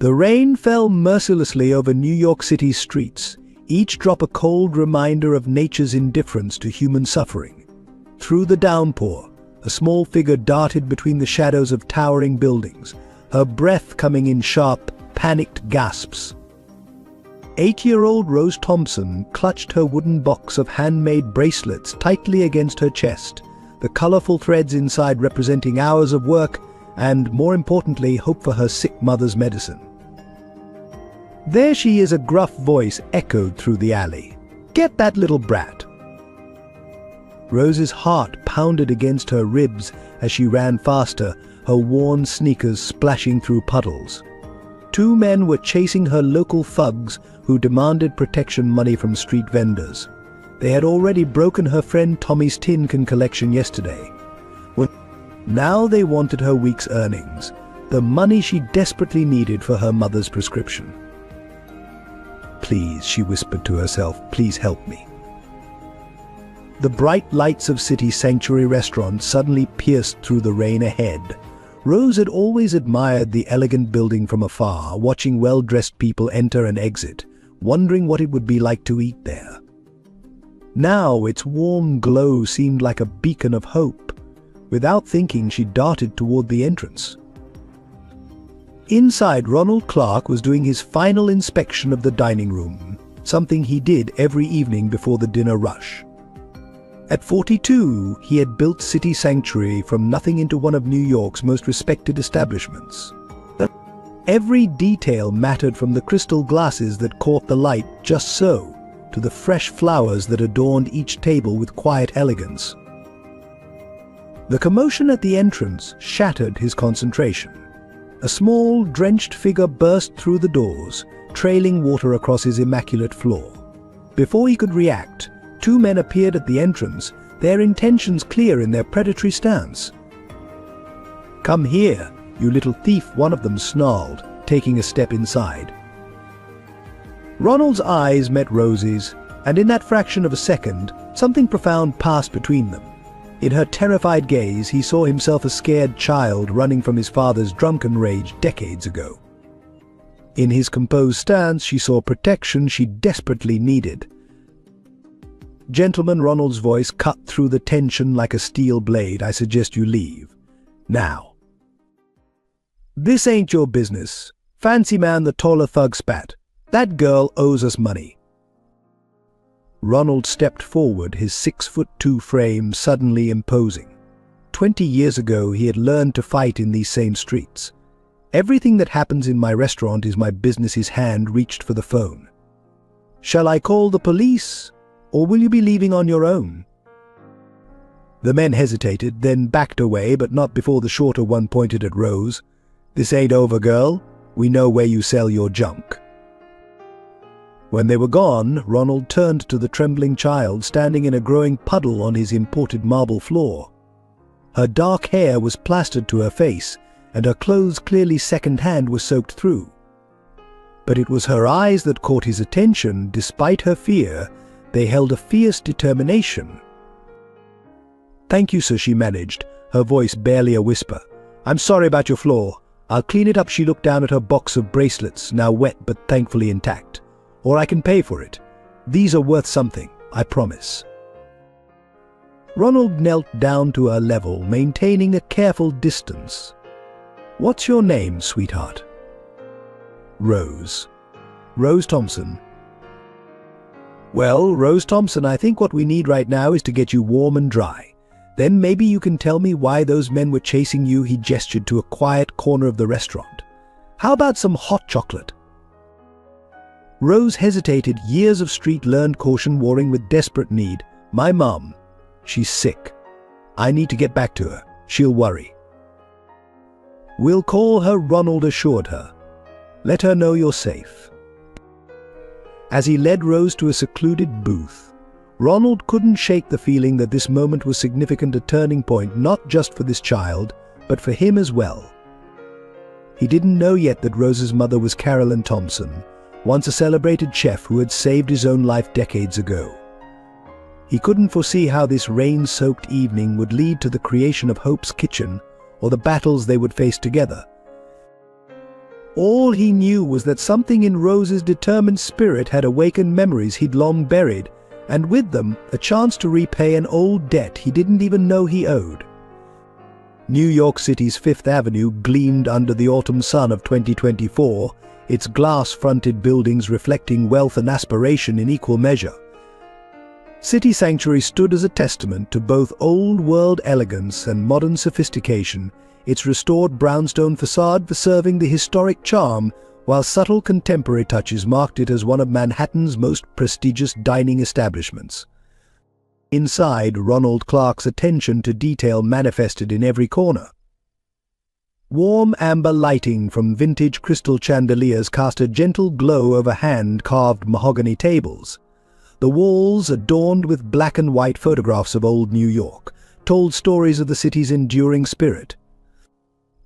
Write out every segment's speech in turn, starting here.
The rain fell mercilessly over New York City's streets, each drop a cold reminder of nature's indifference to human suffering. Through the downpour, a small figure darted between the shadows of towering buildings, her breath coming in sharp, panicked gasps. 8-year-old Rose Thompson clutched her wooden box of handmade bracelets tightly against her chest, the colorful threads inside representing hours of work and, more importantly, hope for her sick mother's medicine. "There she is," a gruff voice echoed through the alley. "Get that little brat." Rose's heart pounded against her ribs as she ran faster, her worn sneakers splashing through puddles. 2 men were chasing her, local thugs who demanded protection money from street vendors. They had already broken her friend Tommy's tin can collection yesterday. Now they wanted her week's earnings, the money she desperately needed for her mother's prescription. "Please," she whispered to herself, "please help me." The bright lights of City Sanctuary restaurant suddenly pierced through the rain ahead. Rose had always admired the elegant building from afar, watching well-dressed people enter and exit, wondering what it would be like to eat there. Now its warm glow seemed like a beacon of hope. Without thinking, she darted toward the entrance. Inside, Ronald Clark was doing his final inspection of the dining room, something he did every evening before the dinner rush. At 42, he had built City Sanctuary from nothing into one of New York's most respected establishments. Every detail mattered, from the crystal glasses that caught the light just so, to the fresh flowers that adorned each table with quiet elegance. The commotion at the entrance shattered his concentration. A small, drenched figure burst through the doors, trailing water across his immaculate floor. Before he could react, 2 men appeared at the entrance, their intentions clear in their predatory stance. "Come here, you little thief," one of them snarled, taking a step inside. Ronald's eyes met Rose's, and in that fraction of a second, something profound passed between them. In her terrified gaze, he saw himself a scared child running from his father's drunken rage decades ago. In his composed stance, she saw protection she desperately needed. "Gentlemen," Ronald's voice cut through the tension like a steel blade, "I suggest you leave. Now." "This ain't your business." Fancy man, the taller thug spat. "That girl owes us money." Ronald stepped forward, his 6'2" frame suddenly imposing. 20 years ago, he had learned to fight in these same streets. "Everything that happens in my restaurant is my business." His hand reached for the phone. "Shall I call the police, or will you be leaving on your own?" The men hesitated, then backed away, but not before the shorter one pointed at Rose. "This ain't over, girl. We know where you sell your junk." When they were gone, Ronald turned to the trembling child standing in a growing puddle on his imported marble floor. Her dark hair was plastered to her face, and her clothes, clearly second-hand, were soaked through. But it was her eyes that caught his attention. Despite her fear, they held a fierce determination. "Thank you, sir," she managed, her voice barely a whisper. "I'm sorry about your floor. I'll clean it up." She looked down at her box of bracelets, now wet but thankfully intact. "Or I can pay for it. These are worth something, I promise." Ronald knelt down to her level, maintaining a careful distance. "What's your name, sweetheart?" "Rose. Rose Thompson." "Well, Rose Thompson, I think what we need right now is to get you warm and dry. Then maybe you can tell me why those men were chasing you." He gestured to a quiet corner of the restaurant. "How about some hot chocolate?" Rose hesitated, years of street-learned caution warring with desperate need. "My mom. She's sick. I need to get back to her. She'll worry." "We'll call her," Ronald assured her. "Let her know you're safe." As he led Rose to a secluded booth, Ronald couldn't shake the feeling that this moment was significant, a turning point not just for this child, but for him as well. He didn't know yet that Rose's mother was Carolyn Thompson, once a celebrated chef who had saved his own life decades ago. He couldn't foresee how this rain-soaked evening would lead to the creation of Hope's Kitchen or the battles they would face together. All he knew was that something in Rose's determined spirit had awakened memories he'd long buried, and with them, a chance to repay an old debt he didn't even know he owed. New York City's Fifth Avenue gleamed under the autumn sun of 2024, its glass-fronted buildings reflecting wealth and aspiration in equal measure. City Sanctuary stood as a testament to both old-world elegance and modern sophistication, its restored brownstone facade serving the historic charm, while subtle contemporary touches marked it as one of Manhattan's most prestigious dining establishments. Inside, Ronald Clark's attention to detail manifested in every corner. Warm amber lighting from vintage crystal chandeliers cast a gentle glow over hand-carved mahogany tables. The walls, adorned with black and white photographs of old New York, told stories of the city's enduring spirit.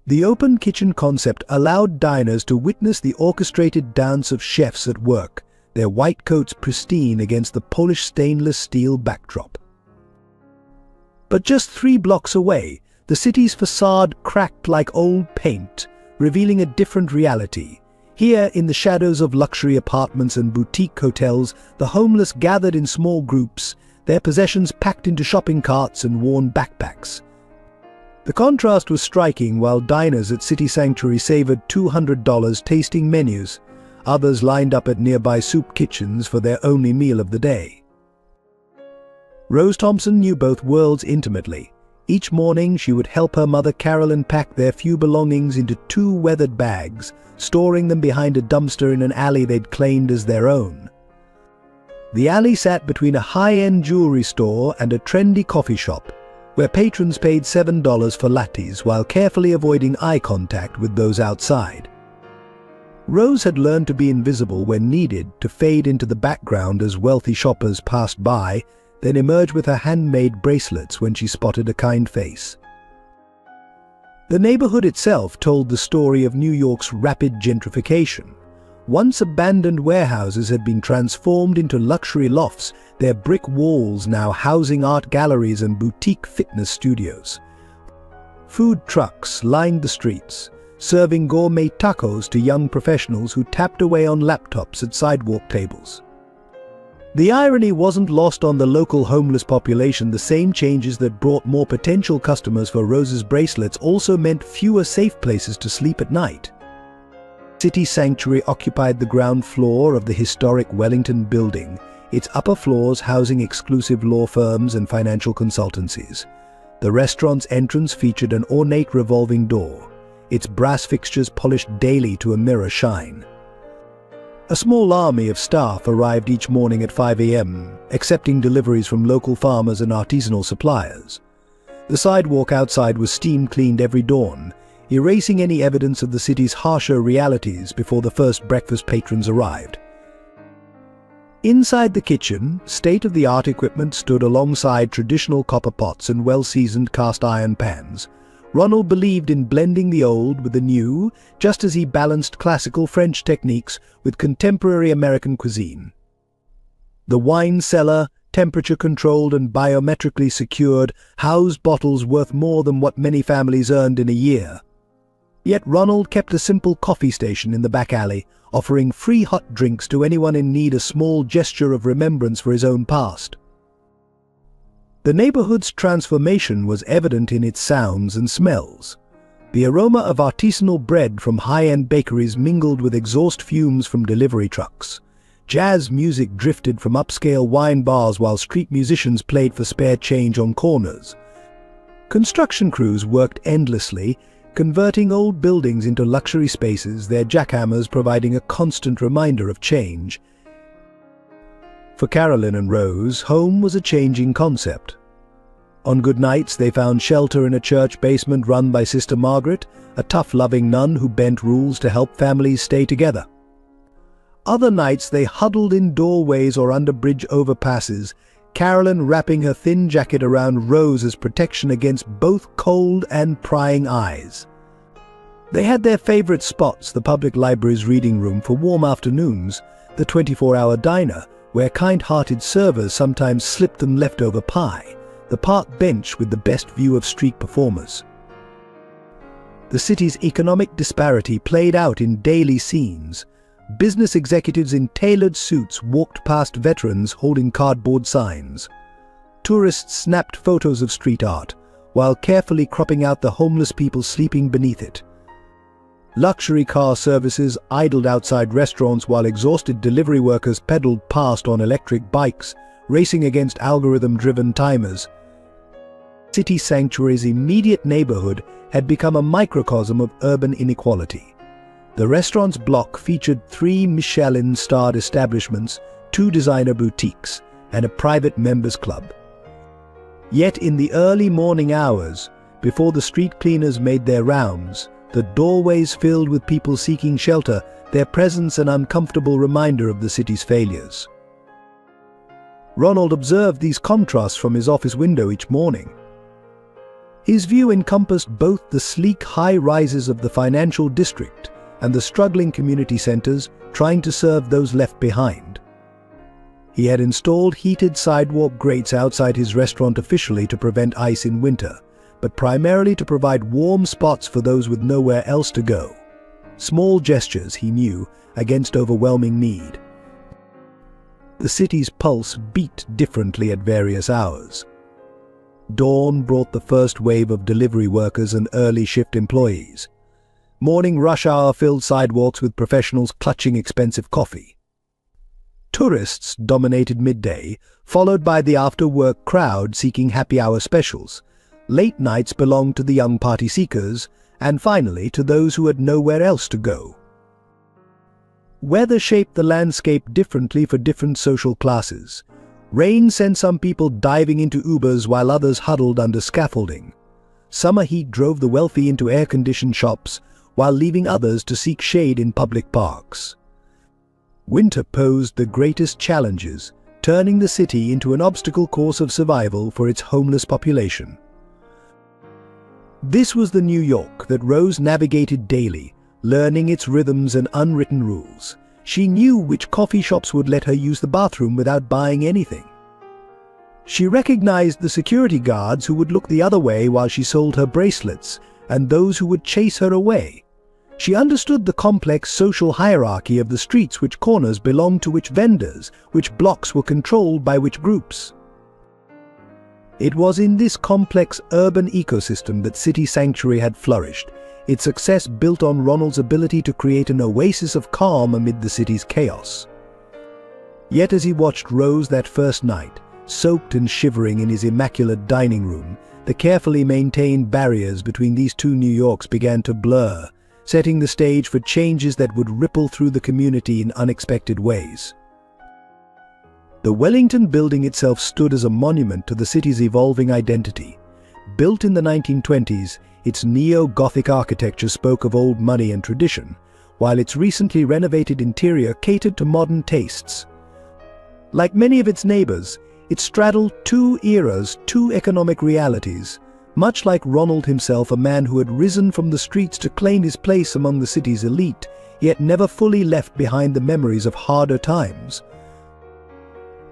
The open kitchen concept allowed diners to witness the orchestrated dance of chefs at work, their white coats pristine against the polished stainless steel backdrop. But just 3 blocks away, the city's facade cracked like old paint, revealing a different reality. Here, in the shadows of luxury apartments and boutique hotels, the homeless gathered in small groups, their possessions packed into shopping carts and worn backpacks. The contrast was striking. While diners at City Sanctuary savored $200 tasting menus, others lined up at nearby soup kitchens for their only meal of the day. Rose Thompson knew both worlds intimately. Each morning she would help her mother Carolyn pack their few belongings into 2 weathered bags, storing them behind a dumpster in an alley they'd claimed as their own. The alley sat between a high-end jewelry store and a trendy coffee shop, where patrons paid $7 for lattes while carefully avoiding eye contact with those outside. Rose had learned to be invisible when needed, to fade into the background as wealthy shoppers passed by, then emerge with her handmade bracelets when she spotted a kind face. The neighborhood itself told the story of New York's rapid gentrification. Once abandoned warehouses had been transformed into luxury lofts, their brick walls now housing art galleries and boutique fitness studios. Food trucks lined the streets, serving gourmet tacos to young professionals who tapped away on laptops at sidewalk tables. The irony wasn't lost on the local homeless population. The same changes that brought more potential customers for Rose's bracelets also meant fewer safe places to sleep at night. City Sanctuary occupied the ground floor of the historic Wellington building, its upper floors housing exclusive law firms and financial consultancies. The restaurant's entrance featured an ornate revolving door, its brass fixtures polished daily to a mirror shine. A small army of staff arrived each morning at 5 a.m., accepting deliveries from local farmers and artisanal suppliers. The sidewalk outside was steam-cleaned every dawn, erasing any evidence of the city's harsher realities before the first breakfast patrons arrived. Inside the kitchen, state-of-the-art equipment stood alongside traditional copper pots and well-seasoned cast-iron pans. Ronald believed in blending the old with the new, just as he balanced classical French techniques with contemporary American cuisine. The wine cellar, temperature-controlled and biometrically secured, housed bottles worth more than what many families earned in a year. Yet Ronald kept a simple coffee station in the back alley, offering free hot drinks to anyone in need, a small gesture of remembrance for his own past. The neighborhood's transformation was evident in its sounds and smells. The aroma of artisanal bread from high-end bakeries mingled with exhaust fumes from delivery trucks. Jazz music drifted from upscale wine bars while street musicians played for spare change on corners. Construction crews worked endlessly, converting old buildings into luxury spaces, their jackhammers providing a constant reminder of change. For Carolyn and Rose, home was a changing concept. On good nights, they found shelter in a church basement run by Sister Margaret, a tough, loving nun who bent rules to help families stay together. Other nights, they huddled in doorways or under bridge overpasses, Carolyn wrapping her thin jacket around Rose as protection against both cold and prying eyes. They had their favorite spots: the public library's reading room for warm afternoons, the 24-hour diner, where kind-hearted servers sometimes slipped them leftover pie, the park bench with the best view of street performers. The The city's economic disparity played out in daily scenes. Business executives in tailored suits walked past veterans holding cardboard signs. Tourists snapped photos of street art, while carefully cropping out the homeless people sleeping beneath it. Luxury car services idled outside restaurants while exhausted delivery workers pedaled past on electric bikes, racing against algorithm-driven timers. City Sanctuary's immediate neighborhood had become a microcosm of urban inequality. The restaurant's block featured 3 Michelin-starred establishments, 2 designer boutiques, and a private members club. Yet in the early morning hours, before the street cleaners made their rounds, the doorways filled with people seeking shelter, their presence an uncomfortable reminder of the city's failures. Ronald observed these contrasts from his office window each morning. His view encompassed both the sleek high-rises of the financial district and the struggling community centers trying to serve those left behind. He had installed heated sidewalk grates outside his restaurant officially to prevent ice in winter, but primarily to provide warm spots for those with nowhere else to go. Small gestures, he knew, against overwhelming need. The city's pulse beat differently at various hours. Dawn brought the first wave of delivery workers and early shift employees. Morning rush hour filled sidewalks with professionals clutching expensive coffee. Tourists dominated midday, followed by the after-work crowd seeking happy hour specials. Late nights belonged to the young party seekers, and finally to those who had nowhere else to go. Weather shaped the landscape differently for different social classes. Rain sent some people diving into Ubers while others huddled under scaffolding. Summer heat drove the wealthy into air-conditioned shops, while leaving others to seek shade in public parks. Winter posed the greatest challenges, turning the city into an obstacle course of survival for its homeless population. This was the New York that Rose navigated daily, learning its rhythms and unwritten rules. She knew which coffee shops would let her use the bathroom without buying anything. She recognized the security guards who would look the other way while she sold her bracelets, and those who would chase her away. She understood the complex social hierarchy of the streets, which corners belonged to which vendors, which blocks were controlled by which groups. It was in this complex urban ecosystem that City Sanctuary had flourished, its success built on Ronald's ability to create an oasis of calm amid the city's chaos. Yet as he watched Rose that first night, soaked and shivering in his immaculate dining room, the carefully maintained barriers between these two New Yorks began to blur, setting the stage for changes that would ripple through the community in unexpected ways. The Wellington building itself stood as a monument to the city's evolving identity. Built in the 1920s, its neo-Gothic architecture spoke of old money and tradition, while its recently renovated interior catered to modern tastes. Like many of its neighbors, it straddled 2 eras, 2 economic realities. Much like Ronald himself, a man who had risen from the streets to claim his place among the city's elite, yet never fully left behind the memories of harder times.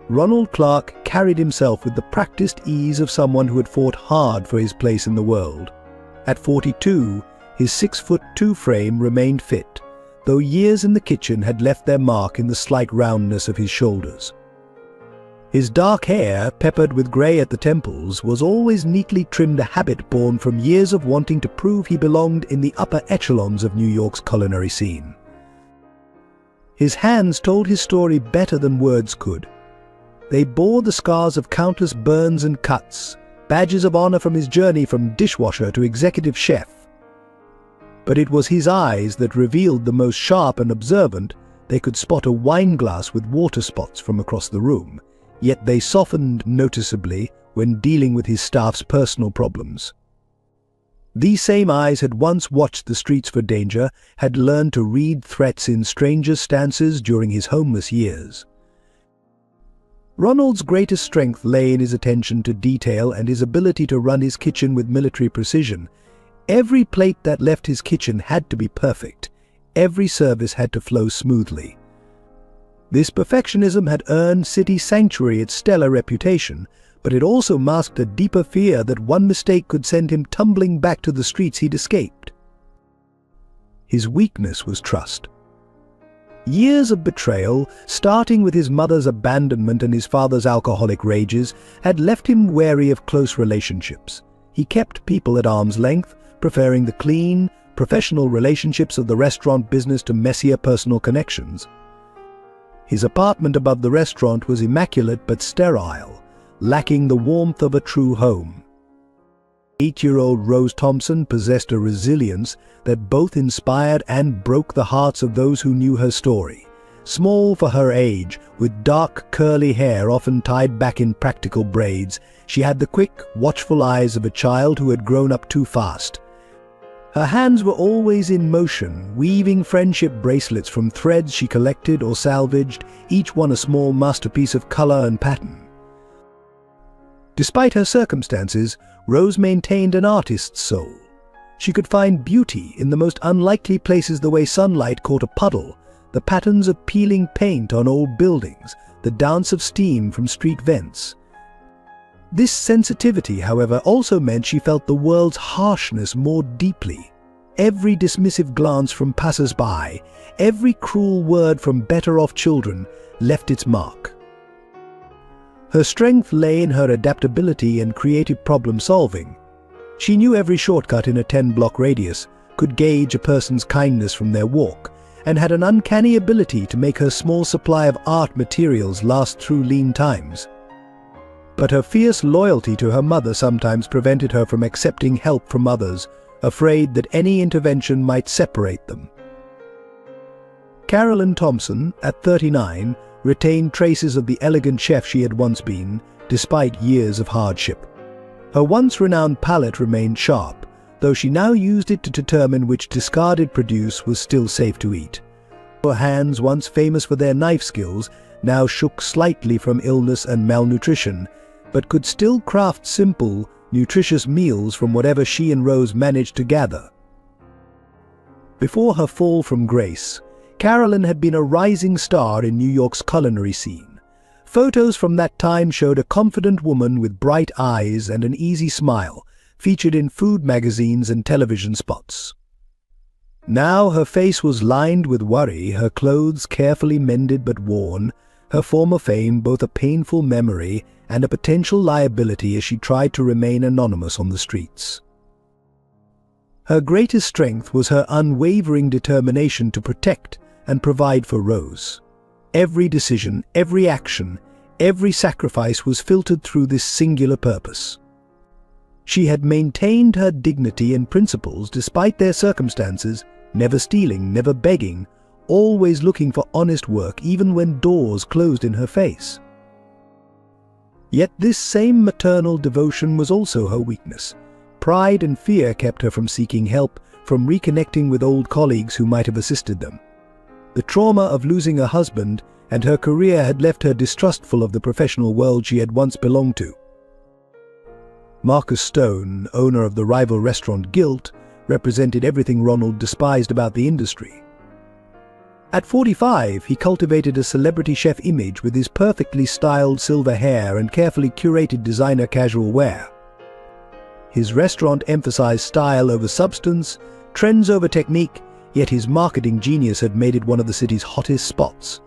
Ronald Clark carried himself with the practiced ease of someone who had fought hard for his place in the world. At 42, his 6'2" frame remained fit, though years in the kitchen had left their mark in the slight roundness of his shoulders. His dark hair, peppered with grey at the temples, was always neatly trimmed, a habit born from years of wanting to prove he belonged in the upper echelons of New York's culinary scene. His hands told his story better than words could. They bore the scars of countless burns and cuts, badges of honor from his journey from dishwasher to executive chef. But it was his eyes that revealed the most sharp and observant. They could spot a wine glass with water spots from across the room, yet they softened noticeably when dealing with his staff's personal problems. These same eyes had once watched the streets for danger, had learned to read threats in strangers' stances during his homeless years. Ronald's greatest strength lay in his attention to detail and his ability to run his kitchen with military precision. Every plate that left his kitchen had to be perfect. Every service had to flow smoothly. This perfectionism had earned City Sanctuary its stellar reputation, but it also masked a deeper fear that one mistake could send him tumbling back to the streets he'd escaped. His weakness was trust. Years of betrayal, starting with his mother's abandonment and his father's alcoholic rages, had left him wary of close relationships. He kept people at arm's length, preferring the clean, professional relationships of the restaurant business to messier personal connections. His apartment above the restaurant was immaculate but sterile, lacking the warmth of a true home. 8-year-old Rose Thompson possessed a resilience that both inspired and broke the hearts of those who knew her story. Small for her age, with dark curly hair often tied back in practical braids, she had the quick, watchful eyes of a child who had grown up too fast. Her hands were always in motion, weaving friendship bracelets from threads she collected or salvaged, each one a small masterpiece of color and pattern. Despite her circumstances, Rose maintained an artist's soul. She could find beauty in the most unlikely places, the way sunlight caught a puddle, the patterns of peeling paint on old buildings, the dance of steam from street vents. This sensitivity, however, also meant she felt the world's harshness more deeply. Every dismissive glance from passers-by, every cruel word from better-off children left its mark. Her strength lay in her adaptability and creative problem-solving. She knew every shortcut in a 10-block radius, could gauge a person's kindness from their walk, and had an uncanny ability to make her small supply of art materials last through lean times. But her fierce loyalty to her mother sometimes prevented her from accepting help from others, afraid that any intervention might separate them. Carolyn Thompson, at 39, retained traces of the elegant chef she had once been, despite years of hardship. Her once renowned palate remained sharp, though she now used it to determine which discarded produce was still safe to eat. Her hands, once famous for their knife skills, now shook slightly from illness and malnutrition, but could still craft simple, nutritious meals from whatever she and Rose managed to gather. Before her fall from grace, Carolyn had been a rising star in New York's culinary scene. Photos from that time showed a confident woman with bright eyes and an easy smile, featured in food magazines and television spots. Now her face was lined with worry, her clothes carefully mended but worn, her former fame both a painful memory and a potential liability as she tried to remain anonymous on the streets. Her greatest strength was her unwavering determination to protect and provide for Rose. Every decision, every action, every sacrifice was filtered through this singular purpose. She had maintained her dignity and principles despite their circumstances, never stealing, never begging, always looking for honest work even when doors closed in her face. Yet this same maternal devotion was also her weakness. Pride and fear kept her from seeking help, from reconnecting with old colleagues who might have assisted them. The trauma of losing a husband and her career had left her distrustful of the professional world she had once belonged to. Marcus Stone, owner of the rival restaurant Guilt, represented everything Ronald despised about the industry. At 45, he cultivated a celebrity chef image with his perfectly styled silver hair and carefully curated designer casual wear. His restaurant emphasized style over substance, trends over technique, yet his marketing genius had made it one of the city's hottest spots.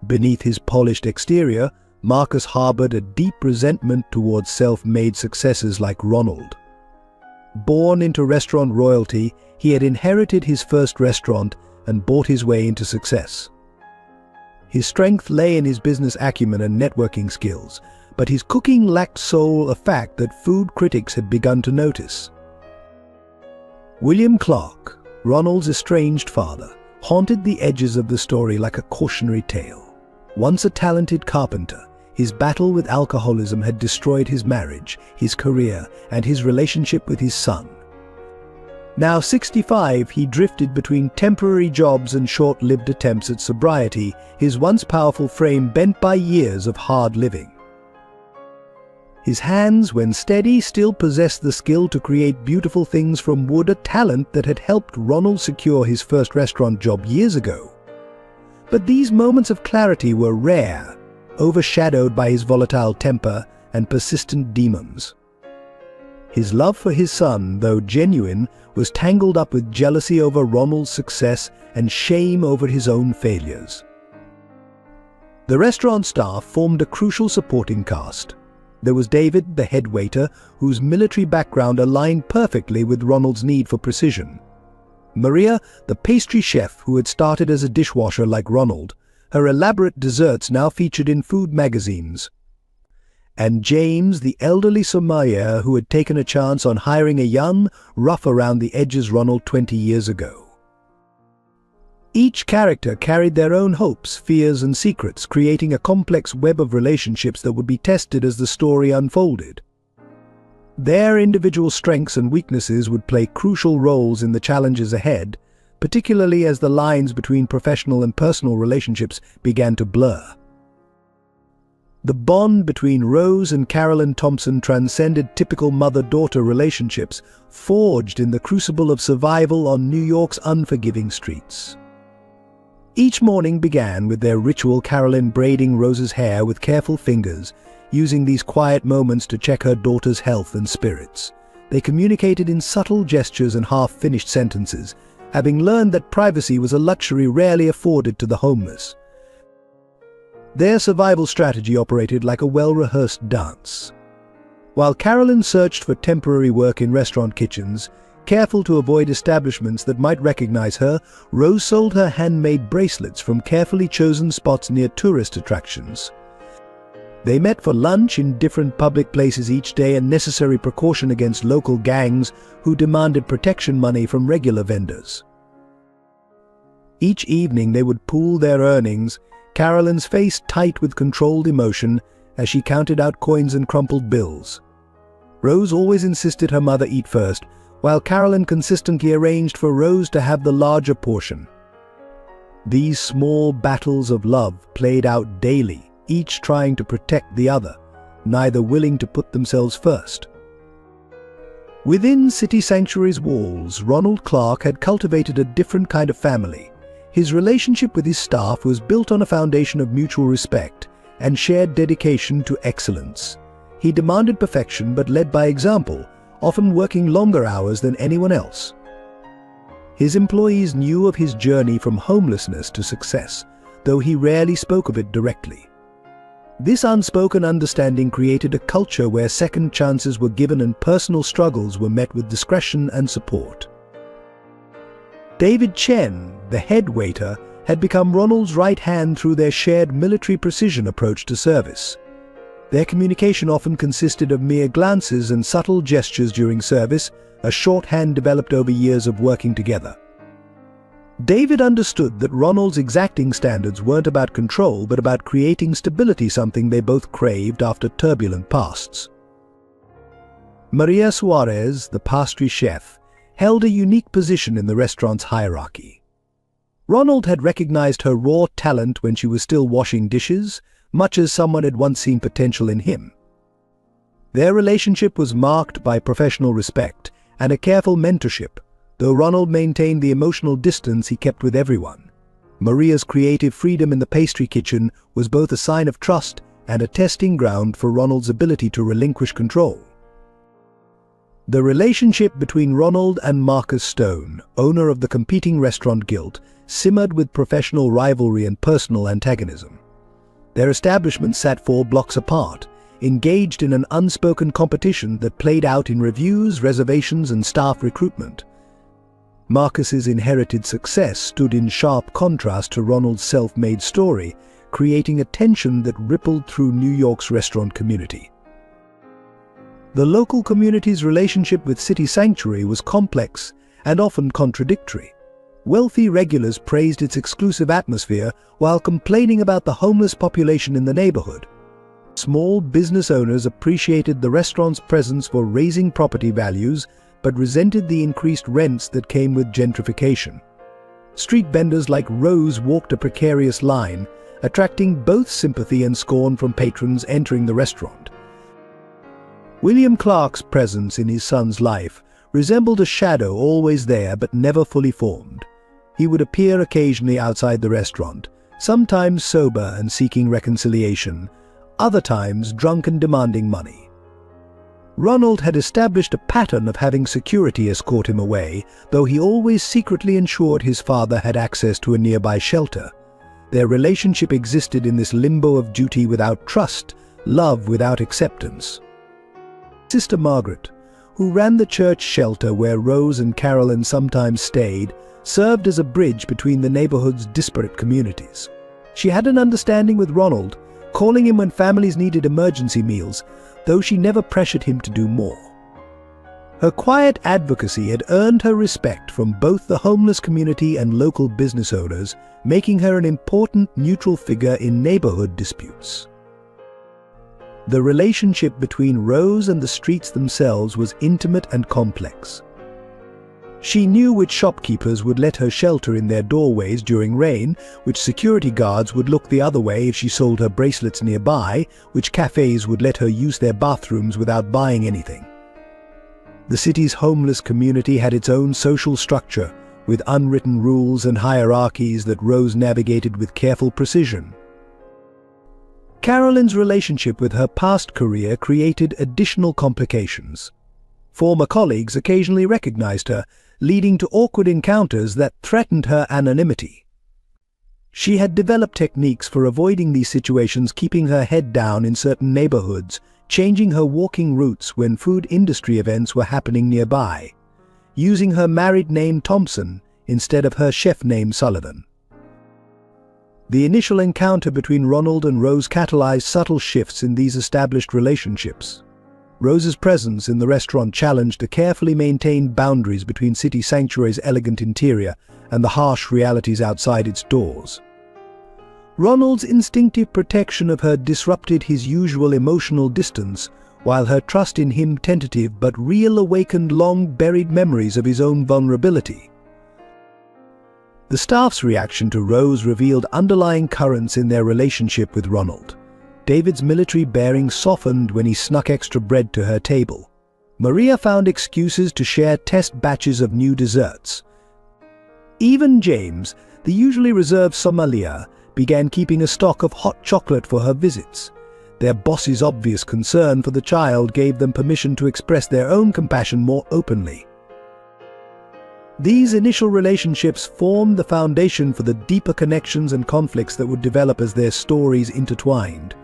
Beneath his polished exterior, Marcus harbored a deep resentment towards self-made successes like Ronald. Born into restaurant royalty, he had inherited his first restaurant and bought his way into success. His strength lay in his business acumen and networking skills, but his cooking lacked soul, a fact that food critics had begun to notice. William Clark, Ronald's estranged father, haunted the edges of the story like a cautionary tale. Once a talented carpenter, his battle with alcoholism had destroyed his marriage, his career, and his relationship with his son. Now 65, he drifted between temporary jobs and short-lived attempts at sobriety, his once powerful frame bent by years of hard living. His hands, when steady, still possessed the skill to create beautiful things from wood, a talent that had helped Ronald secure his first restaurant job years ago. But these moments of clarity were rare, overshadowed by his volatile temper and persistent demons. His love for his son, though genuine, was tangled up with jealousy over Ronald's success and shame over his own failures. The restaurant staff formed a crucial supporting cast. There was David, the head waiter, whose military background aligned perfectly with Ronald's need for precision. Maria, the pastry chef who had started as a dishwasher like Ronald, her elaborate desserts now featured in food magazines. And James, the elderly sommelier who had taken a chance on hiring a young, rough-around-the-edges Ronald 20 years ago. Each character carried their own hopes, fears, and secrets, creating a complex web of relationships that would be tested as the story unfolded. Their individual strengths and weaknesses would play crucial roles in the challenges ahead, particularly as the lines between professional and personal relationships began to blur. The bond between Rose and Carolyn Thompson transcended typical mother-daughter relationships, forged in the crucible of survival on New York's unforgiving streets. Each morning began with their ritual, Carolyn braiding Rose's hair with careful fingers, using these quiet moments to check her daughter's health and spirits. They communicated in subtle gestures and half-finished sentences, having learned that privacy was a luxury rarely afforded to the homeless. Their survival strategy operated like a well-rehearsed dance. While Carolyn searched for temporary work in restaurant kitchens, careful to avoid establishments that might recognize her, Rose sold her handmade bracelets from carefully chosen spots near tourist attractions. They met for lunch in different public places each day, a necessary precaution against local gangs who demanded protection money from regular vendors. Each evening they would pool their earnings, Carolyn's face tight with controlled emotion as she counted out coins and crumpled bills. Rose always insisted her mother eat first, while Carolyn consistently arranged for Rose to have the larger portion. These small battles of love played out daily, each trying to protect the other, neither willing to put themselves first. Within City Sanctuary's walls, Ronald Clark had cultivated a different kind of family. His relationship with his staff was built on a foundation of mutual respect and shared dedication to excellence. He demanded perfection but led by example, often working longer hours than anyone else. His employees knew of his journey from homelessness to success, though he rarely spoke of it directly. This unspoken understanding created a culture where second chances were given and personal struggles were met with discretion and support. David Chen, the head waiter, had become Ronald's right hand through their shared military precision approach to service. Their communication often consisted of mere glances and subtle gestures during service, a shorthand developed over years of working together. David understood that Ronald's exacting standards weren't about control but about creating stability, something they both craved after turbulent pasts. Maria Suarez, the pastry chef, held a unique position in the restaurant's hierarchy. Ronald had recognized her raw talent when she was still washing dishes, much as someone had once seen potential in him. Their relationship was marked by professional respect and a careful mentorship, though Ronald maintained the emotional distance he kept with everyone. Maria's creative freedom in the pastry kitchen was both a sign of trust and a testing ground for Ronald's ability to relinquish control. The relationship between Ronald and Marcus Stone, owner of the competing restaurant guild, simmered with professional rivalry and personal antagonism. Their establishments sat 4 blocks apart, engaged in an unspoken competition that played out in reviews, reservations, and staff recruitment. Marcus's inherited success stood in sharp contrast to Ronald's self-made story, creating a tension that rippled through New York's restaurant community. The local community's relationship with City Sanctuary was complex and often contradictory. Wealthy regulars praised its exclusive atmosphere while complaining about the homeless population in the neighborhood. Small business owners appreciated the restaurant's presence for raising property values, but resented the increased rents that came with gentrification. Street vendors like Rose walked a precarious line, attracting both sympathy and scorn from patrons entering the restaurant. William Clark's presence in his son's life resembled a shadow, always there but never fully formed. He would appear occasionally outside the restaurant, sometimes sober and seeking reconciliation, other times drunk and demanding money. Ronald had established a pattern of having security escort him away, though he always secretly ensured his father had access to a nearby shelter. Their relationship existed in this limbo of duty without trust, love without acceptance. Sister Margaret, who ran the church shelter where Rose and Carolyn sometimes stayed, served as a bridge between the neighborhood's disparate communities. She had an understanding with Ronald, calling him when families needed emergency meals, though she never pressured him to do more. Her quiet advocacy had earned her respect from both the homeless community and local business owners, making her an important neutral figure in neighborhood disputes. The relationship between Rose and the streets themselves was intimate and complex. She knew which shopkeepers would let her shelter in their doorways during rain, which security guards would look the other way if she sold her bracelets nearby, which cafes would let her use their bathrooms without buying anything. The city's homeless community had its own social structure, with unwritten rules and hierarchies that Rose navigated with careful precision. Carolyn's relationship with her past career created additional complications. Former colleagues occasionally recognized her, leading to awkward encounters that threatened her anonymity. She had developed techniques for avoiding these situations, keeping her head down in certain neighborhoods, changing her walking routes when food industry events were happening nearby, using her married name Thompson instead of her chef name Sullivan. The initial encounter between Ronald and Rose catalyzed subtle shifts in these established relationships. Rose's presence in the restaurant challenged the carefully maintained boundaries between City Sanctuary's elegant interior and the harsh realities outside its doors. Ronald's instinctive protection of her disrupted his usual emotional distance, while her trust in him, tentative but real, awakened long-buried memories of his own vulnerability. The staff's reaction to Rose revealed underlying currents in their relationship with Ronald. David's military bearing softened when he snuck extra bread to her table. Maria found excuses to share test batches of new desserts. Even James, the usually reserved sommelier, began keeping a stock of hot chocolate for her visits. Their boss's obvious concern for the child gave them permission to express their own compassion more openly. These initial relationships formed the foundation for the deeper connections and conflicts that would develop as their stories intertwined.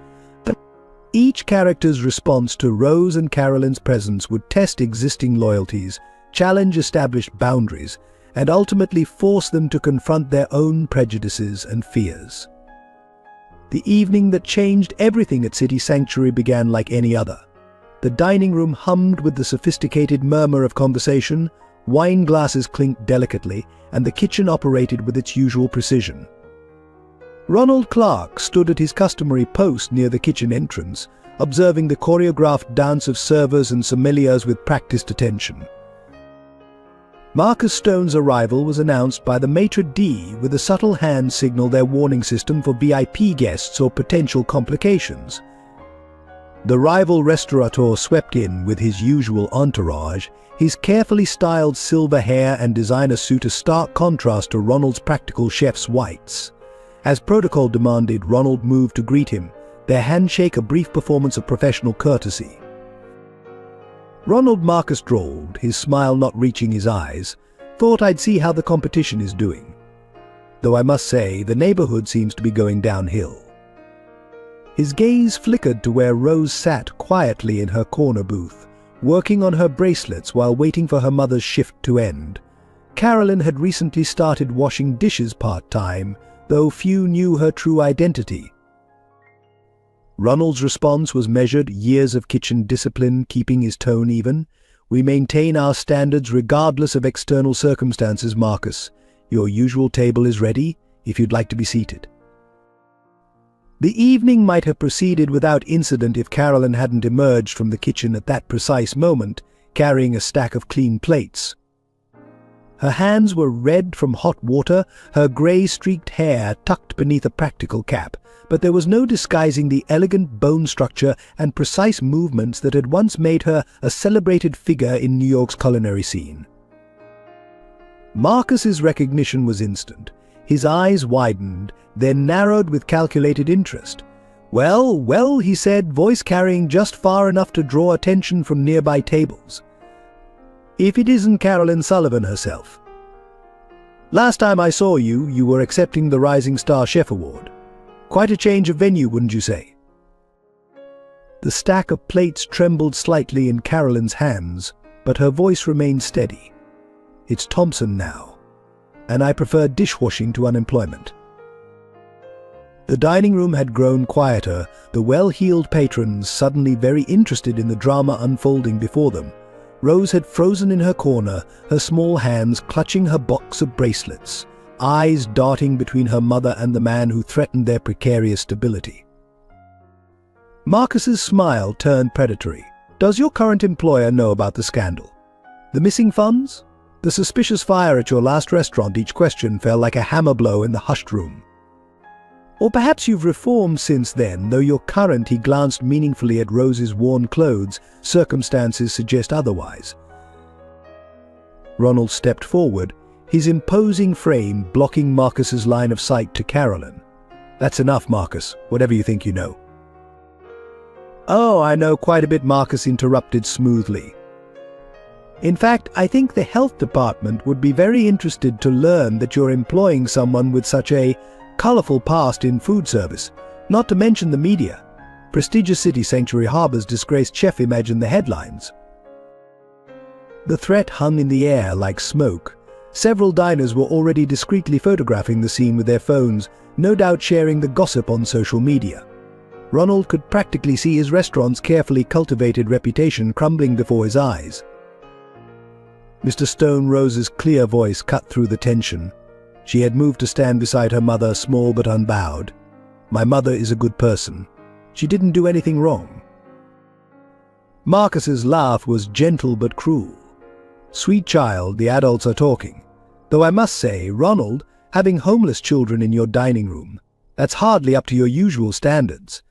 Each character's response to Rose and Carolyn's presence would test existing loyalties, challenge established boundaries, and ultimately force them to confront their own prejudices and fears. The evening that changed everything at City Sanctuary began like any other. The dining room hummed with the sophisticated murmur of conversation, wine glasses clinked delicately, and the kitchen operated with its usual precision. Ronald Clark stood at his customary post near the kitchen entrance, observing the choreographed dance of servers and sommeliers with practiced attention. Marcus Stone's arrival was announced by the maitre d' with a subtle hand signal, their warning system for VIP guests or potential complications. The rival restaurateur swept in with his usual entourage, his carefully styled silver hair and designer suit a stark contrast to Ronald's practical chef's whites. As protocol demanded, Ronald moved to greet him, their handshake a brief performance of professional courtesy. Ronald, Marcus drawled, his smile not reaching his eyes, thought I'd see how the competition is doing. Though I must say, the neighborhood seems to be going downhill. His gaze flickered to where Rose sat quietly in her corner booth, working on her bracelets while waiting for her mother's shift to end. Carolyn had recently started washing dishes part-time, though few knew her true identity. Ronald's response was measured, years of kitchen discipline keeping his tone even. We maintain our standards regardless of external circumstances, Marcus. Your usual table is ready, if you'd like to be seated. The evening might have proceeded without incident if Carolyn hadn't emerged from the kitchen at that precise moment, carrying a stack of clean plates. Her hands were red from hot water, her grey-streaked hair tucked beneath a practical cap, but there was no disguising the elegant bone structure and precise movements that had once made her a celebrated figure in New York's culinary scene. Marcus's recognition was instant. His eyes widened, then narrowed with calculated interest. Well, he said, voice carrying just far enough to draw attention from nearby tables. If it isn't Carolyn Sullivan herself. Last time I saw you, you were accepting the Rising Star Chef Award. Quite a change of venue, wouldn't you say? The stack of plates trembled slightly in Carolyn's hands, but her voice remained steady. It's Thompson now, and I prefer dishwashing to unemployment. The dining room had grown quieter, the well-heeled patrons suddenly very interested in the drama unfolding before them. Rose had frozen in her corner, her small hands clutching her box of bracelets, eyes darting between her mother and the man who threatened their precarious stability. Marcus's smile turned predatory. Does your current employer know about the scandal? The missing funds? The suspicious fire at your last restaurant? Each question fell like a hammer blow in the hushed room. Or perhaps you've reformed since then, though you're current. He glanced meaningfully at Rose's worn clothes. Circumstances suggest otherwise. Ronald stepped forward, his imposing frame blocking Marcus's line of sight to Carolyn. That's enough, Marcus, whatever you think you know. Oh, I know quite a bit, Marcus interrupted smoothly. In fact, I think the health department would be very interested to learn that you're employing someone with such a colorful past in food service, not to mention the media. Prestigious city Sanctuary Harbor's disgraced chef, imagine the headlines. The threat hung in the air like smoke. Several diners were already discreetly photographing the scene with their phones, no doubt sharing the gossip on social media. Ronald could practically see his restaurant's carefully cultivated reputation crumbling before his eyes. Mr. Stone Rose's clear voice cut through the tension. She had moved to stand beside her mother, small but unbowed. My mother is a good person. She didn't do anything wrong. Marcus's laugh was gentle but cruel. Sweet child, the adults are talking. Though I must say, Ronald, having homeless children in your dining room, that's hardly up to your usual standards.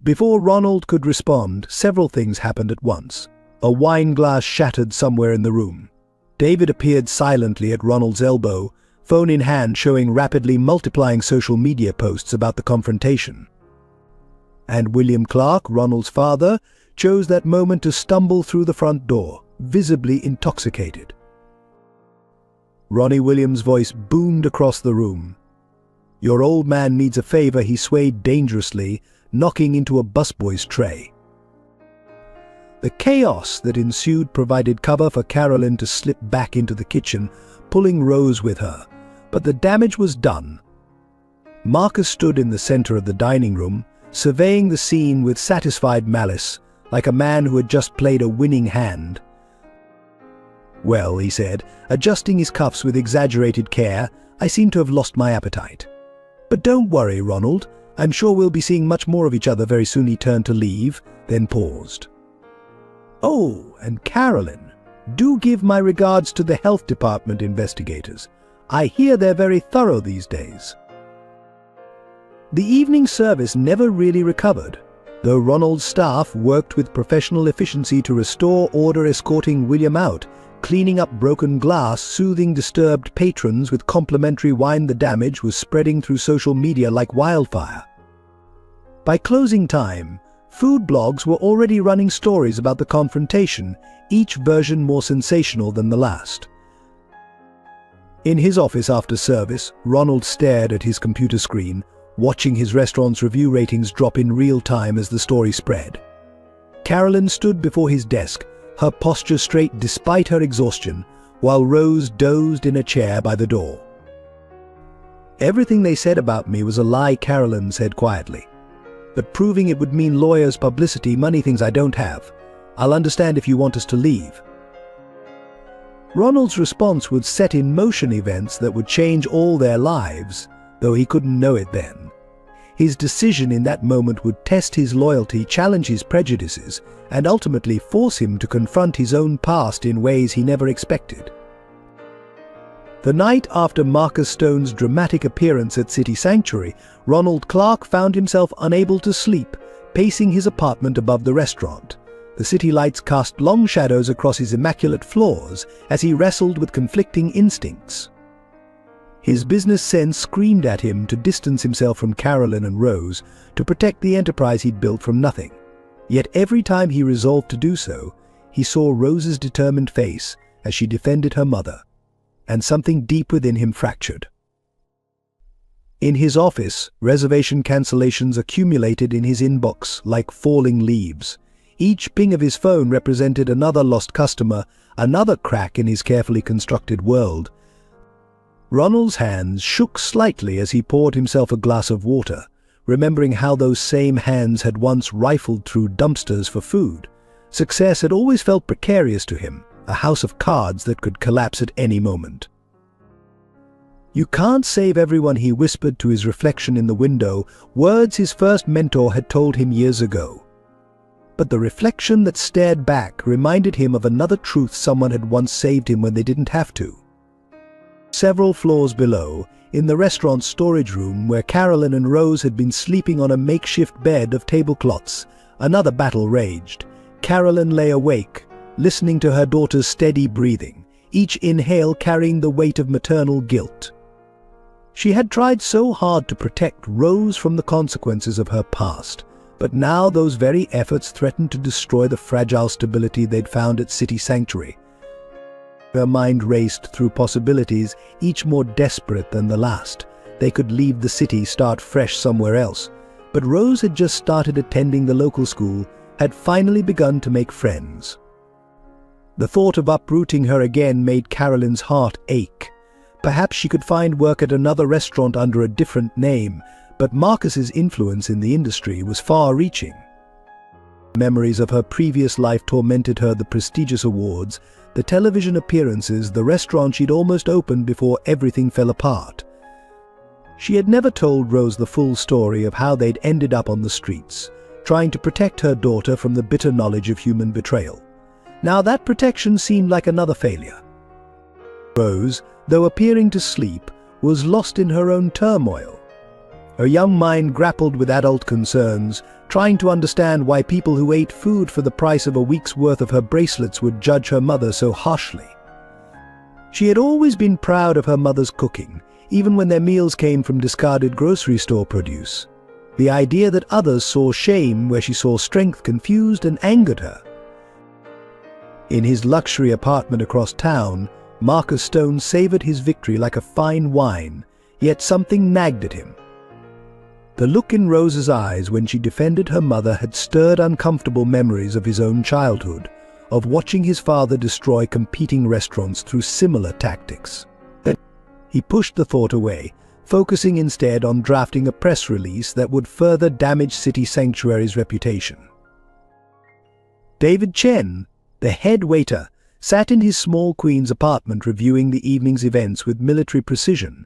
Before Ronald could respond, several things happened at once. A wine glass shattered somewhere in the room. David appeared silently at Ronald's elbow, phone in hand, showing rapidly multiplying social media posts about the confrontation. And William Clark, Ronald's father, chose that moment to stumble through the front door, visibly intoxicated. Ronnie Williams' voice boomed across the room. Your old man needs a favor. He swayed dangerously, knocking into a busboy's tray. The chaos that ensued provided cover for Carolyn to slip back into the kitchen, pulling Rose with her, but the damage was done. Marcus stood in the center of the dining room, surveying the scene with satisfied malice, like a man who had just played a winning hand. Well, he said, adjusting his cuffs with exaggerated care, I seem to have lost my appetite. But don't worry, Ronald. I'm sure we'll be seeing much more of each other very soon. He turned to leave, then paused. Oh, and Carolyn, do give my regards to the health department investigators. I hear they're very thorough these days. The evening service never really recovered, though Ronald's staff worked with professional efficiency to restore order, escorting William out, cleaning up broken glass, soothing disturbed patrons with complimentary wine. The damage was spreading through social media like wildfire. By closing time, food blogs were already running stories about the confrontation, each version more sensational than the last. In his office after service, Ronald stared at his computer screen, watching his restaurant's review ratings drop in real time as the story spread. Carolyn stood before his desk, her posture straight despite her exhaustion, while Rose dozed in a chair by the door. Everything they said about me was a lie, Carolyn said quietly. But proving it would mean lawyers, publicity, money, things I don't have. I'll understand if you want us to leave. Ronald's response would set in motion events that would change all their lives, though he couldn't know it then. His decision in that moment would test his loyalty, challenge his prejudices, and ultimately force him to confront his own past in ways he never expected. The night after Marcus Stone's dramatic appearance at City Sanctuary, Ronald Clark found himself unable to sleep, pacing his apartment above the restaurant. The city lights cast long shadows across his immaculate floors as he wrestled with conflicting instincts. His business sense screamed at him to distance himself from Carolyn and Rose, to protect the enterprise he'd built from nothing. Yet every time he resolved to do so, he saw Rose's determined face as she defended her mother, and something deep within him fractured. In his office, reservation cancellations accumulated in his inbox like falling leaves. Each ping of his phone represented another lost customer, another crack in his carefully constructed world. Ronald's hands shook slightly as he poured himself a glass of water, remembering how those same hands had once rifled through dumpsters for food. Success had always felt precarious to him, a house of cards that could collapse at any moment. "You can't save everyone," he whispered to his reflection in the window, words his first mentor had told him years ago. But the reflection that stared back reminded him of another truth someone had once saved him when they didn't have to. Several floors below, in the restaurant's storage room where Carolyn and Rose had been sleeping on a makeshift bed of tablecloths, another battle raged. Carolyn lay awake, listening to her daughter's steady breathing, each inhale carrying the weight of maternal guilt. She had tried so hard to protect Rose from the consequences of her past, but now those very efforts threatened to destroy the fragile stability they'd found at City Sanctuary. Her mind raced through possibilities, each more desperate than the last. They could leave the city, start fresh somewhere else. But Rose had just started attending the local school, had finally begun to make friends. The thought of uprooting her again made Carolyn's heart ache. Perhaps she could find work at another restaurant under a different name, but Marcus's influence in the industry was far-reaching. Memories of her previous life tormented her: the prestigious awards, the television appearances, the restaurant she'd almost opened before everything fell apart. She had never told Rose the full story of how they'd ended up on the streets, trying to protect her daughter from the bitter knowledge of human betrayal. Now that protection seemed like another failure. Rose, though appearing to sleep, was lost in her own turmoil. Her young mind grappled with adult concerns, trying to understand why people who ate food for the price of a week's worth of her bracelets would judge her mother so harshly. She had always been proud of her mother's cooking, even when their meals came from discarded grocery store produce. The idea that others saw shame where she saw strength confused and angered her. In his luxury apartment across town, Marcus Stone savored his victory like a fine wine, yet something nagged at him. The look in Rose's eyes when she defended her mother had stirred uncomfortable memories of his own childhood, of watching his father destroy competing restaurants through similar tactics. He pushed the thought away, focusing instead on drafting a press release that would further damage City Sanctuary's reputation. David Chen, the head waiter, sat in his small Queens apartment reviewing the evening's events with military precision.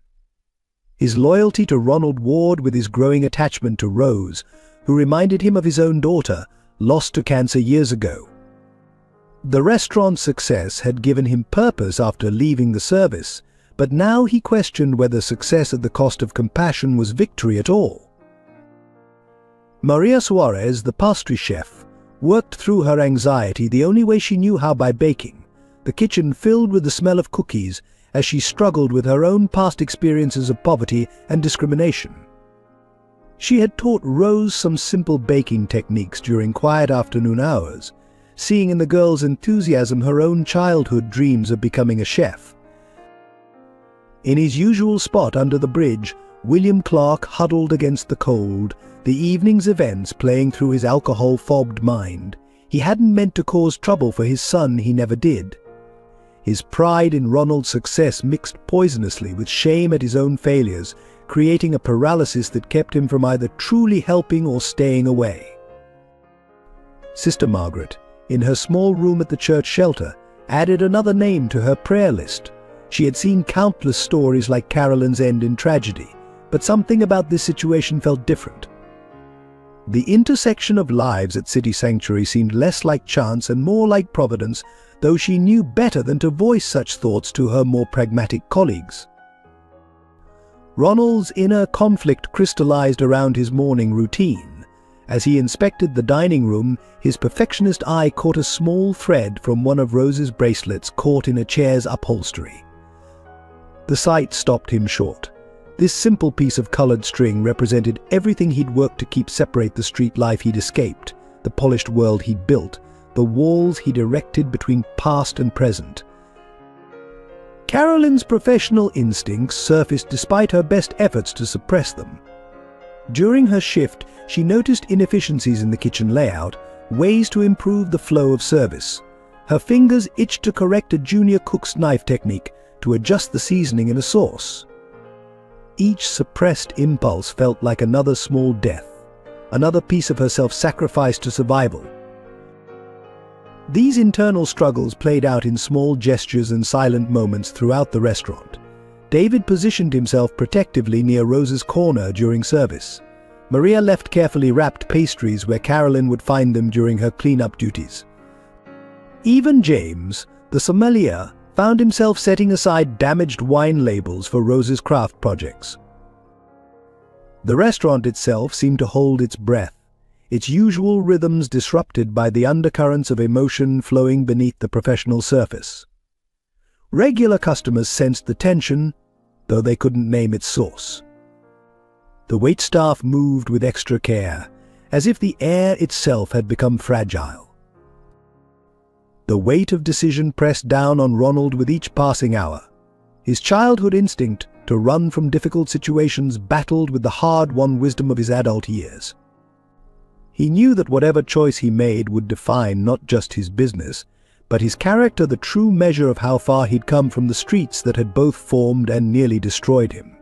His loyalty to Ronald warred with his growing attachment to Rose, who reminded him of his own daughter, lost to cancer years ago. The restaurant's success had given him purpose after leaving the service, but now he questioned whether success at the cost of compassion was victory at all. Maria Suarez, the pastry chef, worked through her anxiety the only way she knew how: by baking, the kitchen filled with the smell of cookies as she struggled with her own past experiences of poverty and discrimination. She had taught Rose some simple baking techniques during quiet afternoon hours, seeing in the girl's enthusiasm her own childhood dreams of becoming a chef. In his usual spot under the bridge, William Clark huddled against the cold, the evening's events playing through his alcohol-fobbed mind. He hadn't meant to cause trouble for his son, he never did. His pride in Ronald's success mixed poisonously with shame at his own failures, creating a paralysis that kept him from either truly helping or staying away. Sister Margaret, in her small room at the church shelter, added another name to her prayer list. She had seen countless stories like Carolyn's end in tragedy, but something about this situation felt different. The intersection of lives at City Sanctuary seemed less like chance and more like providence, though she knew better than to voice such thoughts to her more pragmatic colleagues. Ronald's inner conflict crystallized around his morning routine. As he inspected the dining room, his perfectionist eye caught a small thread from one of Rose's bracelets caught in a chair's upholstery. The sight stopped him short. This simple piece of colored string represented everything he'd worked to keep separate: the street life he'd escaped, the polished world he'd built, the walls he'd erected between past and present. Carolyn's professional instincts surfaced despite her best efforts to suppress them. During her shift, she noticed inefficiencies in the kitchen layout, ways to improve the flow of service. Her fingers itched to correct a junior cook's knife technique, to adjust the seasoning in a sauce. Each suppressed impulse felt like another small death, another piece of herself sacrificed to survival. These internal struggles played out in small gestures and silent moments throughout the restaurant. David positioned himself protectively near Rose's corner during service. Maria left carefully wrapped pastries where Carolyn would find them during her cleanup duties. Even James, the sommelier, found himself setting aside damaged wine labels for Rose's craft projects. The restaurant itself seemed to hold its breath, its usual rhythms disrupted by the undercurrents of emotion flowing beneath the professional surface. Regular customers sensed the tension, though they couldn't name its source. The waitstaff moved with extra care, as if the air itself had become fragile. The weight of decision pressed down on Ronald with each passing hour. His childhood instinct to run from difficult situations battled with the hard-won wisdom of his adult years. He knew that whatever choice he made would define not just his business, but his character, the true measure of how far he'd come from the streets that had both formed and nearly destroyed him.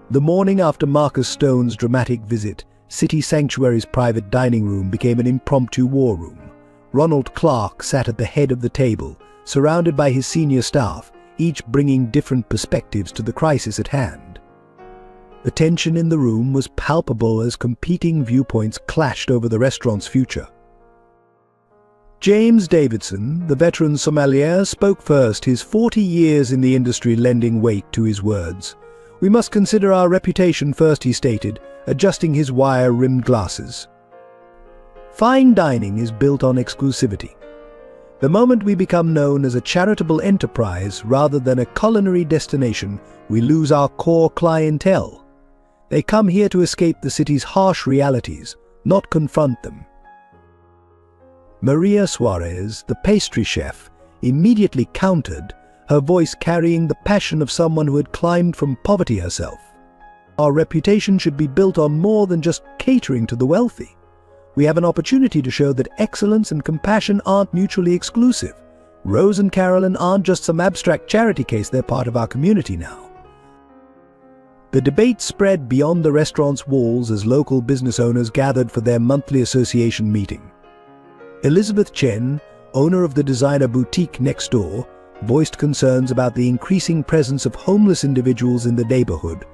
The morning after Marcus Stone's dramatic visit, City Sanctuary's private dining room became an impromptu war room. Ronald Clark sat at the head of the table, surrounded by his senior staff, each bringing different perspectives to the crisis at hand. The tension in the room was palpable as competing viewpoints clashed over the restaurant's future. James Davidson, the veteran sommelier, spoke first, his 40 years in the industry lending weight to his words. "We must consider our reputation first," he stated, adjusting his wire-rimmed glasses. Fine dining is built on exclusivity. The moment we become known as a charitable enterprise rather than a culinary destination, we lose our core clientele. They come here to escape the city's harsh realities, not confront them. Maria Suarez, the pastry chef, immediately countered, her voice carrying the passion of someone who had climbed from poverty herself. "Our reputation should be built on more than just catering to the wealthy. We have an opportunity to show that excellence and compassion aren't mutually exclusive. Rose and Carolyn aren't just some abstract charity case, they're part of our community now." The debate spread beyond the restaurant's walls as local business owners gathered for their monthly association meeting. Elizabeth Chen, owner of the designer boutique next door, voiced concerns about the increasing presence of homeless individuals in the neighborhood.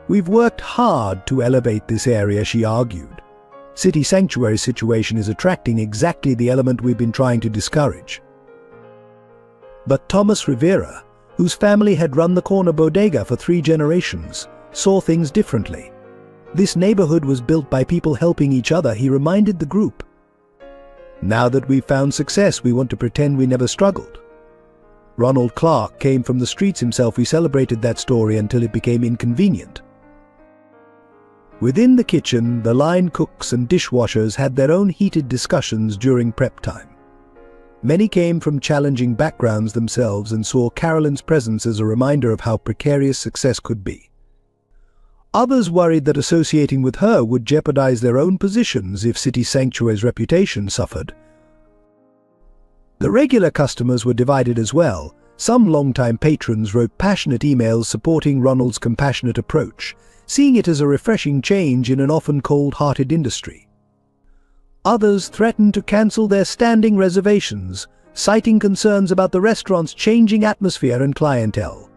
"We've worked hard to elevate this area," she argued. City Sanctuary's situation is attracting exactly the element we've been trying to discourage. But Thomas Rivera, whose family had run the corner bodega for 3 generations, saw things differently. This neighborhood was built by people helping each other, he reminded the group. "Now that we've found success, we want to pretend we never struggled." Ronald Clark came from the streets himself. "We celebrated that story until it became inconvenient." Within the kitchen, the line cooks and dishwashers had their own heated discussions during prep time. Many came from challenging backgrounds themselves and saw Carolyn's presence as a reminder of how precarious success could be. Others worried that associating with her would jeopardize their own positions if City Sanctuary's reputation suffered. The regular customers were divided as well. Some longtime patrons wrote passionate emails supporting Ronald's compassionate approach, seeing it as a refreshing change in an often cold-hearted industry. Others threatened to cancel their standing reservations, citing concerns about the restaurant's changing atmosphere and clientele.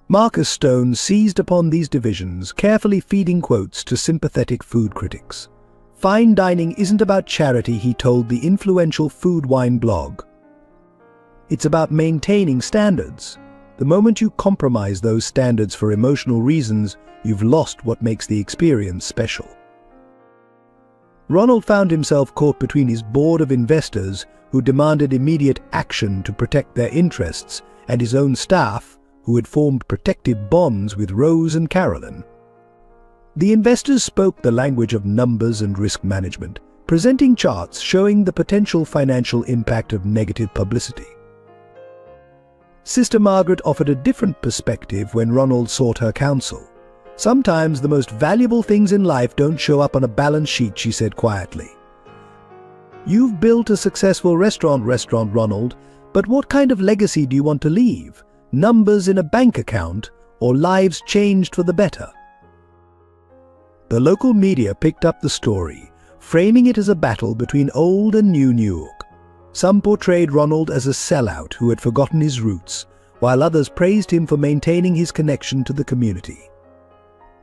Marcus Stone seized upon these divisions, carefully feeding quotes to sympathetic food critics. "Fine dining isn't about charity," he told the influential Food Wine blog. "It's about maintaining standards. The moment you compromise those standards for emotional reasons, you've lost what makes the experience special." Ronald found himself caught between his board of investors who demanded immediate action to protect their interests and his own staff, who had formed protective bonds with Rose and Carolyn. The investors spoke the language of numbers and risk management, presenting charts showing the potential financial impact of negative publicity. Sister Margaret offered a different perspective when Ronald sought her counsel. "Sometimes the most valuable things in life don't show up on a balance sheet," she said quietly. "You've built a successful restaurant, Ronald, but what kind of legacy do you want to leave? Numbers in a bank account, or lives changed for the better?" The local media picked up the story, framing it as a battle between old and new New York. Some portrayed Ronald as a sellout who had forgotten his roots, while others praised him for maintaining his connection to the community.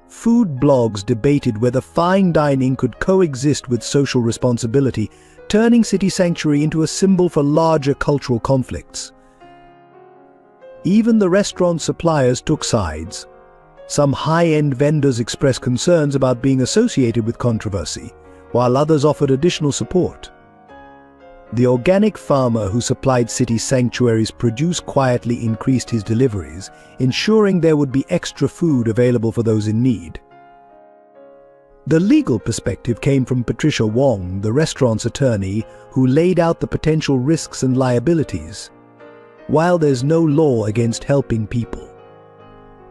Food blogs debated whether fine dining could coexist with social responsibility, turning City Sanctuary into a symbol for larger cultural conflicts. Even the restaurant suppliers took sides. Some high-end vendors expressed concerns about being associated with controversy, while others offered additional support. The organic farmer who supplied City Sanctuary's produce quietly increased his deliveries, ensuring there would be extra food available for those in need. The legal perspective came from Patricia Wong, the restaurant's attorney, who laid out the potential risks and liabilities. While there's no law against helping people,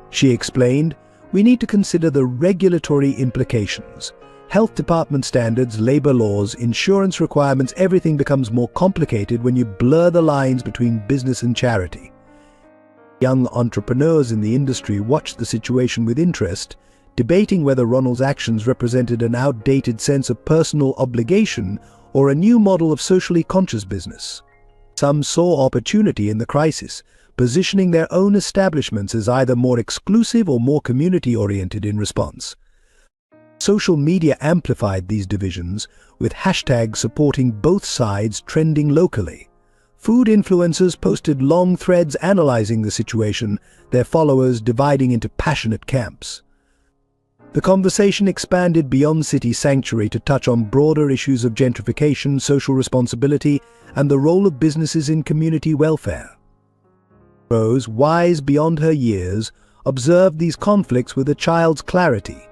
she explained, we need to consider the regulatory implications. Health department standards, labor laws, insurance requirements, everything becomes more complicated when you blur the lines between business and charity. Young entrepreneurs in the industry watched the situation with interest, debating whether Ronald's actions represented an outdated sense of personal obligation or a new model of socially conscious business. Some saw opportunity in the crisis, positioning their own establishments as either more exclusive or more community-oriented in response. Social media amplified these divisions, with hashtags supporting both sides trending locally. Food influencers posted long threads analyzing the situation, their followers dividing into passionate camps. The conversation expanded beyond City Sanctuary to touch on broader issues of gentrification, social responsibility, and the role of businesses in community welfare. Rose, wise beyond her years, observed these conflicts with a child's clarity.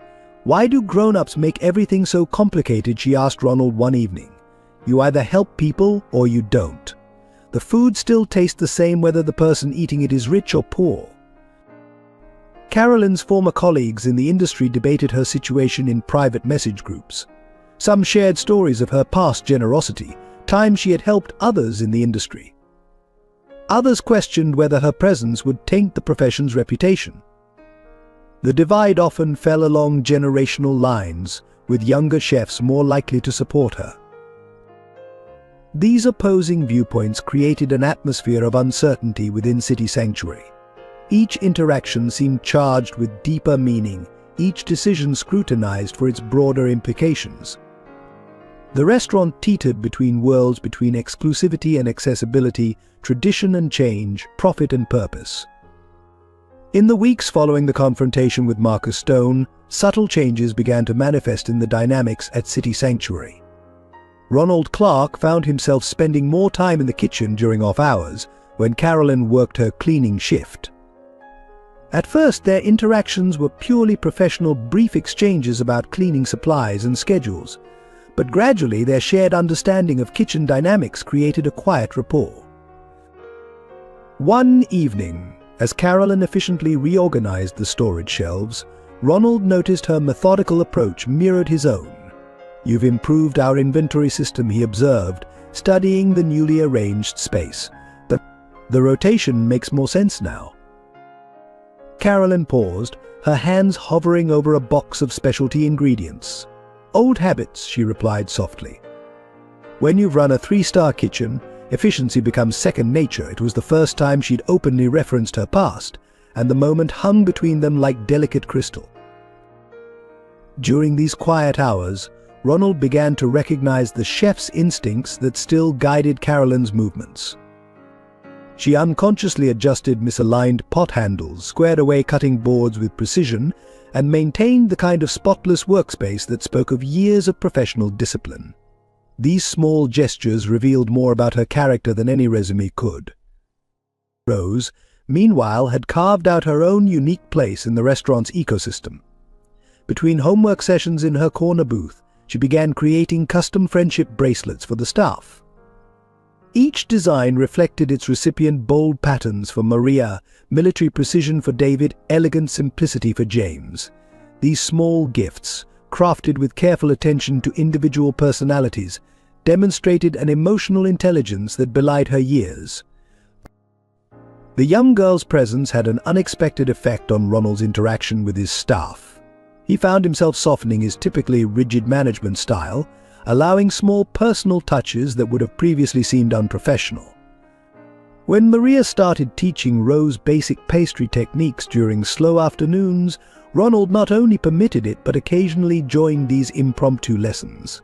"Why do grown-ups make everything so complicated?" she asked Ronald one evening. "You either help people or you don't. The food still tastes the same whether the person eating it is rich or poor." Carolyn's former colleagues in the industry debated her situation in private message groups. Some shared stories of her past generosity, times she had helped others in the industry. Others questioned whether her presence would taint the profession's reputation. The divide often fell along generational lines, with younger chefs more likely to support her. These opposing viewpoints created an atmosphere of uncertainty within City Sanctuary. Each interaction seemed charged with deeper meaning, each decision scrutinized for its broader implications. The restaurant teetered between worlds, between exclusivity and accessibility, tradition and change, profit and purpose. In the weeks following the confrontation with Marcus Stone, subtle changes began to manifest in the dynamics at City Sanctuary. Ronald Clark found himself spending more time in the kitchen during off hours when Carolyn worked her cleaning shift. At first, their interactions were purely professional, brief exchanges about cleaning supplies and schedules, but gradually their shared understanding of kitchen dynamics created a quiet rapport. One evening, as Carolyn efficiently reorganized the storage shelves, Ronald noticed her methodical approach mirrored his own. "You've improved our inventory system," he observed, studying the newly arranged space. The rotation makes more sense now." Carolyn paused, her hands hovering over a box of specialty ingredients. "Old habits," she replied softly. When you've run a 3-star kitchen, efficiency becomes second nature. It was the first time she'd openly referenced her past, and the moment hung between them like delicate crystal. During these quiet hours, Ronald began to recognize the chef's instincts that still guided Carolyn's movements. She unconsciously adjusted misaligned pot handles, squared away cutting boards with precision, and maintained the kind of spotless workspace that spoke of years of professional discipline. These small gestures revealed more about her character than any resume could. Rose, meanwhile, had carved out her own unique place in the restaurant's ecosystem. Between homework sessions in her corner booth, she began creating custom friendship bracelets for the staff. Each design reflected its recipient: bold patterns for Maria, military precision for David, elegant simplicity for James. These small gifts, crafted with careful attention to individual personalities, demonstrated an emotional intelligence that belied her years. The young girl's presence had an unexpected effect on Ronald's interaction with his staff. He found himself softening his typically rigid management style, allowing small personal touches that would have previously seemed unprofessional. When Maria started teaching Rose basic pastry techniques during slow afternoons, Ronald not only permitted it but occasionally joined these impromptu lessons.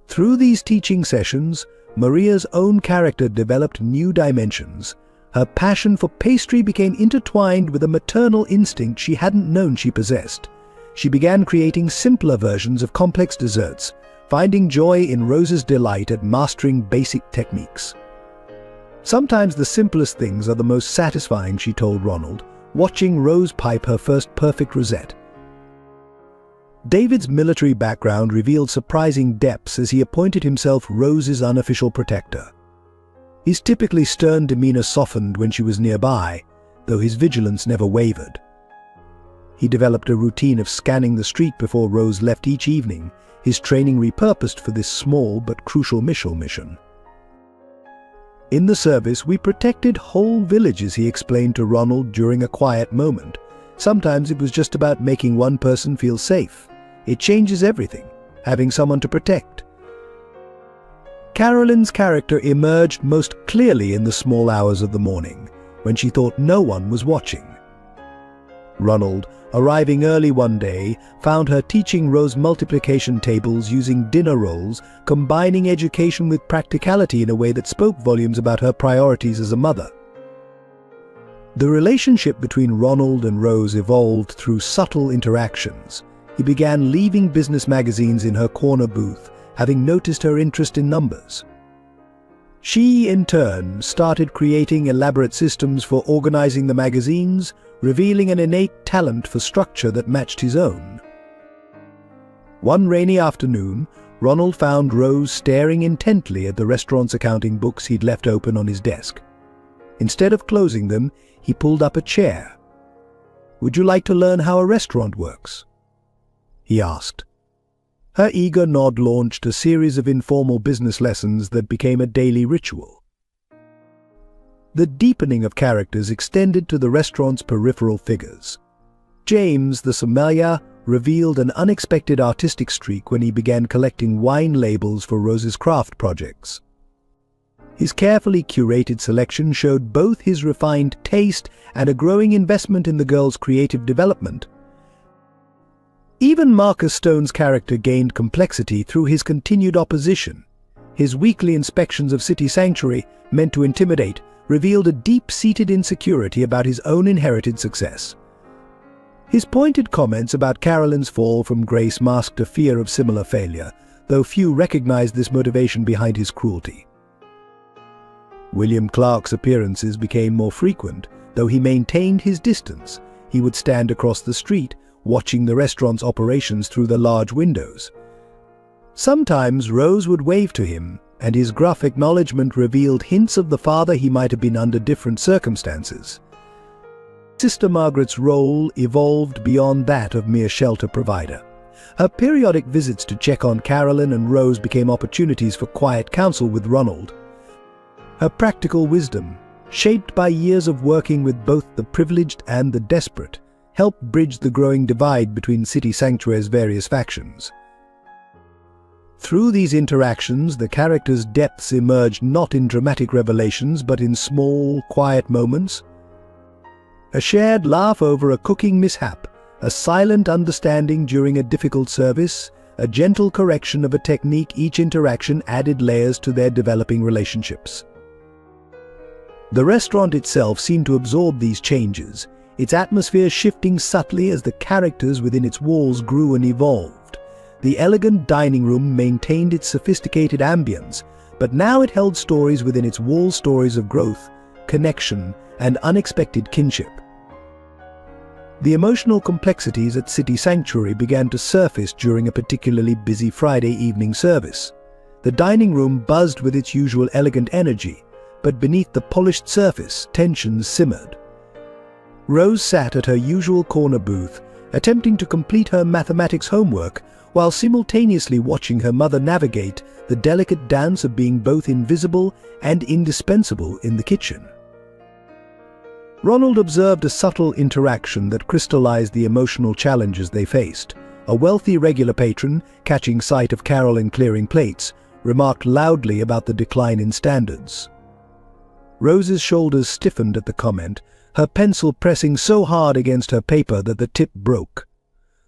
Through these teaching sessions, Maria's own character developed new dimensions. Her passion for pastry became intertwined with a maternal instinct she hadn't known she possessed. She began creating simpler versions of complex desserts, finding joy in Rose's delight at mastering basic techniques. Sometimes the simplest things are the most satisfying, she told Ronald, watching Rose pipe her first perfect rosette. David's military background revealed surprising depths as he appointed himself Rose's unofficial protector. His typically stern demeanor softened when she was nearby, though his vigilance never wavered. He developed a routine of scanning the street before Rose left each evening, his training repurposed for this small but crucial mission. In the service, we protected whole villages, he explained to Ronald during a quiet moment. Sometimes it was just about making one person feel safe. It changes everything, having someone to protect. Carolyn's character emerged most clearly in the small hours of the morning, when she thought no one was watching. Ronald, arriving early one day, found her teaching Rose multiplication tables using dinner rolls, combining education with practicality in a way that spoke volumes about her priorities as a mother. The relationship between Ronald and Rose evolved through subtle interactions. He began leaving business magazines in her corner booth, having noticed her interest in numbers. She, in turn, started creating elaborate systems for organizing the magazines, revealing an innate talent for structure that matched his own. One rainy afternoon, Ronald found Rose staring intently at the restaurant's accounting books he'd left open on his desk. Instead of closing them, he pulled up a chair. "Would you like to learn how a restaurant works?" he asked. Her eager nod launched a series of informal business lessons that became a daily ritual. The deepening of characters extended to the restaurant's peripheral figures. James, the sommelier, revealed an unexpected artistic streak when he began collecting wine labels for Rose's craft projects. His carefully curated selection showed both his refined taste and a growing investment in the girl's creative development. Even Marcus Stone's character gained complexity through his continued opposition. His weekly inspections of City Sanctuary, meant to intimidate, revealed a deep-seated insecurity about his own inherited success. His pointed comments about Carolyn's fall from grace masked a fear of similar failure, though few recognized this motivation behind his cruelty. William Clark's appearances became more frequent, though he maintained his distance. He would stand across the street, watching the restaurant's operations through the large windows. Sometimes Rose would wave to him, and his gruff acknowledgement revealed hints of the father he might have been under different circumstances. Sister Margaret's role evolved beyond that of mere shelter provider. Her periodic visits to check on Carolyn and Rose became opportunities for quiet counsel with Ronald. Her practical wisdom, shaped by years of working with both the privileged and the desperate, helped bridge the growing divide between City Sanctuary's various factions. Through these interactions, the characters' depths emerged not in dramatic revelations but in small, quiet moments. A shared laugh over a cooking mishap, a silent understanding during a difficult service, a gentle correction of a technique. Each interaction added layers to their developing relationships. The restaurant itself seemed to absorb these changes, its atmosphere shifting subtly as the characters within its walls grew and evolved. The elegant dining room maintained its sophisticated ambience, but now it held stories within its walls, stories of growth, connection, and unexpected kinship. The emotional complexities at City Sanctuary began to surface during a particularly busy Friday evening service. The dining room buzzed with its usual elegant energy, but beneath the polished surface, tensions simmered. Rose sat at her usual corner booth, attempting to complete her mathematics homework while simultaneously watching her mother navigate the delicate dance of being both invisible and indispensable in the kitchen. Ronald observed a subtle interaction that crystallized the emotional challenges they faced. A wealthy regular patron, catching sight of Carolyn clearing plates, remarked loudly about the decline in standards. Rose's shoulders stiffened at the comment, her pencil pressing so hard against her paper that the tip broke.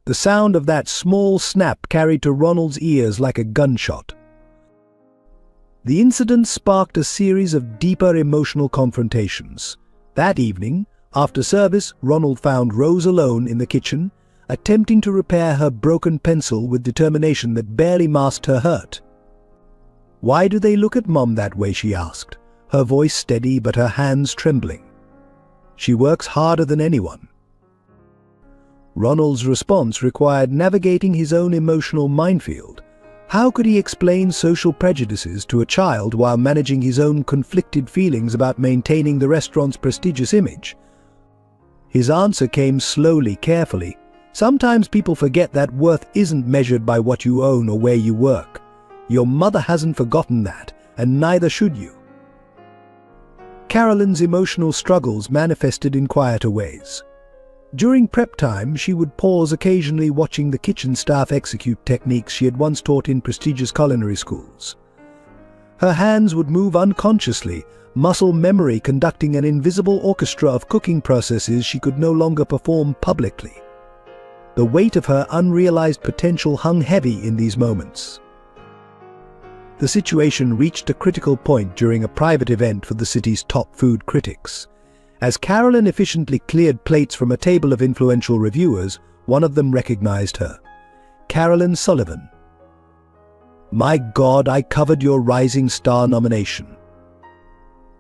The sound of that small snap carried to Ronald's ears like a gunshot. The incident sparked a series of deeper emotional confrontations. That evening, after service, Ronald found Rose alone in the kitchen, attempting to repair her broken pencil with determination that barely masked her hurt. "Why do they look at Mom that way?" she asked, her voice steady but her hands trembling. "She works harder than anyone." Ronald's response required navigating his own emotional minefield. How could he explain social prejudices to a child while managing his own conflicted feelings about maintaining the restaurant's prestigious image? His answer came slowly, carefully. "Sometimes people forget that worth isn't measured by what you own or where you work. Your mother hasn't forgotten that, and neither should you." Carolyn's emotional struggles manifested in quieter ways. During prep time, she would pause occasionally watching the kitchen staff execute techniques she had once taught in prestigious culinary schools. Her hands would move unconsciously, muscle memory conducting an invisible orchestra of cooking processes she could no longer perform publicly. The weight of her unrealized potential hung heavy in these moments. The situation reached a critical point during a private event for the city's top food critics. As Carolyn efficiently cleared plates from a table of influential reviewers, one of them recognized her. "Carolyn Sullivan. My God, I covered your Rising Star nomination."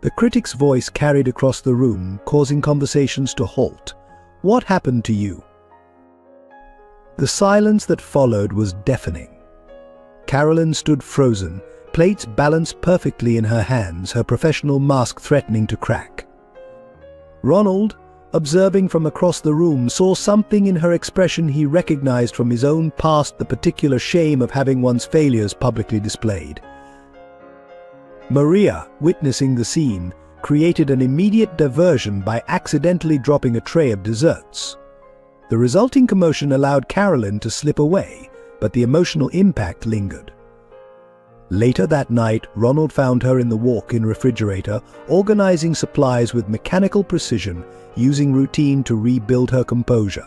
The critic's voice carried across the room, causing conversations to halt. "What happened to you?" The silence that followed was deafening. Carolyn stood frozen, plates balanced perfectly in her hands, her professional mask threatening to crack. Ronald, observing from across the room, saw something in her expression he recognized from his own past, the particular shame of having one's failures publicly displayed. Maria, witnessing the scene, created an immediate diversion by accidentally dropping a tray of desserts. The resulting commotion allowed Carolyn to slip away, but the emotional impact lingered. Later that night, Ronald found her in the walk-in refrigerator, organizing supplies with mechanical precision, using routine to rebuild her composure.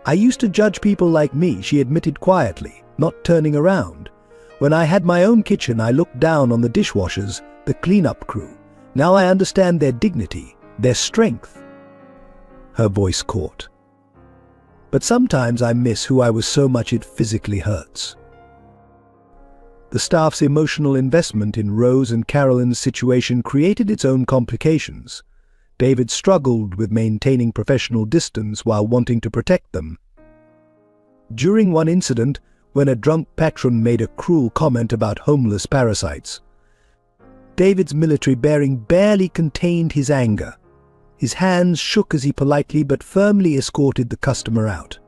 "I used to judge people like me," she admitted quietly, not turning around. "When I had my own kitchen, I looked down on the dishwashers, the cleanup crew. Now I understand their dignity, their strength." Her voice caught. "But sometimes I miss who I was so much it physically hurts." The staff's emotional investment in Rose and Carolyn's situation created its own complications. David struggled with maintaining professional distance while wanting to protect them. During one incident, when a drunk patron made a cruel comment about homeless parasites, David's military bearing barely contained his anger. His hands shook as he politely but firmly escorted the customer out.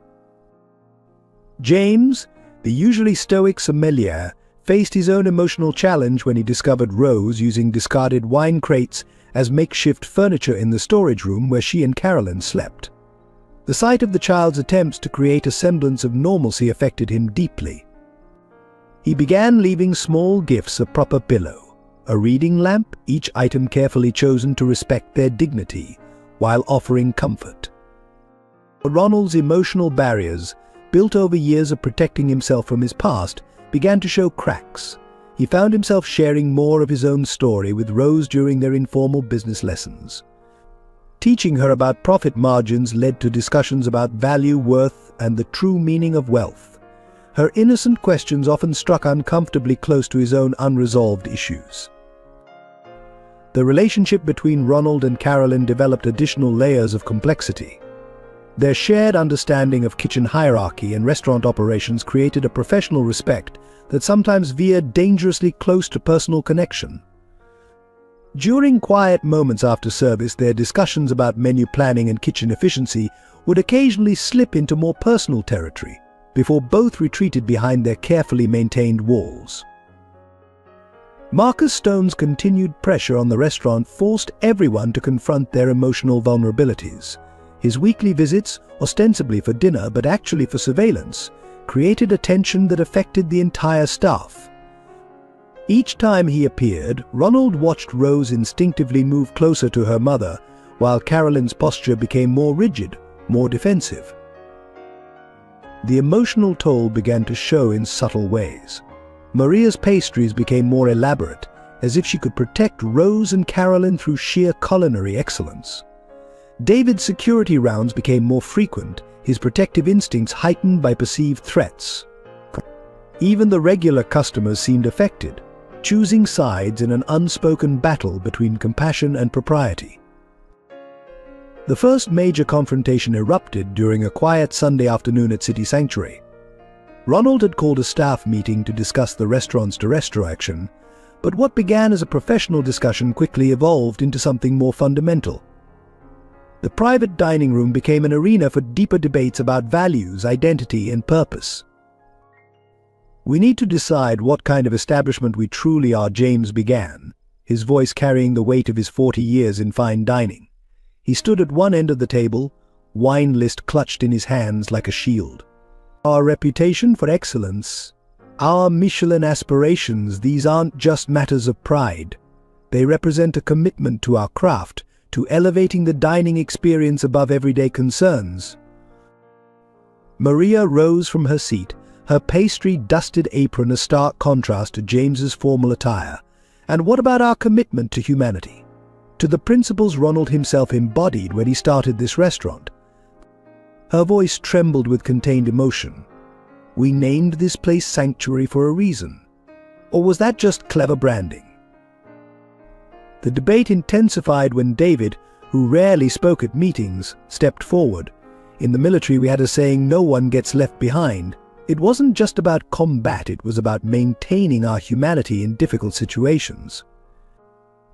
James, the usually stoic sommelier, faced his own emotional challenge when he discovered Rose using discarded wine crates as makeshift furniture in the storage room where she and Carolyn slept. The sight of the child's attempts to create a semblance of normalcy affected him deeply. He began leaving small gifts: a proper pillow, a reading lamp, each item carefully chosen to respect their dignity, while offering comfort. Ronald's emotional barriers, built over years of protecting himself from his past, began to show cracks. He found himself sharing more of his own story with Rose during their informal business lessons. Teaching her about profit margins led to discussions about value, worth, and the true meaning of wealth. Her innocent questions often struck uncomfortably close to his own unresolved issues. The relationship between Ronald and Carolyn developed additional layers of complexity. Their shared understanding of kitchen hierarchy and restaurant operations created a professional respect that sometimes veered dangerously close to personal connection. During quiet moments after service, their discussions about menu planning and kitchen efficiency would occasionally slip into more personal territory, before both retreated behind their carefully maintained walls. Marcus Stone's continued pressure on the restaurant forced everyone to confront their emotional vulnerabilities. His weekly visits, ostensibly for dinner but actually for surveillance, created a tension that affected the entire staff. Each time he appeared, Ronald watched Rose instinctively move closer to her mother, while Carolyn's posture became more rigid, more defensive. The emotional toll began to show in subtle ways. Maria's pastries became more elaborate, as if she could protect Rose and Carolyn through sheer culinary excellence. David's security rounds became more frequent, his protective instincts heightened by perceived threats. Even the regular customers seemed affected, choosing sides in an unspoken battle between compassion and propriety. The first major confrontation erupted during a quiet Sunday afternoon at City Sanctuary. Ronald had called a staff meeting to discuss the restaurant's direction, but what began as a professional discussion quickly evolved into something more fundamental. The private dining room became an arena for deeper debates about values, identity, and purpose. "We need to decide what kind of establishment we truly are," James began, his voice carrying the weight of his 40 years in fine dining. He stood at one end of the table, wine list clutched in his hands like a shield. "Our reputation for excellence, our Michelin aspirations, these aren't just matters of pride. They represent a commitment to our craft, to elevating the dining experience above everyday concerns." Maria rose from her seat, her pastry-dusted apron a stark contrast to James's formal attire. "And what about our commitment to humanity? To the principles Ronald himself embodied when he started this restaurant?" Her voice trembled with contained emotion. "We named this place Sanctuary for a reason. Or was that just clever branding?" The debate intensified when David, who rarely spoke at meetings, stepped forward. "In the military we had a saying, 'No one gets left behind.' It wasn't just about combat, it was about maintaining our humanity in difficult situations."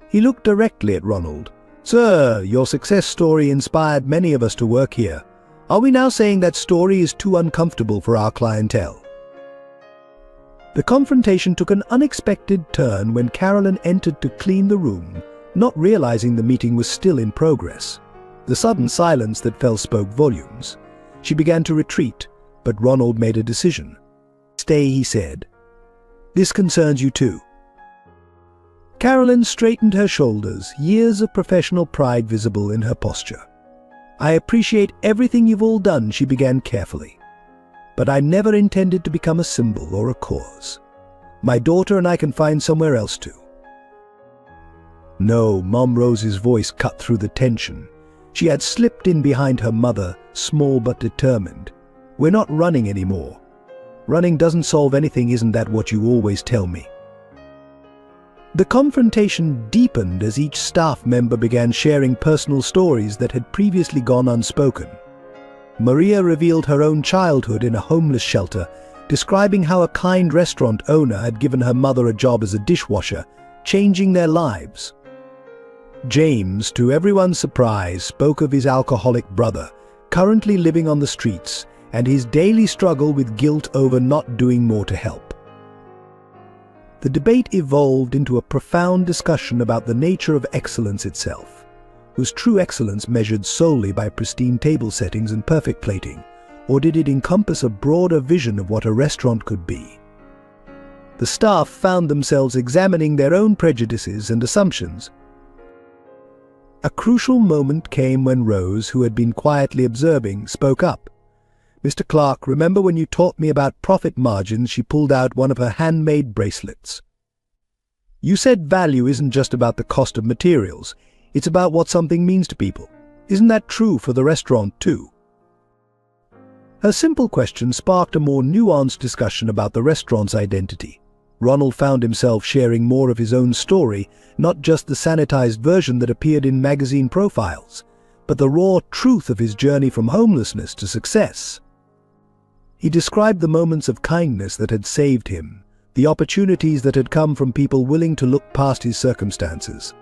He looked directly at Ronald. "Sir, your success story inspired many of us to work here. Are we now saying that story is too uncomfortable for our clientele?" The confrontation took an unexpected turn when Carolyn entered to clean the room, not realizing the meeting was still in progress. The sudden silence that fell spoke volumes. She began to retreat, but Ronald made a decision. "Stay," he said. "This concerns you too." Carolyn straightened her shoulders, years of professional pride visible in her posture. "I appreciate everything you've all done," she began carefully. "But I never intended to become a symbol or a cause. My daughter and I can find somewhere else to." "No," Mom Rose's voice cut through the tension. She had slipped in behind her mother, small but determined. "We're not running anymore. Running doesn't solve anything, isn't that what you always tell me?" The confrontation deepened as each staff member began sharing personal stories that had previously gone unspoken. Maria revealed her own childhood in a homeless shelter, describing how a kind restaurant owner had given her mother a job as a dishwasher, changing their lives. James, to everyone's surprise, spoke of his alcoholic brother, currently living on the streets, and his daily struggle with guilt over not doing more to help. The debate evolved into a profound discussion about the nature of excellence itself. Was true excellence measured solely by pristine table settings and perfect plating, or did it encompass a broader vision of what a restaurant could be? The staff found themselves examining their own prejudices and assumptions. A crucial moment came when Rose, who had been quietly observing, spoke up. "Mr. Clark, remember when you taught me about profit margins?" She pulled out one of her handmade bracelets. "You said value isn't just about the cost of materials, it's about what something means to people. Isn't that true for the restaurant too?" Her simple question sparked a more nuanced discussion about the restaurant's identity. Ronald found himself sharing more of his own story, not just the sanitized version that appeared in magazine profiles, but the raw truth of his journey from homelessness to success. He described the moments of kindness that had saved him, the opportunities that had come from people willing to look past his circumstances.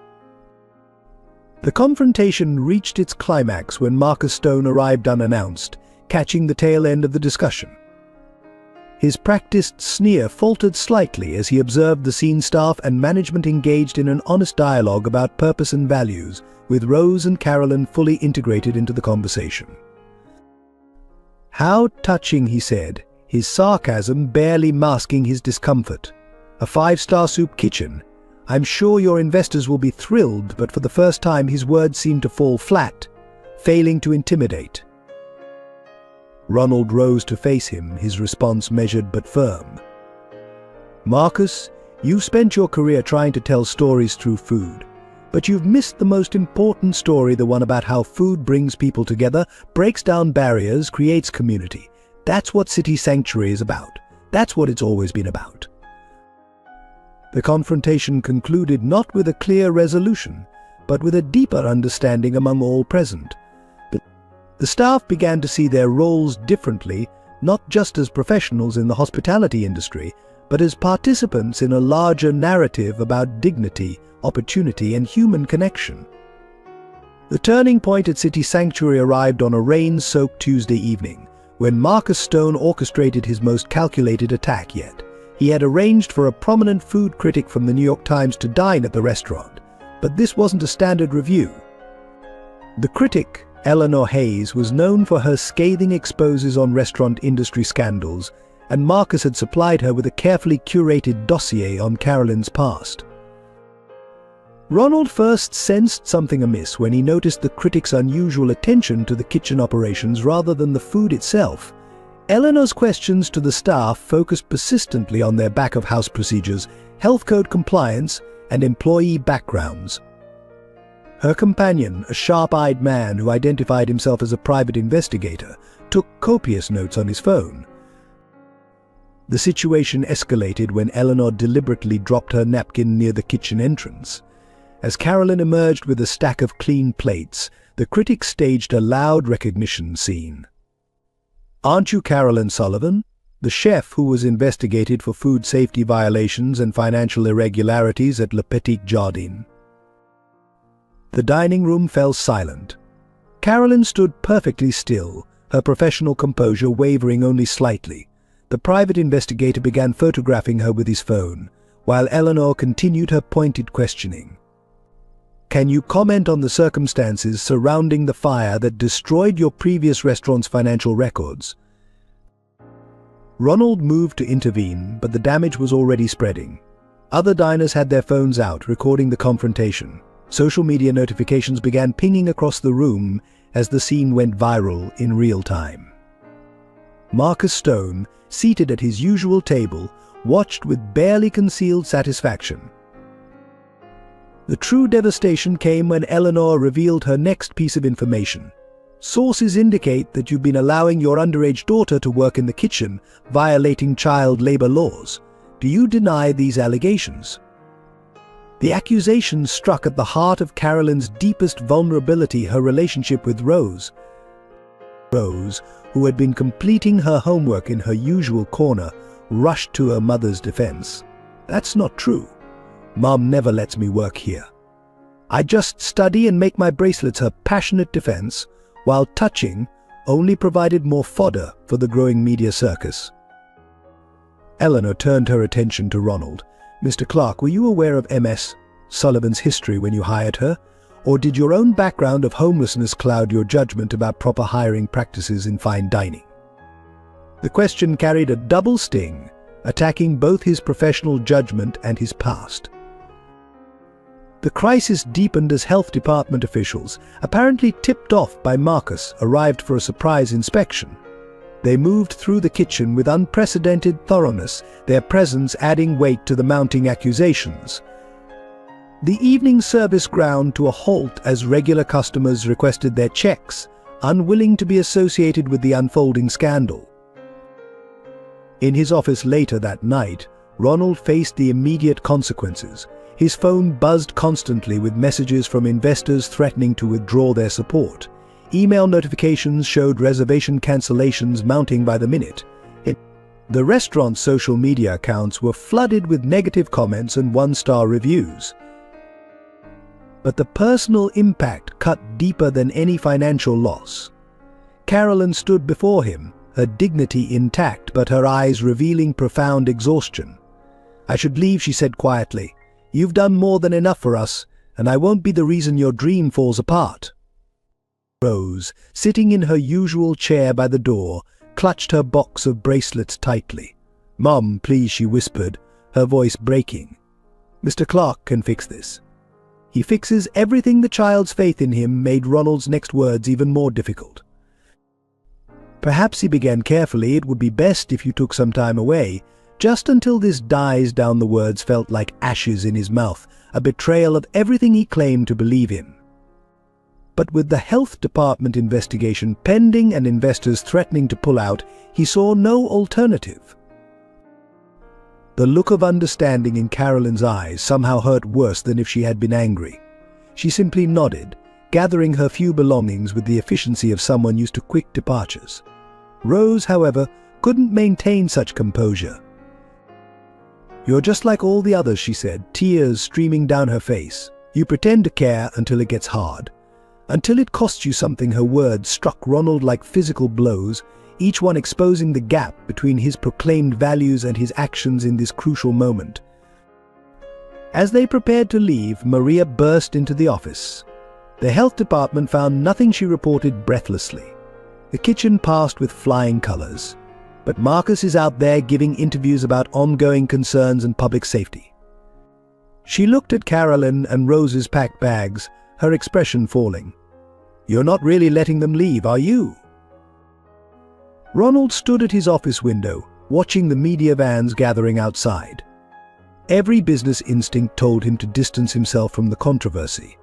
The confrontation reached its climax when Marcus Stone arrived unannounced, catching the tail end of the discussion. His practiced sneer faltered slightly as he observed the scene staff and management engaged in an honest dialogue about purpose and values, with Rose and Carolyn fully integrated into the conversation. "How touching," he said, his sarcasm barely masking his discomfort. "A five-star soup kitchen. I'm sure your investors will be thrilled," but for the first time his words seemed to fall flat, failing to intimidate. Ronald rose to face him, his response measured but firm. "Marcus, you've spent your career trying to tell stories through food, but you've missed the most important story, the one about how food brings people together, breaks down barriers, creates community. That's what City Sanctuary is about. That's what it's always been about." The confrontation concluded not with a clear resolution, but with a deeper understanding among all present. The staff began to see their roles differently, not just as professionals in the hospitality industry, but as participants in a larger narrative about dignity, opportunity, and human connection. The turning point at City Sanctuary arrived on a rain-soaked Tuesday evening, when Marcus Stone orchestrated his most calculated attack yet. He had arranged for a prominent food critic from the New York Times to dine at the restaurant, but this wasn't a standard review. The critic, Eleanor Hayes, was known for her scathing exposes on restaurant industry scandals, and Marcus had supplied her with a carefully curated dossier on Carolyn's past. Ronald first sensed something amiss when he noticed the critic's unusual attention to the kitchen operations rather than the food itself. Eleanor's questions to the staff focused persistently on their back-of-house procedures, health code compliance, and employee backgrounds. Her companion, a sharp-eyed man who identified himself as a private investigator, took copious notes on his phone. The situation escalated when Eleanor deliberately dropped her napkin near the kitchen entrance. As Carolyn emerged with a stack of clean plates, the critic staged a loud recognition scene. "Aren't you Carolyn Sullivan, the chef who was investigated for food safety violations and financial irregularities at Le Petit Jardin?" The dining room fell silent. Carolyn stood perfectly still, her professional composure wavering only slightly. The private investigator began photographing her with his phone, while Eleanor continued her pointed questioning. "Can you comment on the circumstances surrounding the fire that destroyed your previous restaurant's financial records?" Ronald moved to intervene, but the damage was already spreading. Other diners had their phones out, recording the confrontation. Social media notifications began pinging across the room as the scene went viral in real time. Marcus Stone, seated at his usual table, watched with barely concealed satisfaction. The true devastation came when Eleanor revealed her next piece of information. "Sources indicate that you've been allowing your underage daughter to work in the kitchen, violating child labor laws. Do you deny these allegations?" The accusation struck at the heart of Carolyn's deepest vulnerability, her relationship with Rose. Rose, who had been completing her homework in her usual corner, rushed to her mother's defense. "That's not true. Mom never lets me work here. I just study and make my bracelets." Her passionate defense, while touching, only provided more fodder for the growing media circus. Eleanor turned her attention to Ronald. "Mr. Clark, were you aware of Ms. Sullivan's history when you hired her? Or did your own background of homelessness cloud your judgment about proper hiring practices in fine dining?" The question carried a double sting, attacking both his professional judgment and his past. The crisis deepened as health department officials, apparently tipped off by Marcus, arrived for a surprise inspection. They moved through the kitchen with unprecedented thoroughness, their presence adding weight to the mounting accusations. The evening service ground to a halt as regular customers requested their checks, unwilling to be associated with the unfolding scandal. In his office later that night, Ronald faced the immediate consequences. His phone buzzed constantly with messages from investors threatening to withdraw their support. Email notifications showed reservation cancellations mounting by the minute. The restaurant's social media accounts were flooded with negative comments and one-star reviews. But the personal impact cut deeper than any financial loss. Carolyn stood before him, her dignity intact but her eyes revealing profound exhaustion. "I should leave," she said quietly. "You've done more than enough for us, and I won't be the reason your dream falls apart." Rose, sitting in her usual chair by the door, clutched her box of bracelets tightly. "Mom, please," she whispered, her voice breaking. "Mr. Clark can fix this." "He fixes everything." The child's faith in him made Ronald's next words even more difficult. "Perhaps," he began carefully, "it would be best if you took some time away, just until this dies down." The words felt like ashes in his mouth, a betrayal of everything he claimed to believe in. But with the health department investigation pending and investors threatening to pull out, he saw no alternative. The look of understanding in Carolyn's eyes somehow hurt worse than if she had been angry. She simply nodded, gathering her few belongings with the efficiency of someone used to quick departures. Rose, however, couldn't maintain such composure. "You're just like all the others," she said, tears streaming down her face. "You pretend to care until it gets hard. Until it costs you something." Her words struck Ronald like physical blows, each one exposing the gap between his proclaimed values and his actions in this crucial moment. As they prepared to leave, Maria burst into the office. The health department found nothing, she reported breathlessly. The kitchen passed with flying colors. But Marcus is out there giving interviews about ongoing concerns and public safety. She looked at Carolyn and Rose's packed bags, her expression falling. "You're not really letting them leave, are you?" Ronald stood at his office window, watching the media vans gathering outside. Every business instinct told him to distance himself from the controversy,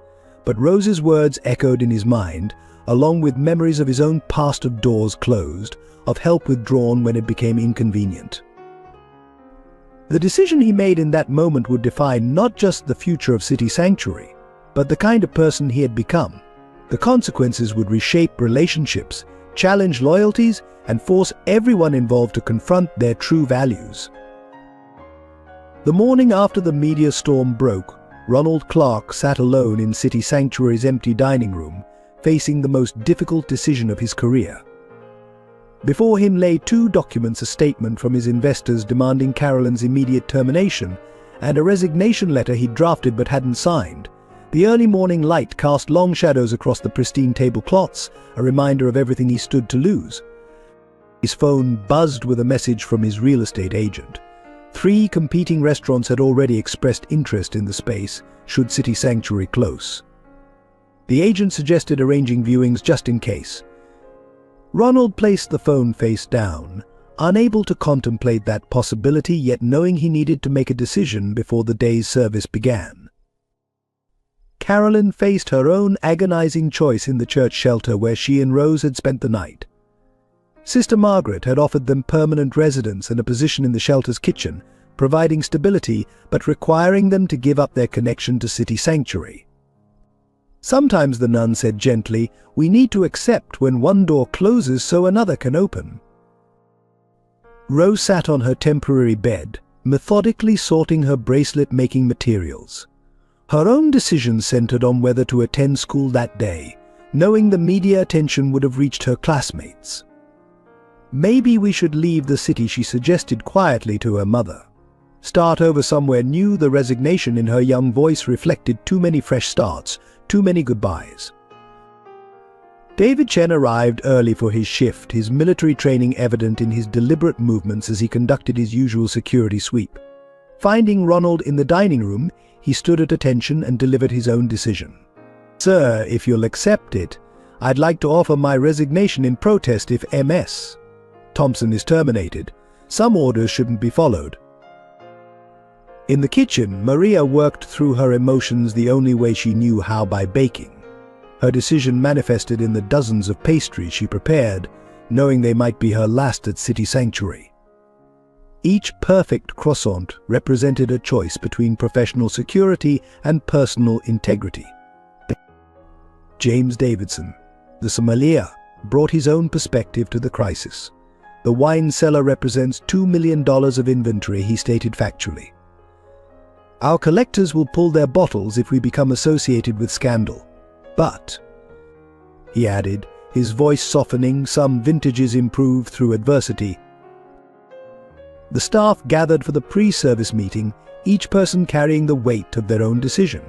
but Rose's words echoed in his mind, along with memories of his own past of doors closed, of help withdrawn when it became inconvenient. The decision he made in that moment would define not just the future of City Sanctuary, but the kind of person he had become. The consequences would reshape relationships, challenge loyalties, and force everyone involved to confront their true values. The morning after the media storm broke, Ronald Clark sat alone in City Sanctuary's empty dining room, facing the most difficult decision of his career. Before him lay two documents: a statement from his investors demanding Carolyn's immediate termination, and a resignation letter he'd drafted but hadn't signed. The early morning light cast long shadows across the pristine tablecloths, a reminder of everything he stood to lose. His phone buzzed with a message from his real estate agent. 3 competing restaurants had already expressed interest in the space, should City Sanctuary close. The agent suggested arranging viewings just in case. Ronald placed the phone face down, unable to contemplate that possibility, yet knowing he needed to make a decision before the day's service began. Carolyn faced her own agonizing choice in the church shelter where she and Rose had spent the night. Sister Margaret had offered them permanent residence and a position in the shelter's kitchen, providing stability but requiring them to give up their connection to City Sanctuary. Sometimes, the nun said gently, we need to accept when one door closes so another can open. Rose sat on her temporary bed, methodically sorting her bracelet-making materials. Her own decision centered on whether to attend school that day, knowing the media attention would have reached her classmates. Maybe we should leave the city, she suggested quietly to her mother. Start over somewhere new. The resignation in her young voice reflected too many fresh starts, too many goodbyes. David Chen arrived early for his shift, his military training evident in his deliberate movements as he conducted his usual security sweep. Finding Ronald in the dining room, he stood at attention and delivered his own decision. Sir, if you'll accept it, I'd like to offer my resignation in protest if Ms. Thompson is terminated. Some orders shouldn't be followed. In the kitchen, Maria worked through her emotions the only way she knew how, by baking. Her decision manifested in the dozens of pastries she prepared, knowing they might be her last at City Sanctuary. Each perfect croissant represented a choice between professional security and personal integrity. James Davidson, the sommelier, brought his own perspective to the crisis. The wine cellar represents $2 million of inventory, he stated factually. Our collectors will pull their bottles if we become associated with scandal. But, he added, his voice softening, some vintages improve through adversity. The staff gathered for the pre-service meeting, each person carrying the weight of their own decision.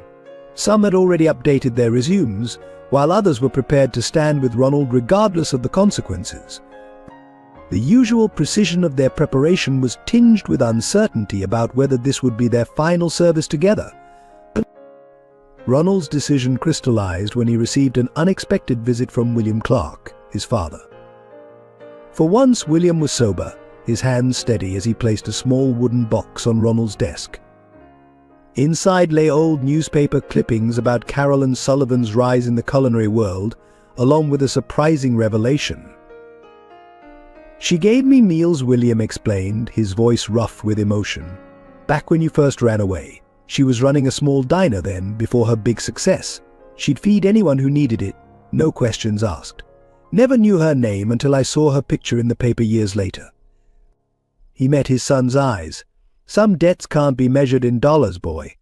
Some had already updated their resumes, while others were prepared to stand with Ronald regardless of the consequences. The usual precision of their preparation was tinged with uncertainty about whether this would be their final service together. Ronald's decision crystallized when he received an unexpected visit from William Clark, his father. For once, William was sober, his hands steady as he placed a small wooden box on Ronald's desk. Inside lay old newspaper clippings about Carolyn Sullivan's rise in the culinary world, along with a surprising revelation. She gave me meals, William explained, his voice rough with emotion. Back when you first ran away, she was running a small diner then, before her big success. She'd feed anyone who needed it, no questions asked. Never knew her name until I saw her picture in the paper years later. He met his son's eyes. Some debts can't be measured in dollars, boy.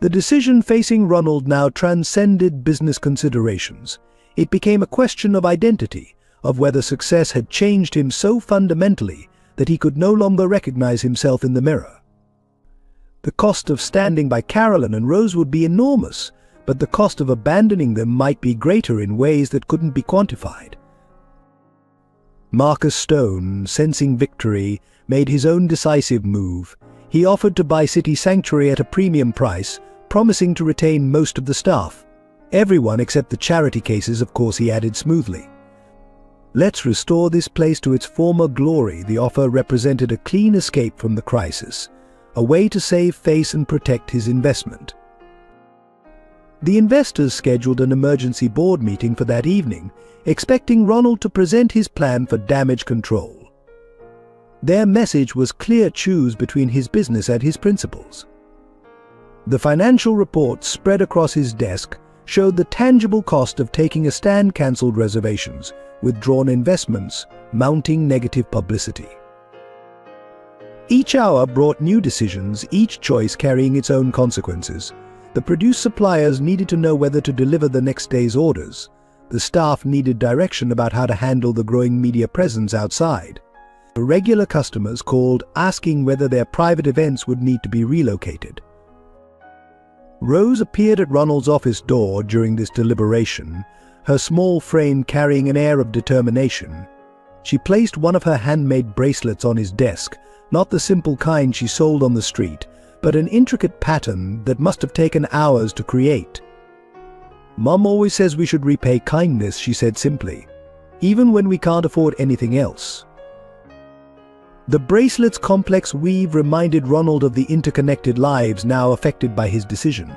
The decision facing Ronald now transcended business considerations. It became a question of identity, of whether success had changed him so fundamentally that he could no longer recognize himself in the mirror. The cost of standing by Carolyn and Rose would be enormous, but the cost of abandoning them might be greater in ways that couldn't be quantified. Marcus Stone, sensing victory, made his own decisive move. He offered to buy City Sanctuary at a premium price, promising to retain most of the staff. Everyone except the charity cases, of course, he added smoothly. Let's restore this place to its former glory. The offer represented a clean escape from the crisis, a way to save face and protect his investment. The investors scheduled an emergency board meeting for that evening, expecting Ronald to present his plan for damage control. Their message was clear: choose between his business and his principles. The financial reports spread across his desk showed the tangible cost of taking a stand, cancelled reservations, withdrawn investments, mounting negative publicity. Each hour brought new decisions, each choice carrying its own consequences. The produce suppliers needed to know whether to deliver the next day's orders. The staff needed direction about how to handle the growing media presence outside. The regular customers called, asking whether their private events would need to be relocated. Rose appeared at Ronald's office door during this deliberation, her small frame carrying an air of determination. She placed one of her handmade bracelets on his desk, not the simple kind she sold on the street, but an intricate pattern that must have taken hours to create. Mom always says we should repay kindness, she said simply, even when we can't afford anything else. The bracelet's complex weave reminded Ronald of the interconnected lives now affected by his decision.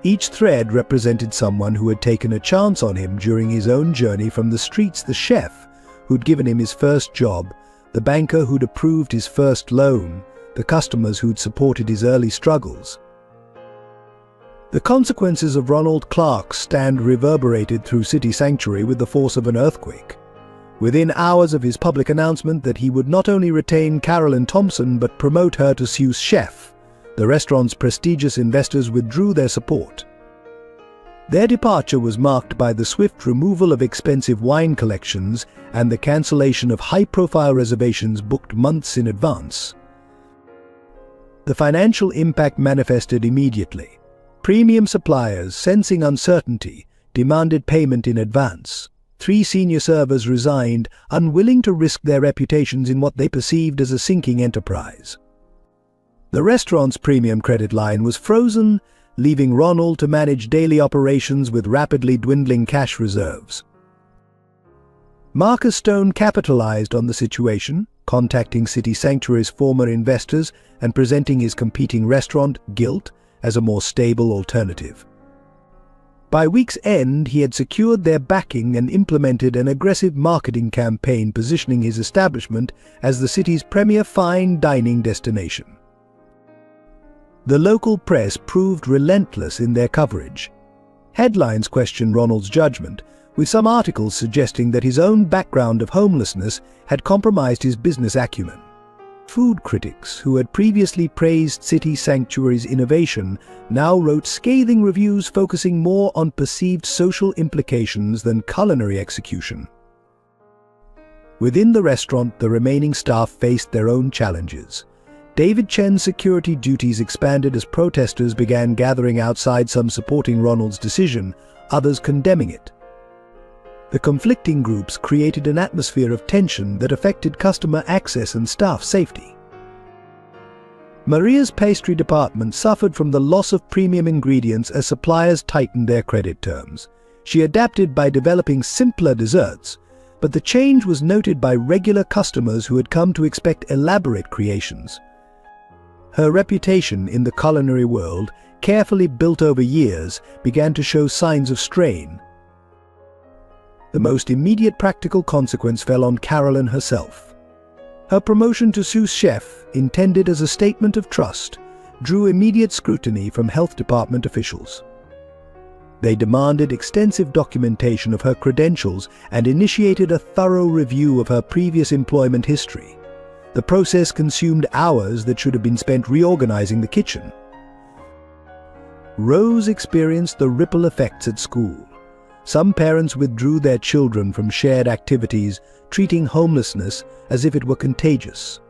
Each thread represented someone who had taken a chance on him during his own journey from the streets: the chef who'd given him his first job, the banker who'd approved his first loan, the customers who'd supported his early struggles. The consequences of Ronald Clark's stand reverberated through City Sanctuary with the force of an earthquake. Within hours of his public announcement that he would not only retain Carolyn Thompson but promote her to sous chef, the restaurant's prestigious investors withdrew their support. Their departure was marked by the swift removal of expensive wine collections and the cancellation of high-profile reservations booked months in advance. The financial impact manifested immediately. Premium suppliers, sensing uncertainty, demanded payment in advance. 3 senior servers resigned, unwilling to risk their reputations in what they perceived as a sinking enterprise. The restaurant's premium credit line was frozen, leaving Ronald to manage daily operations with rapidly dwindling cash reserves. Marcus Stone capitalized on the situation, contacting City Sanctuary's former investors and presenting his competing restaurant, Guilt, as a more stable alternative. By week's end, he had secured their backing and implemented an aggressive marketing campaign positioning his establishment as the city's premier fine dining destination. The local press proved relentless in their coverage. Headlines questioned Ronald's judgment, with some articles suggesting that his own background of homelessness had compromised his business acumen. Food critics, who had previously praised City Sanctuary's innovation, now wrote scathing reviews focusing more on perceived social implications than culinary execution. Within the restaurant, the remaining staff faced their own challenges. David Chen's security duties expanded as protesters began gathering outside, some supporting Ronald's decision, others condemning it. The conflicting groups created an atmosphere of tension that affected customer access and staff safety. Maria's pastry department suffered from the loss of premium ingredients as suppliers tightened their credit terms. She adapted by developing simpler desserts, but the change was noted by regular customers who had come to expect elaborate creations. Her reputation in the culinary world, carefully built over years, began to show signs of strain. The most immediate practical consequence fell on Carolyn herself. Her promotion to sous chef, intended as a statement of trust, drew immediate scrutiny from health department officials. They demanded extensive documentation of her credentials and initiated a thorough review of her previous employment history. The process consumed hours that should have been spent reorganizing the kitchen. Rose experienced the ripple effects at school. Some parents withdrew their children from shared activities, treating homelessness as if it were contagious.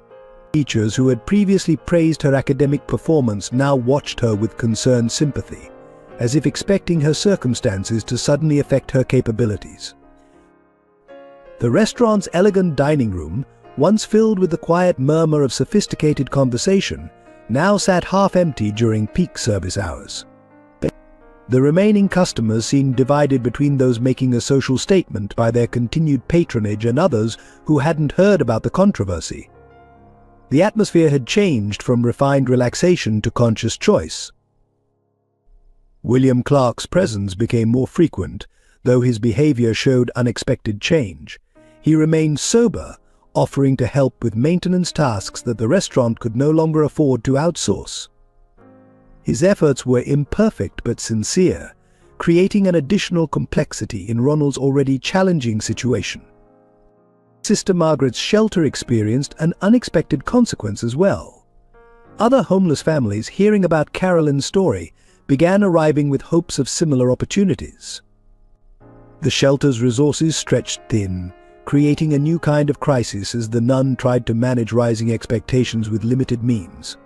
Teachers who had previously praised her academic performance now watched her with concerned sympathy, as if expecting her circumstances to suddenly affect her capabilities. The restaurant's elegant dining room, once filled with the quiet murmur of sophisticated conversation, now sat half-empty during peak service hours. The remaining customers seemed divided between those making a social statement by their continued patronage and others who hadn't heard about the controversy. The atmosphere had changed from refined relaxation to conscious choice. William Clark's presence became more frequent, though his behavior showed unexpected change. He remained sober, offering to help with maintenance tasks that the restaurant could no longer afford to outsource. His efforts were imperfect but sincere, creating an additional complexity in Ronald's already challenging situation. Sister Margaret's shelter experienced an unexpected consequence as well. Other homeless families, hearing about Carolyn's story, began arriving with hopes of similar opportunities. The shelter's resources stretched thin, creating a new kind of crisis as the nun tried to manage rising expectations with limited means.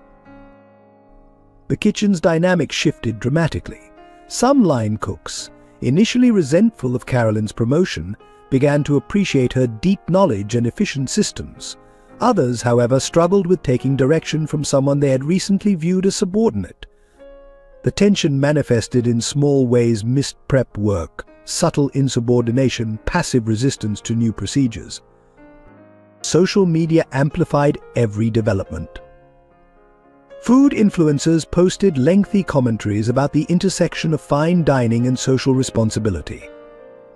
The kitchen's dynamic shifted dramatically. Some line cooks, initially resentful of Carolyn's promotion, began to appreciate her deep knowledge and efficient systems. Others, however, struggled with taking direction from someone they had recently viewed as subordinate. The tension manifested in small ways: missed prep work, subtle insubordination, passive resistance to new procedures. Social media amplified every development. Food influencers posted lengthy commentaries about the intersection of fine dining and social responsibility.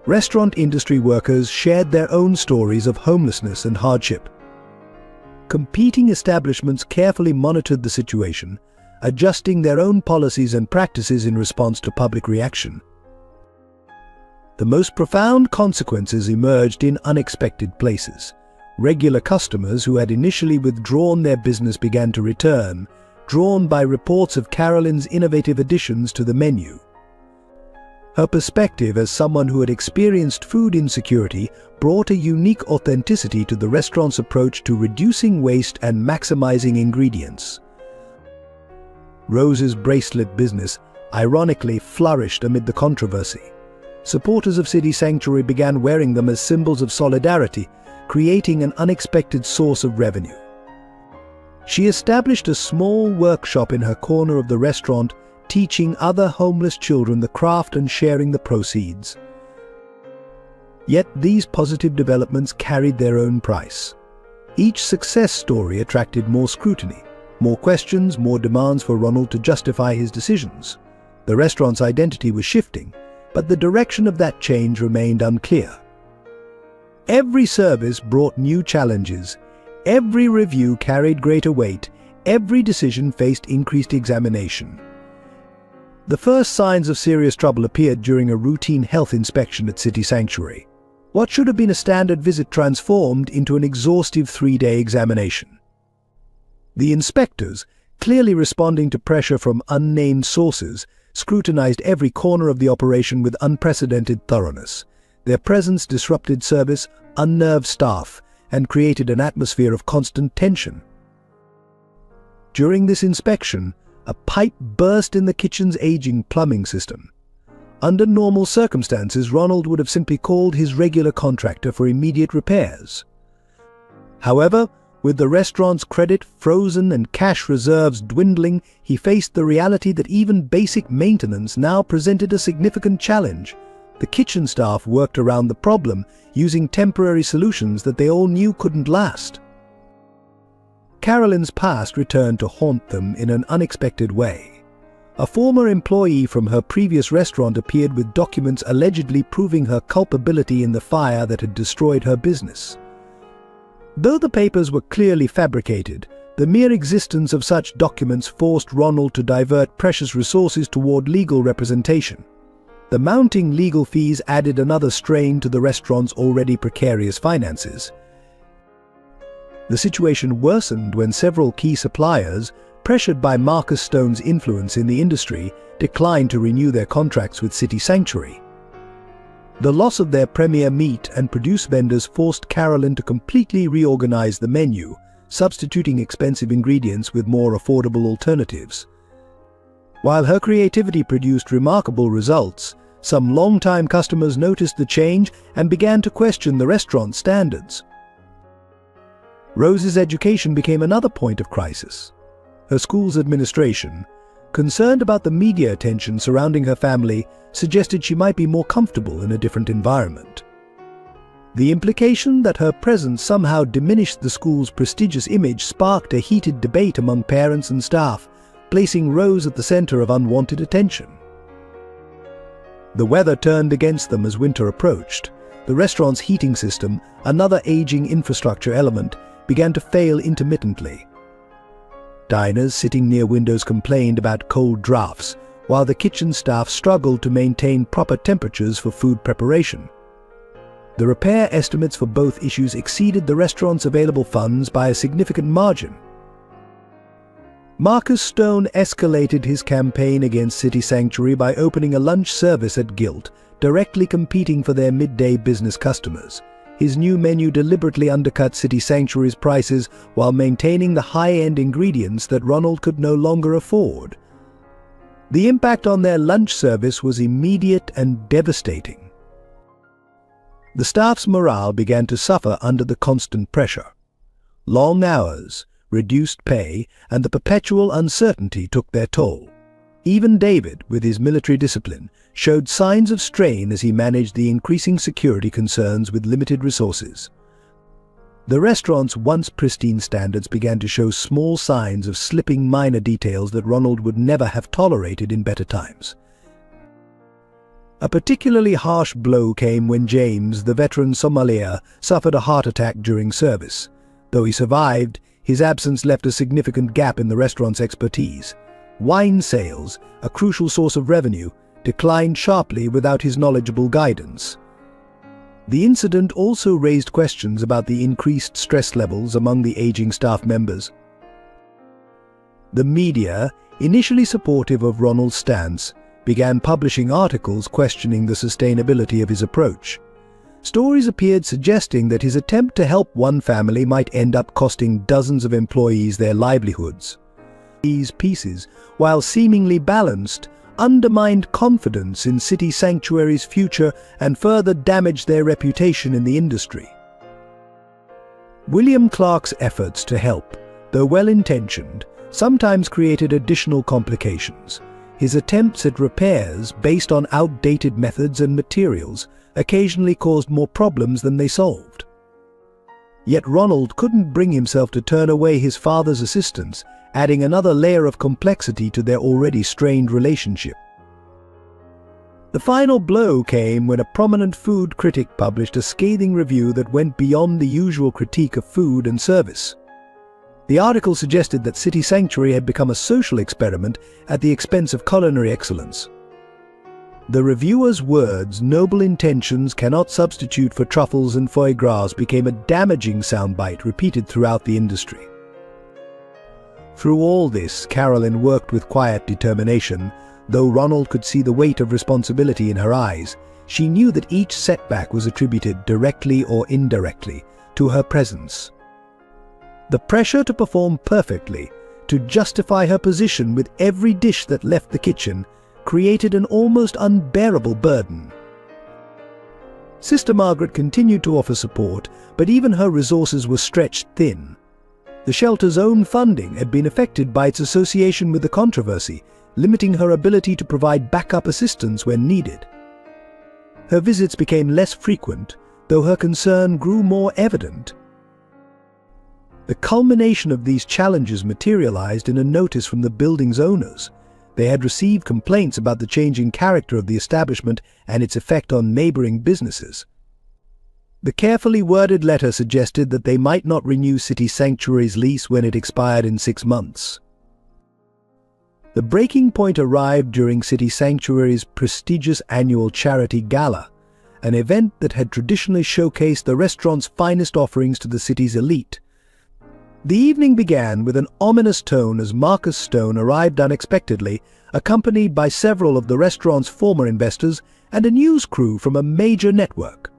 Restaurant industry workers shared their own stories of homelessness and hardship. Competing establishments carefully monitored the situation, adjusting their own policies and practices in response to public reaction. The most profound consequences emerged in unexpected places. Regular customers who had initially withdrawn their business began to return, drawn by reports of Carolyn's innovative additions to the menu. Her perspective as someone who had experienced food insecurity brought a unique authenticity to the restaurant's approach to reducing waste and maximizing ingredients. Rose's bracelet business, ironically, flourished amid the controversy. Supporters of City Sanctuary began wearing them as symbols of solidarity, creating an unexpected source of revenue. She established a small workshop in her corner of the restaurant, teaching other homeless children the craft and sharing the proceeds. Yet these positive developments carried their own price. Each success story attracted more scrutiny, more questions, more demands for Ronald to justify his decisions. The restaurant's identity was shifting, but the direction of that change remained unclear. Every service brought new challenges, every review carried greater weight, every decision faced increased examination. The first signs of serious trouble appeared during a routine health inspection at City Sanctuary. What should have been a standard visit transformed into an exhaustive 3-day examination. The inspectors, clearly responding to pressure from unnamed sources, scrutinized every corner of the operation with unprecedented thoroughness. Their presence disrupted service, unnerved staff, and created an atmosphere of constant tension. During this inspection, a pipe burst in the kitchen's aging plumbing system. Under normal circumstances, Ronald would have simply called his regular contractor for immediate repairs. However, with the restaurant's credit frozen and cash reserves dwindling, he faced the reality that even basic maintenance now presented a significant challenge. The kitchen staff worked around the problem, using temporary solutions that they all knew couldn't last. Carolyn's past returned to haunt them in an unexpected way. A former employee from her previous restaurant appeared with documents allegedly proving her culpability in the fire that had destroyed her business. Though the papers were clearly fabricated, the mere existence of such documents forced Ronald to divert precious resources toward legal representation. The mounting legal fees added another strain to the restaurant's already precarious finances. The situation worsened when several key suppliers, pressured by Marcus Stone's influence in the industry, declined to renew their contracts with City Sanctuary. The loss of their premier meat and produce vendors forced Carolyn to completely reorganize the menu, substituting expensive ingredients with more affordable alternatives. While her creativity produced remarkable results, some longtime customers noticed the change and began to question the restaurant's standards. Rose's education became another point of crisis. Her school's administration, concerned about the media attention surrounding her family, suggested she might be more comfortable in a different environment. The implication that her presence somehow diminished the school's prestigious image sparked a heated debate among parents and staff, placing Rose at the center of unwanted attention. The weather turned against them as winter approached. The restaurant's heating system, another aging infrastructure element, began to fail intermittently. Diners sitting near windows complained about cold drafts, while the kitchen staff struggled to maintain proper temperatures for food preparation. The repair estimates for both issues exceeded the restaurant's available funds by a significant margin. Marcus Stone escalated his campaign against City Sanctuary by opening a lunch service at Guilt, directly competing for their midday business customers. His new menu deliberately undercut City Sanctuary's prices while maintaining the high-end ingredients that Ronald could no longer afford. The impact on their lunch service was immediate and devastating. The staff's morale began to suffer under the constant pressure. Long hours, reduced pay, and the perpetual uncertainty took their toll. Even David, with his military discipline, showed signs of strain as he managed the increasing security concerns with limited resources. The restaurant's once pristine standards began to show small signs of slipping minor details that Ronald would never have tolerated in better times. A particularly harsh blow came when James, the veteran sommelier, suffered a heart attack during service. Though he survived, his absence left a significant gap in the restaurant's expertise. Wine sales, a crucial source of revenue, declined sharply without his knowledgeable guidance. The incident also raised questions about the increased stress levels among the aging staff members. The media, initially supportive of Ronald's stance, began publishing articles questioning the sustainability of his approach. Stories appeared suggesting that his attempt to help one family might end up costing dozens of employees their livelihoods. These pieces, while seemingly balanced, undermined confidence in City Sanctuary's future and further damaged their reputation in the industry. William Clark's efforts to help, though well-intentioned, sometimes created additional complications. His attempts at repairs based on outdated methods and materials occasionally caused more problems than they solved. Yet Ronald couldn't bring himself to turn away his father's assistance, adding another layer of complexity to their already strained relationship. The final blow came when a prominent food critic published a scathing review that went beyond the usual critique of food and service. The article suggested that City Sanctuary had become a social experiment at the expense of culinary excellence. The reviewer's words, "Noble intentions cannot substitute for truffles and foie gras," became a damaging soundbite repeated throughout the industry. Through all this, Carolyn worked with quiet determination. Though Ronald could see the weight of responsibility in her eyes, she knew that each setback was attributed, directly or indirectly, to her presence. The pressure to perform perfectly, to justify her position with every dish that left the kitchen, created an almost unbearable burden. Sister Margaret continued to offer support, but even her resources were stretched thin. The shelter's own funding had been affected by its association with the controversy, limiting her ability to provide backup assistance when needed. Her visits became less frequent, though her concern grew more evident. The culmination of these challenges materialized in a notice from the building's owners. They had received complaints about the changing character of the establishment and its effect on neighboring businesses. The carefully worded letter suggested that they might not renew City Sanctuary's lease when it expired in 6 months. The breaking point arrived during City Sanctuary's prestigious annual charity gala, an event that had traditionally showcased the restaurant's finest offerings to the city's elite. The evening began with an ominous tone as Marcus Stone arrived unexpectedly, accompanied by several of the restaurant's former investors and a news crew from a major network.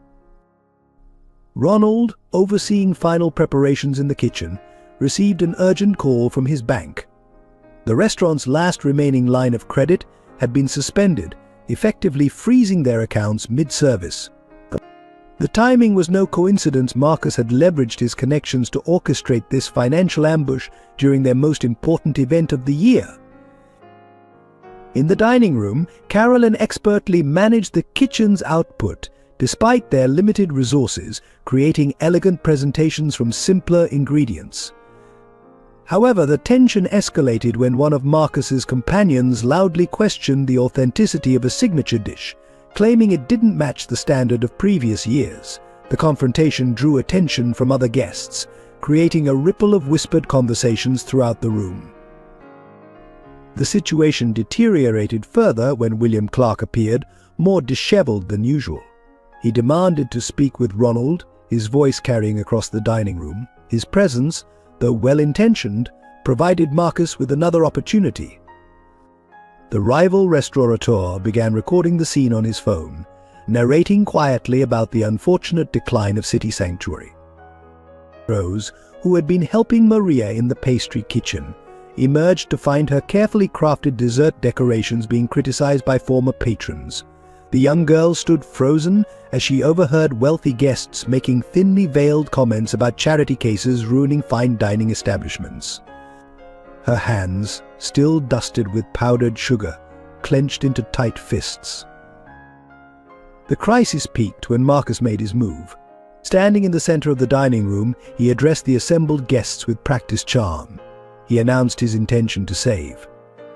Ronald, overseeing final preparations in the kitchen, received an urgent call from his bank. The restaurant's last remaining line of credit had been suspended, effectively freezing their accounts mid-service. The timing was no coincidence. Marcus had leveraged his connections to orchestrate this financial ambush during their most important event of the year. In the dining room, Carolyn expertly managed the kitchen's output, despite their limited resources, creating elegant presentations from simpler ingredients. However, the tension escalated when one of Marcus's companions loudly questioned the authenticity of a signature dish, claiming it didn't match the standard of previous years. The confrontation drew attention from other guests, creating a ripple of whispered conversations throughout the room. The situation deteriorated further when William Clark appeared, more disheveled than usual. He demanded to speak with Ronald, his voice carrying across the dining room. His presence, though well-intentioned, provided Marcus with another opportunity. The rival restaurateur began recording the scene on his phone, narrating quietly about the unfortunate decline of City Sanctuary. Rose, who had been helping Maria in the pastry kitchen, emerged to find her carefully crafted dessert decorations being criticized by former patrons. The young girl stood frozen as she overheard wealthy guests making thinly veiled comments about charity cases ruining fine dining establishments. Her hands, still dusted with powdered sugar, clenched into tight fists. The crisis peaked when Marcus made his move. Standing in the center of the dining room, he addressed the assembled guests with practiced charm. He announced his intention to save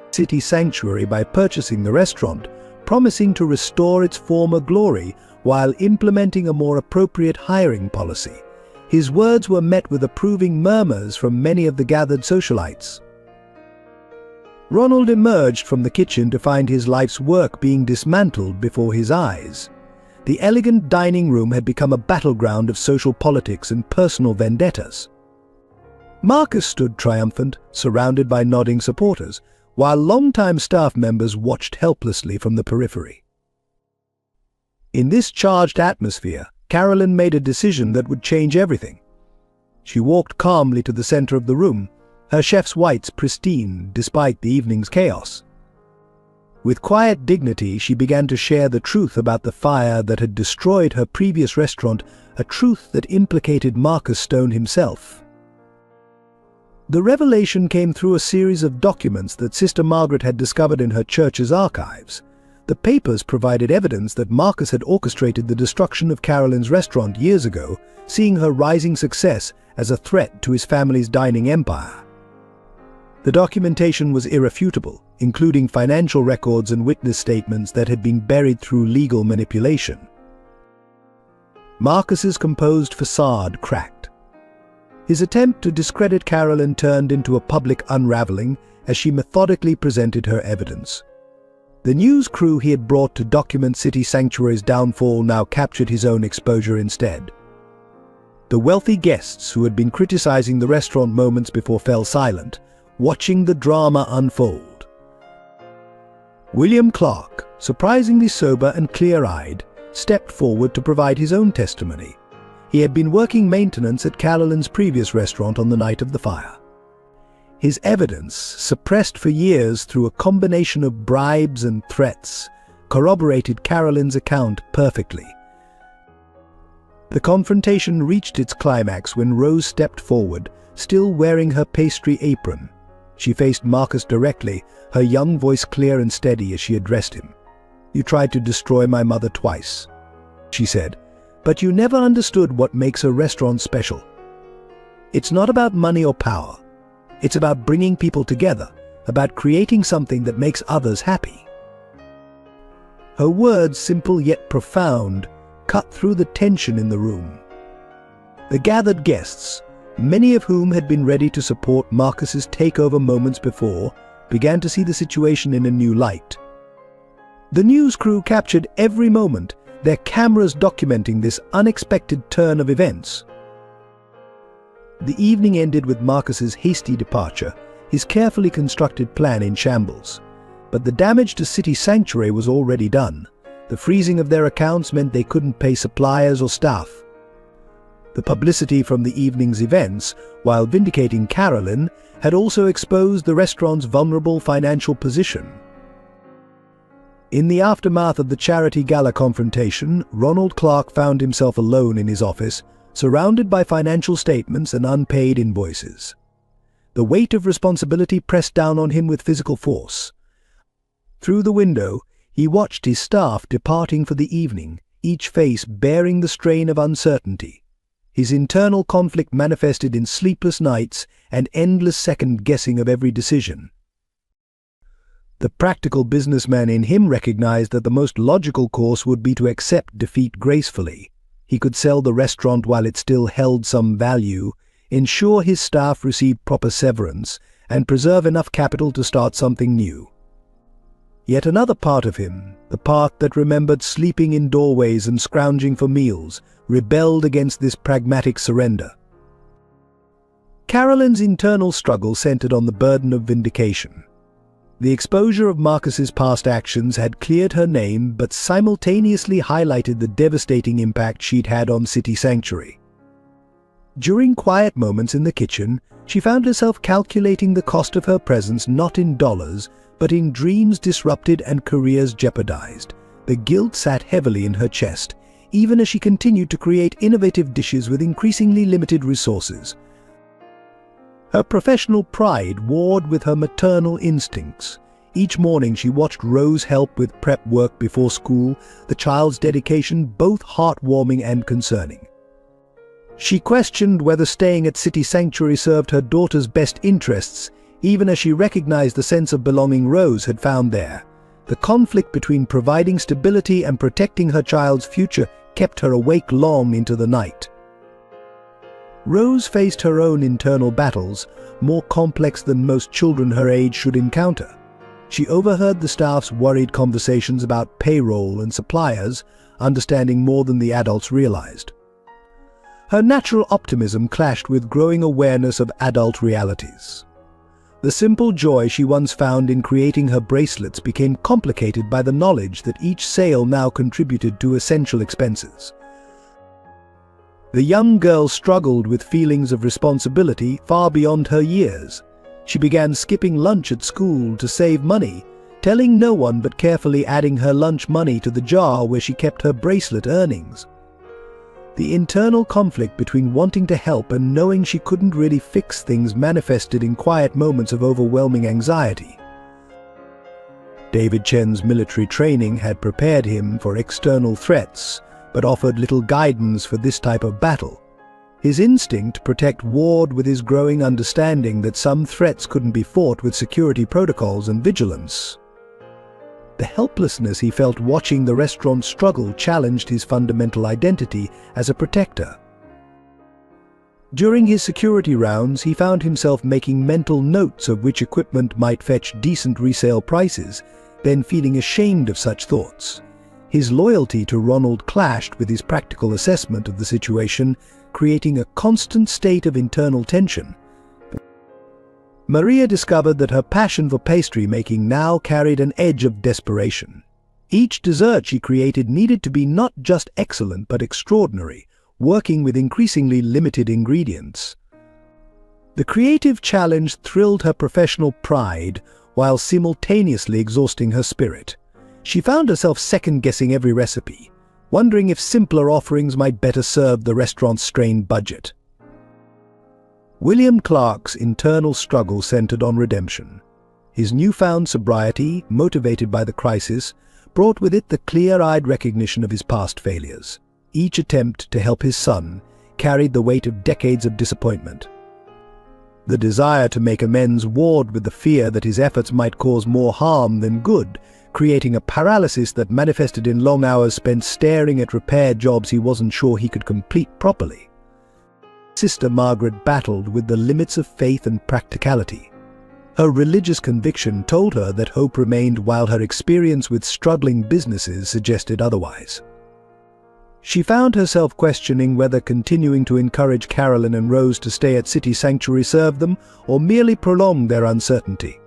City Sanctuary by purchasing the restaurant, promising to restore its former glory while implementing a more appropriate hiring policy. His words were met with approving murmurs from many of the gathered socialites. Ronald emerged from the kitchen to find his life's work being dismantled before his eyes. The elegant dining room had become a battleground of social politics and personal vendettas. Marcus stood triumphant, surrounded by nodding supporters, while longtime staff members watched helplessly from the periphery. In this charged atmosphere, Carolyn made a decision that would change everything. She walked calmly to the center of the room, her chef's whites pristine despite the evening's chaos. With quiet dignity, she began to share the truth about the fire that had destroyed her previous restaurant, a truth that implicated Marcus Stone himself. The revelation came through a series of documents that Sister Margaret had discovered in her church's archives. The papers provided evidence that Marcus had orchestrated the destruction of Carolyn's restaurant years ago, seeing her rising success as a threat to his family's dining empire. The documentation was irrefutable, including financial records and witness statements that had been buried through legal manipulation. Marcus's composed facade cracked. His attempt to discredit Carolyn turned into a public unraveling as she methodically presented her evidence. The news crew he had brought to document City Sanctuary's downfall now captured his own exposure instead. The wealthy guests who had been criticizing the restaurant moments before fell silent, watching the drama unfold. William Clark, surprisingly sober and clear-eyed, stepped forward to provide his own testimony. He had been working maintenance at Carolyn's previous restaurant on the night of the fire. His evidence, suppressed for years through a combination of bribes and threats, corroborated Carolyn's account perfectly. The confrontation reached its climax when Rose stepped forward, still wearing her pastry apron. She faced Marcus directly, her young voice clear and steady as she addressed him. "You tried to destroy my mother twice," she said, "but you never understood what makes a restaurant special. It's not about money or power. It's about bringing people together, about creating something that makes others happy." Her words, simple yet profound, cut through the tension in the room. The gathered guests, many of whom had been ready to support Marcus's takeover moments before, began to see the situation in a new light. The news crew captured every moment, their cameras documenting this unexpected turn of events. The evening ended with Marcus's hasty departure, his carefully constructed plan in shambles. But the damage to City Sanctuary was already done. The freezing of their accounts meant they couldn't pay suppliers or staff. The publicity from the evening's events, while vindicating Carolyn, had also exposed the restaurant's vulnerable financial position. In the aftermath of the charity gala confrontation, Ronald Clark found himself alone in his office, surrounded by financial statements and unpaid invoices. The weight of responsibility pressed down on him with physical force. Through the window, he watched his staff departing for the evening, each face bearing the strain of uncertainty. His internal conflict manifested in sleepless nights and endless second-guessing of every decision. The practical businessman in him recognized that the most logical course would be to accept defeat gracefully. He could sell the restaurant while it still held some value, ensure his staff received proper severance, and preserve enough capital to start something new. Yet another part of him, the part that remembered sleeping in doorways and scrounging for meals, rebelled against this pragmatic surrender. Carolyn's internal struggle centered on the burden of vindication. The exposure of Marcus's past actions had cleared her name but simultaneously highlighted the devastating impact she'd had on City Sanctuary. During quiet moments in the kitchen, she found herself calculating the cost of her presence not in dollars, but in dreams disrupted and careers jeopardized. The guilt sat heavily in her chest, even as she continued to create innovative dishes with increasingly limited resources. Her professional pride warred with her maternal instincts. Each morning she watched Rose help with prep work before school, the child's dedication both heartwarming and concerning. She questioned whether staying at City Sanctuary served her daughter's best interests, even as she recognized the sense of belonging Rose had found there. The conflict between providing stability and protecting her child's future kept her awake long into the night. Rose faced her own internal battles, more complex than most children her age should encounter. She overheard the staff's worried conversations about payroll and suppliers, understanding more than the adults realized. Her natural optimism clashed with growing awareness of adult realities. The simple joy she once found in creating her bracelets became complicated by the knowledge that each sale now contributed to essential expenses. The young girl struggled with feelings of responsibility far beyond her years. She began skipping lunch at school to save money, telling no one but carefully adding her lunch money to the jar where she kept her bracelet earnings. The internal conflict between wanting to help and knowing she couldn't really fix things manifested in quiet moments of overwhelming anxiety. David Chen's military training had prepared him for external threats, but offered little guidance for this type of battle. His instinct protect warred with his growing understanding that some threats couldn't be fought with security protocols and vigilance. The helplessness he felt watching the restaurant struggle challenged his fundamental identity as a protector. During his security rounds, he found himself making mental notes of which equipment might fetch decent resale prices, then feeling ashamed of such thoughts. His loyalty to Ronald clashed with his practical assessment of the situation, creating a constant state of internal tension. Maria discovered that her passion for pastry making now carried an edge of desperation. Each dessert she created needed to be not just excellent but extraordinary, working with increasingly limited ingredients. The creative challenge thrilled her professional pride while simultaneously exhausting her spirit. She found herself second-guessing every recipe, wondering if simpler offerings might better serve the restaurant's strained budget. William Clark's internal struggle centered on redemption. His newfound sobriety, motivated by the crisis, brought with it the clear-eyed recognition of his past failures. Each attempt to help his son carried the weight of decades of disappointment. The desire to make amends warred with the fear that his efforts might cause more harm than good, creating a paralysis that manifested in long hours spent staring at repair jobs he wasn't sure he could complete properly. Sister Margaret battled with the limits of faith and practicality. Her religious conviction told her that hope remained, while her experience with struggling businesses suggested otherwise. She found herself questioning whether continuing to encourage Carolyn and Rose to stay at City Sanctuary served them or merely prolonged their uncertainty.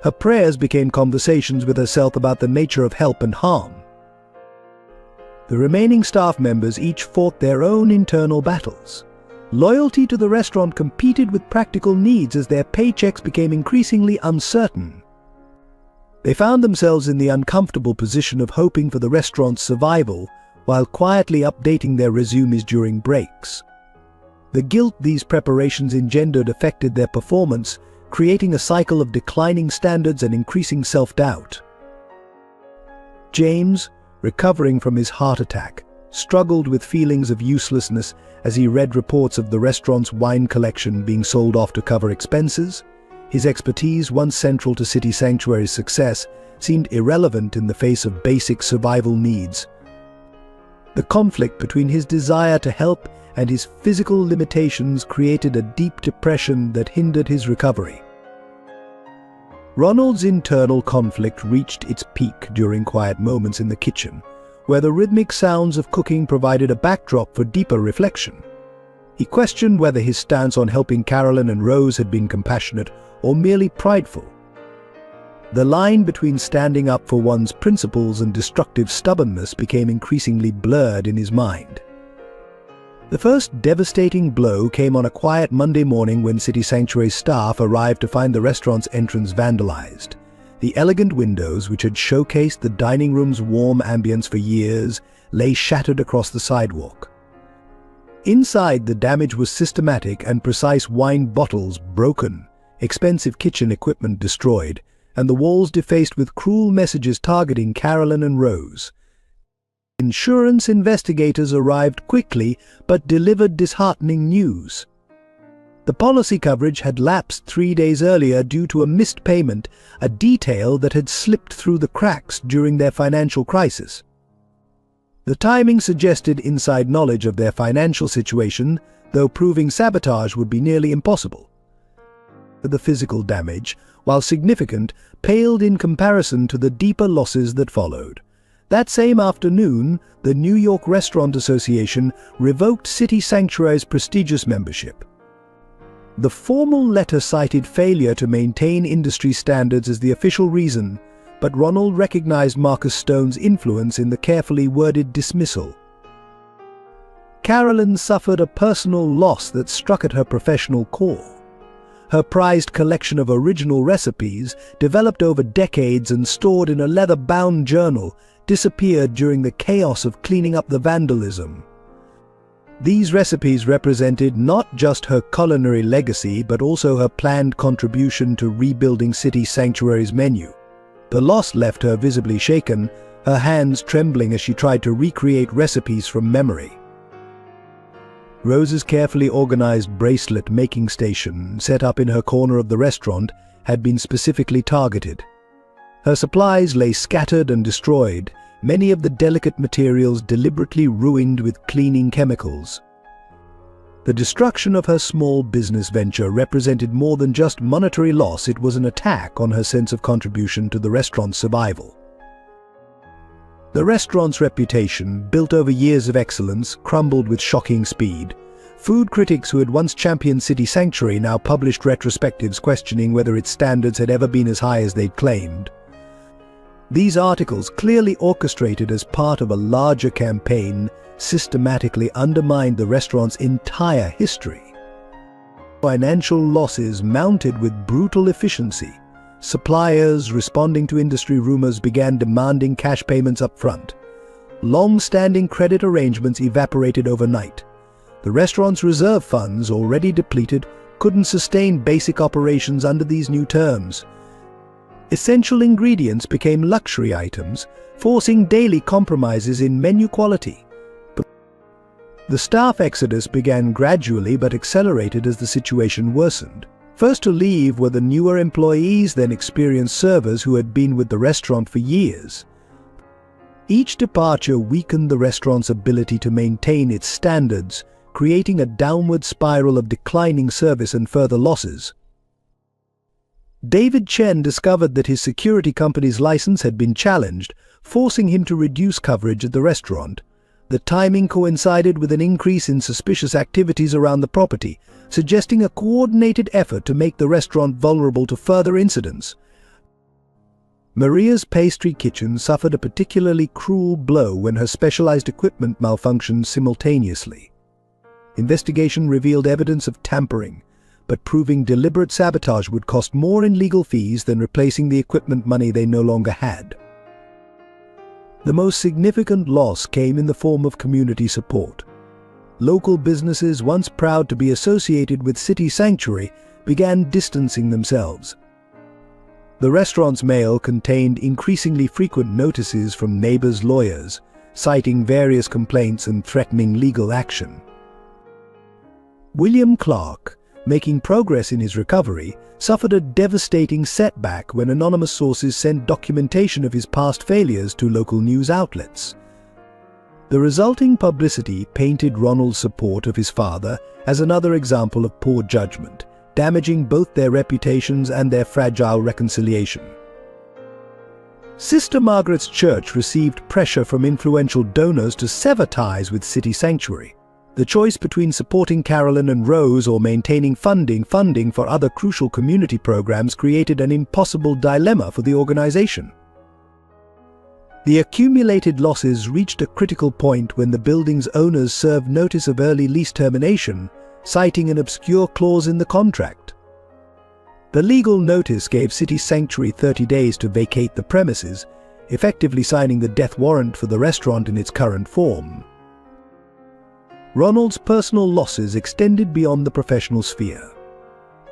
Her prayers became conversations with herself about the nature of help and harm. The remaining staff members each fought their own internal battles. Loyalty to the restaurant competed with practical needs as their paychecks became increasingly uncertain. They found themselves in the uncomfortable position of hoping for the restaurant's survival while quietly updating their resumes during breaks. The guilt these preparations engendered affected their performance, creating a cycle of declining standards and increasing self-doubt. James, recovering from his heart attack, struggled with feelings of uselessness as he read reports of the restaurant's wine collection being sold off to cover expenses. His expertise, once central to City Sanctuary's success, seemed irrelevant in the face of basic survival needs. The conflict between his desire to help and his physical limitations created a deep depression that hindered his recovery. Ronald's internal conflict reached its peak during quiet moments in the kitchen, where the rhythmic sounds of cooking provided a backdrop for deeper reflection. He questioned whether his stance on helping Carolyn and Rose had been compassionate or merely prideful. The line between standing up for one's principles and destructive stubbornness became increasingly blurred in his mind. The first devastating blow came on a quiet Monday morning when City Sanctuary staff arrived to find the restaurant's entrance vandalized. The elegant windows, which had showcased the dining room's warm ambience for years, lay shattered across the sidewalk. Inside, the damage was systematic and precise: wine bottles broken, expensive kitchen equipment destroyed, and the walls defaced with cruel messages targeting Carolyn and Rose. Insurance investigators arrived quickly but delivered disheartening news. The policy coverage had lapsed 3 days earlier due to a missed payment, a detail that had slipped through the cracks during their financial crisis. The timing suggested inside knowledge of their financial situation, though proving sabotage would be nearly impossible. The physical damage, while significant, paled in comparison to the deeper losses that followed. That same afternoon, the New York Restaurant Association revoked City Sanctuary's prestigious membership. The formal letter cited failure to maintain industry standards as the official reason, but Ronald recognized Marcus Stone's influence in the carefully worded dismissal. Carolyn suffered a personal loss that struck at her professional core. Her prized collection of original recipes, developed over decades and stored in a leather-bound journal, disappeared during the chaos of cleaning up the vandalism. These recipes represented not just her culinary legacy but also her planned contribution to rebuilding City Sanctuary's menu. The loss left her visibly shaken, her hands trembling as she tried to recreate recipes from memory. Rose's carefully organized bracelet-making station, set up in her corner of the restaurant, had been specifically targeted. Her supplies lay scattered and destroyed, many of the delicate materials deliberately ruined with cleaning chemicals. The destruction of her small business venture represented more than just monetary loss. It was an attack on her sense of contribution to the restaurant's survival. The restaurant's reputation, built over years of excellence, crumbled with shocking speed. Food critics who had once championed City Sanctuary now published retrospectives questioning whether its standards had ever been as high as they'd claimed. These articles, clearly orchestrated as part of a larger campaign, systematically undermined the restaurant's entire history. Financial losses mounted with brutal efficiency. Suppliers, responding to industry rumors, began demanding cash payments up front. Long-standing credit arrangements evaporated overnight. The restaurant's reserve funds, already depleted, couldn't sustain basic operations under these new terms. Essential ingredients became luxury items, forcing daily compromises in menu quality. The staff exodus began gradually but accelerated as the situation worsened. First to leave were the newer employees, then experienced servers who had been with the restaurant for years. Each departure weakened the restaurant's ability to maintain its standards, creating a downward spiral of declining service and further losses. David Chen discovered that his security company's license had been challenged, forcing him to reduce coverage at the restaurant. The timing coincided with an increase in suspicious activities around the property, suggesting a coordinated effort to make the restaurant vulnerable to further incidents. Maria's pastry kitchen suffered a particularly cruel blow when her specialized equipment malfunctioned simultaneously. Investigation revealed evidence of tampering, but proving deliberate sabotage would cost more in legal fees than replacing the equipment money they no longer had. The most significant loss came in the form of community support. Local businesses, once proud to be associated with City Sanctuary, began distancing themselves. The restaurant's mail contained increasingly frequent notices from neighbors' lawyers, citing various complaints and threatening legal action. William Clark, making progress in his recovery, suffered a devastating setback when anonymous sources sent documentation of his past failures to local news outlets. The resulting publicity painted Ronald's support of his father as another example of poor judgment, damaging both their reputations and their fragile reconciliation. Sister Margaret's church received pressure from influential donors to sever ties with City Sanctuary. The choice between supporting Carolyn and Rose or maintaining funding for other crucial community programs created an impossible dilemma for the organization. The accumulated losses reached a critical point when the building's owners served notice of early lease termination, citing an obscure clause in the contract. The legal notice gave City Sanctuary 30 days to vacate the premises, effectively signing the death warrant for the restaurant in its current form. Ronald's personal losses extended beyond the professional sphere.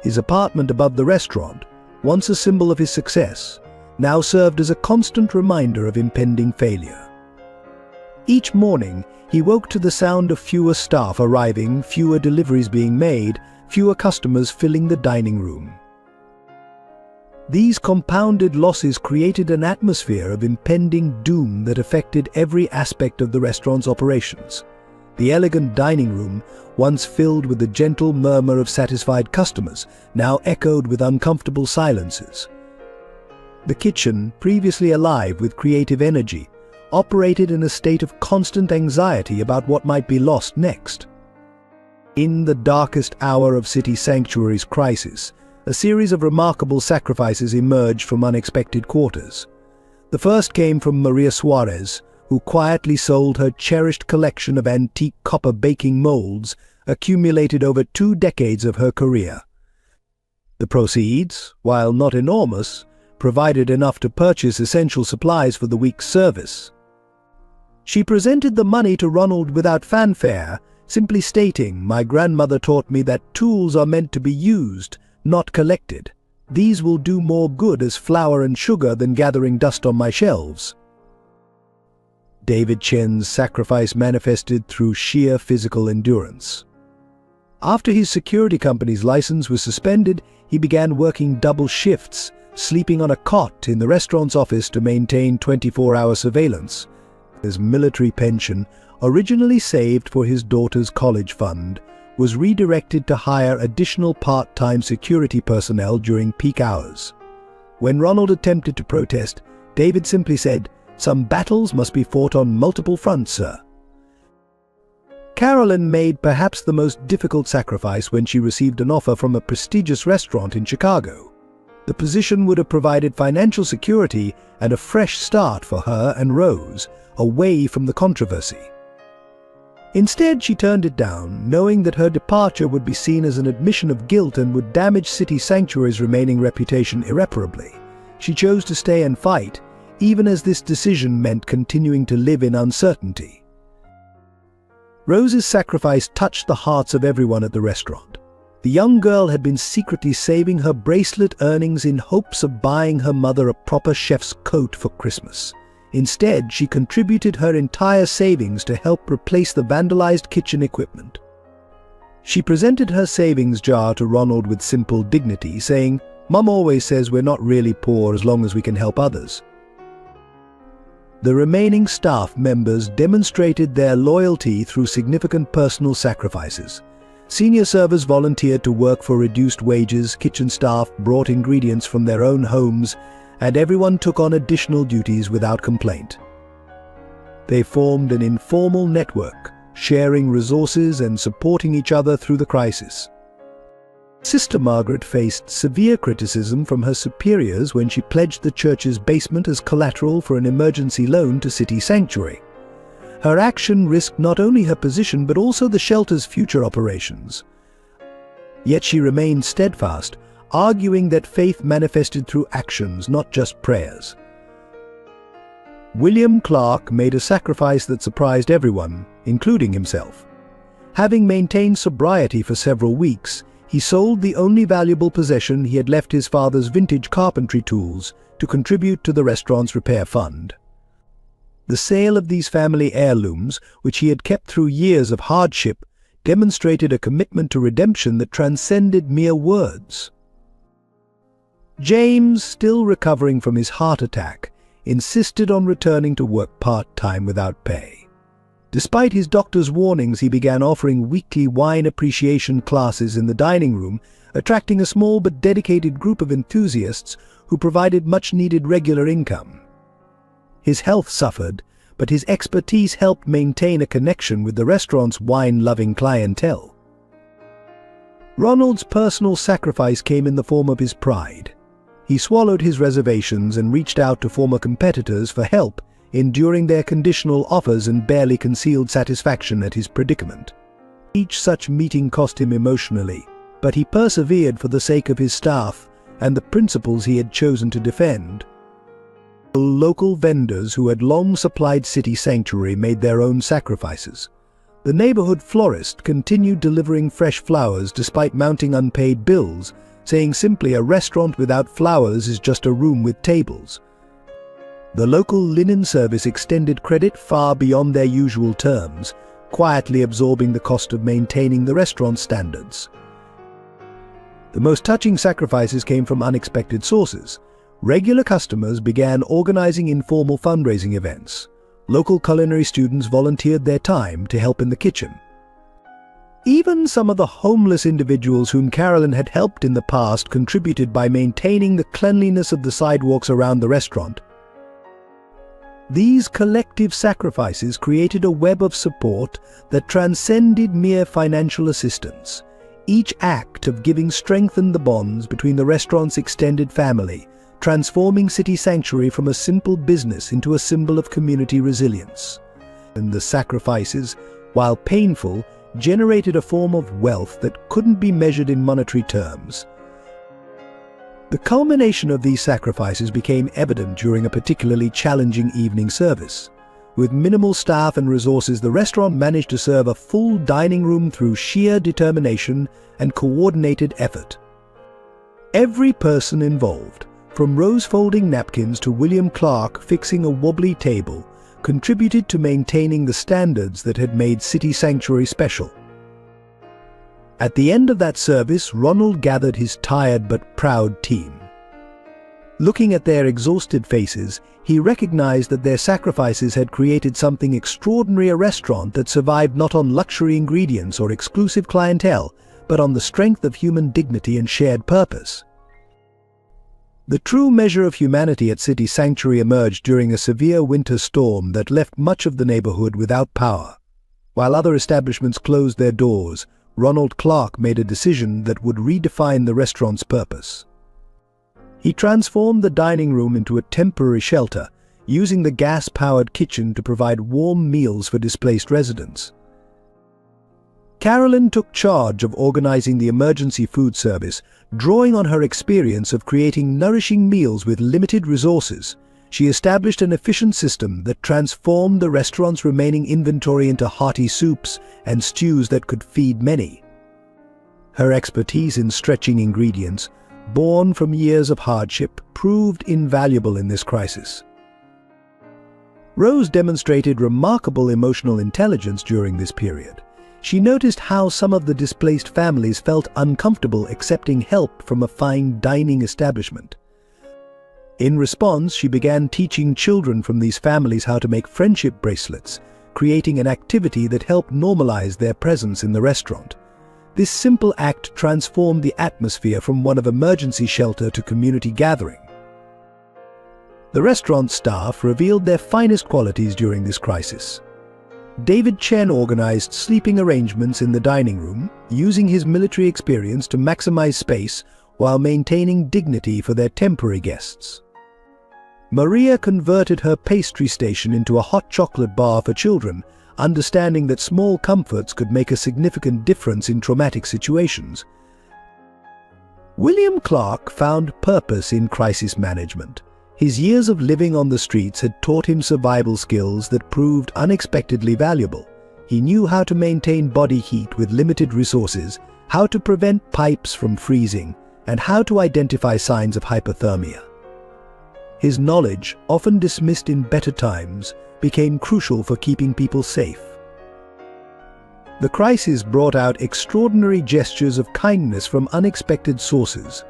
His apartment above the restaurant, once a symbol of his success, now served as a constant reminder of impending failure. Each morning, he woke to the sound of fewer staff arriving, fewer deliveries being made, fewer customers filling the dining room. These compounded losses created an atmosphere of impending doom that affected every aspect of the restaurant's operations. The elegant dining room, once filled with the gentle murmur of satisfied customers, now echoed with uncomfortable silences. The kitchen, previously alive with creative energy, operated in a state of constant anxiety about what might be lost next. In the darkest hour of City Sanctuary's crisis, a series of remarkable sacrifices emerged from unexpected quarters. The first came from Maria Suarez, who quietly sold her cherished collection of antique copper baking molds, accumulated over 2 decades of her career. The proceeds, while not enormous, provided enough to purchase essential supplies for the week's service. She presented the money to Ronald without fanfare, simply stating, "My grandmother taught me that tools are meant to be used, not collected. These will do more good as flour and sugar than gathering dust on my shelves." David Chen's sacrifice manifested through sheer physical endurance. After his security company's license was suspended, he began working double shifts, sleeping on a cot in the restaurant's office to maintain 24-hour surveillance. His military pension, originally saved for his daughter's college fund, was redirected to hire additional part-time security personnel during peak hours. When Ronald attempted to protest, David simply said, "Some battles must be fought on multiple fronts, sir." Carolyn made perhaps the most difficult sacrifice when she received an offer from a prestigious restaurant in Chicago. The position would have provided financial security and a fresh start for her and Rose, away from the controversy. Instead, she turned it down, knowing that her departure would be seen as an admission of guilt and would damage City Sanctuary's remaining reputation irreparably. She chose to stay and fight, even as this decision meant continuing to live in uncertainty. Rose's sacrifice touched the hearts of everyone at the restaurant. The young girl had been secretly saving her bracelet earnings in hopes of buying her mother a proper chef's coat for Christmas. Instead, she contributed her entire savings to help replace the vandalized kitchen equipment. She presented her savings jar to Ronald with simple dignity, saying, "Mum always says we're not really poor as long as we can help others." The remaining staff members demonstrated their loyalty through significant personal sacrifices. Senior servers volunteered to work for reduced wages, kitchen staff brought ingredients from their own homes, and everyone took on additional duties without complaint. They formed an informal network, sharing resources and supporting each other through the crisis. Sister Margaret faced severe criticism from her superiors when she pledged the church's basement as collateral for an emergency loan to City Sanctuary. Her action risked not only her position but also the shelter's future operations. Yet she remained steadfast, arguing that faith manifested through actions, not just prayers. William Clark made a sacrifice that surprised everyone, including himself. Having maintained sobriety for several weeks, he sold the only valuable possession he had left, his father's vintage carpentry tools, to contribute to the restaurant's repair fund. The sale of these family heirlooms, which he had kept through years of hardship, demonstrated a commitment to redemption that transcended mere words. James, still recovering from his heart attack, insisted on returning to work part-time without pay. Despite his doctor's warnings, he began offering weekly wine appreciation classes in the dining room, attracting a small but dedicated group of enthusiasts who provided much-needed regular income. His health suffered, but his expertise helped maintain a connection with the restaurant's wine-loving clientele. Ronald's personal sacrifice came in the form of his pride. He swallowed his reservations and reached out to former competitors for help, enduring their conditional offers and barely concealed satisfaction at his predicament. Each such meeting cost him emotionally, but he persevered for the sake of his staff and the principles he had chosen to defend. Local vendors who had long supplied City Sanctuary made their own sacrifices. The neighborhood florist continued delivering fresh flowers despite mounting unpaid bills, saying simply, "A restaurant without flowers is just a room with tables." The local linen service extended credit far beyond their usual terms, quietly absorbing the cost of maintaining the restaurant's standards. The most touching sacrifices came from unexpected sources. Regular customers began organizing informal fundraising events. Local culinary students volunteered their time to help in the kitchen. Even some of the homeless individuals whom Carolyn had helped in the past contributed by maintaining the cleanliness of the sidewalks around the restaurant. These collective sacrifices created a web of support that transcended mere financial assistance. Each act of giving strengthened the bonds between the restaurant's extended family, transforming City Sanctuary from a simple business into a symbol of community resilience. And the sacrifices, while painful, generated a form of wealth that couldn't be measured in monetary terms. The culmination of these sacrifices became evident during a particularly challenging evening service. With minimal staff and resources, the restaurant managed to serve a full dining room through sheer determination and coordinated effort. Every person involved, from Rose folding napkins to William Clark fixing a wobbly table, contributed to maintaining the standards that had made City Sanctuary special. At the end of that service, Ronald gathered his tired but proud team. Looking at their exhausted faces, he recognized that their sacrifices had created something extraordinary, a restaurant that survived not on luxury ingredients or exclusive clientele, but on the strength of human dignity and shared purpose. The true measure of humanity at City Sanctuary emerged during a severe winter storm that left much of the neighborhood without power. While other establishments closed their doors, Ronald Clark made a decision that would redefine the restaurant's purpose. He transformed the dining room into a temporary shelter, using the gas-powered kitchen to provide warm meals for displaced residents. Carolyn took charge of organizing the emergency food service, drawing on her experience of creating nourishing meals with limited resources. She established an efficient system that transformed the restaurant's remaining inventory into hearty soups and stews that could feed many. Her expertise in stretching ingredients, born from years of hardship, proved invaluable in this crisis. Rose demonstrated remarkable emotional intelligence during this period. She noticed how some of the displaced families felt uncomfortable accepting help from a fine dining establishment. In response, she began teaching children from these families how to make friendship bracelets, creating an activity that helped normalize their presence in the restaurant. This simple act transformed the atmosphere from one of emergency shelter to community gathering. The restaurant staff revealed their finest qualities during this crisis. David Chen organized sleeping arrangements in the dining room, using his military experience to maximize space while maintaining dignity for their temporary guests. Maria converted her pastry station into a hot chocolate bar for children, understanding that small comforts could make a significant difference in traumatic situations. William Clark found purpose in crisis management. His years of living on the streets had taught him survival skills that proved unexpectedly valuable. He knew how to maintain body heat with limited resources, how to prevent pipes from freezing, and how to identify signs of hypothermia. His knowledge, often dismissed in better times, became crucial for keeping people safe. The crisis brought out extraordinary gestures of kindness from unexpected sources.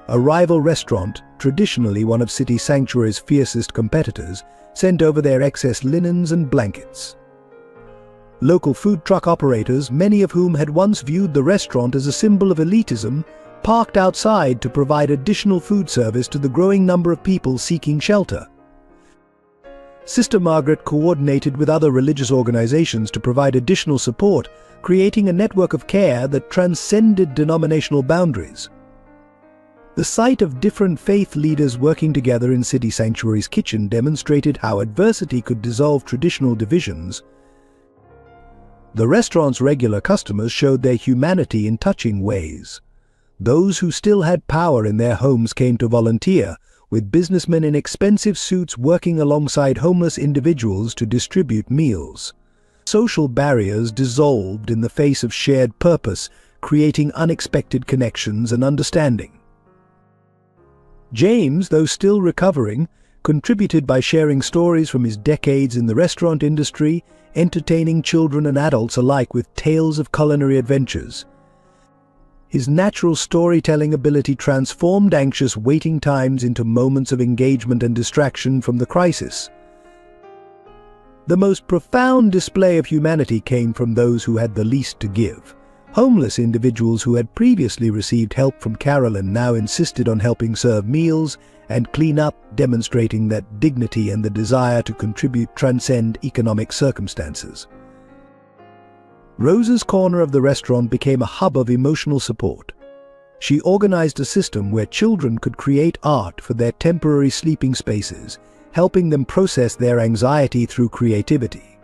A rival restaurant, traditionally one of City Sanctuary's fiercest competitors, sent over their excess linens and blankets. Local food truck operators, many of whom had once viewed the restaurant as a symbol of elitism, parked outside to provide additional food service to the growing number of people seeking shelter. Sister Margaret coordinated with other religious organizations to provide additional support, creating a network of care that transcended denominational boundaries. The sight of different faith leaders working together in City Sanctuary's kitchen demonstrated how adversity could dissolve traditional divisions. The restaurant's regular customers showed their humanity in touching ways. Those who still had power in their homes came to volunteer, with businessmen in expensive suits working alongside homeless individuals to distribute meals. Social barriers dissolved in the face of shared purpose, creating unexpected connections and understanding. James, though still recovering, contributed by sharing stories from his decades in the restaurant industry, entertaining children and adults alike with tales of culinary adventures. His natural storytelling ability transformed anxious waiting times into moments of engagement and distraction from the crisis. The most profound display of humanity came from those who had the least to give. Homeless individuals who had previously received help from Carolyn now insisted on helping serve meals and clean up, demonstrating that dignity and the desire to contribute transcend economic circumstances. Rose's corner of the restaurant became a hub of emotional support. She organized a system where children could create art for their temporary sleeping spaces, helping them process their anxiety through creativity.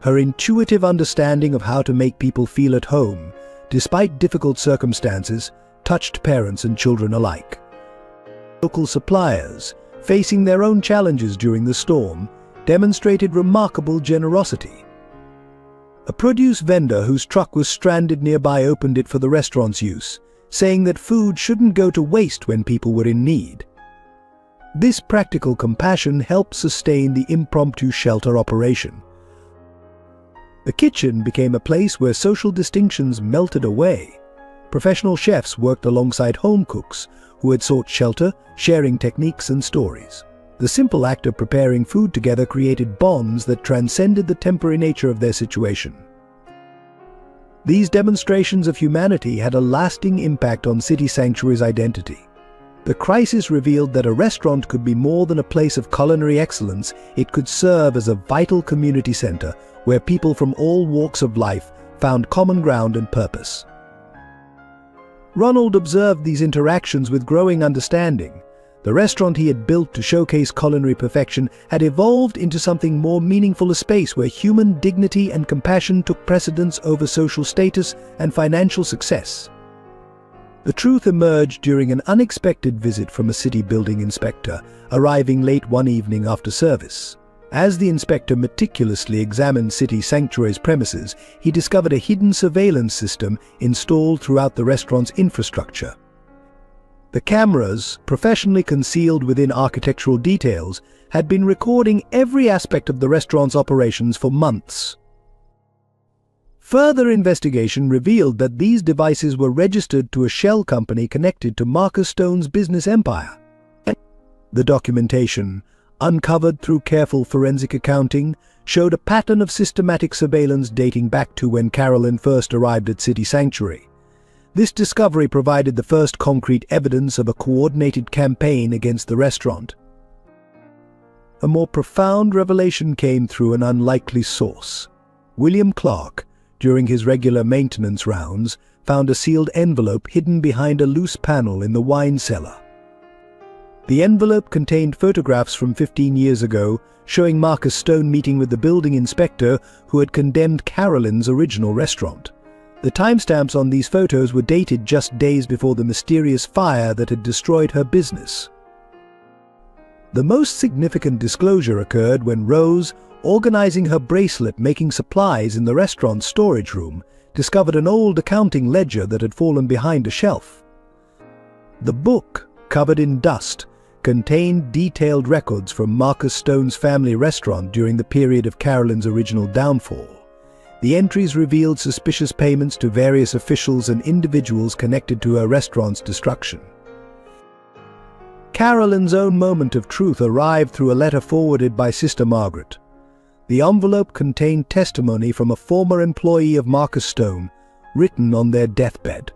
Her intuitive understanding of how to make people feel at home, despite difficult circumstances, touched parents and children alike. Local suppliers, facing their own challenges during the storm, demonstrated remarkable generosity. A produce vendor whose truck was stranded nearby opened it for the restaurant's use, saying that food shouldn't go to waste when people were in need. This practical compassion helped sustain the impromptu shelter operation. The kitchen became a place where social distinctions melted away. Professional chefs worked alongside home cooks who had sought shelter, sharing techniques and stories. The simple act of preparing food together created bonds that transcended the temporary nature of their situation. These demonstrations of humanity had a lasting impact on City Sanctuary's identity. The crisis revealed that a restaurant could be more than a place of culinary excellence. It could serve as a vital community center where people from all walks of life found common ground and purpose. Ronald observed these interactions with growing understanding. The restaurant he had built to showcase culinary perfection had evolved into something more meaningful, a space where human dignity and compassion took precedence over social status and financial success. The truth emerged during an unexpected visit from a city building inspector, arriving late one evening after service. As the inspector meticulously examined City Sanctuary's premises, he discovered a hidden surveillance system installed throughout the restaurant's infrastructure. The cameras, professionally concealed within architectural details, had been recording every aspect of the restaurant's operations for months. Further investigation revealed that these devices were registered to a shell company connected to Marcus Stone's business empire. The documentation, uncovered through careful forensic accounting, showed a pattern of systematic surveillance dating back to when Carolyn first arrived at City Sanctuary. This discovery provided the first concrete evidence of a coordinated campaign against the restaurant. A more profound revelation came through an unlikely source. William Clark, during his regular maintenance rounds, found a sealed envelope hidden behind a loose panel in the wine cellar. The envelope contained photographs from 15 years ago, showing Marcus Stone meeting with the building inspector who had condemned Carolyn's original restaurant. The timestamps on these photos were dated just days before the mysterious fire that had destroyed her business. The most significant disclosure occurred when Rose, organizing her bracelet-making supplies in the restaurant's storage room, discovered an old accounting ledger that had fallen behind a shelf. The book, covered in dust, contained detailed records from Marcus Stone's family restaurant during the period of Carolyn's original downfall. The entries revealed suspicious payments to various officials and individuals connected to her restaurant's destruction. Carolyn's own moment of truth arrived through a letter forwarded by Sister Margaret. The envelope contained testimony from a former employee of Marcus Stone, written on their deathbed.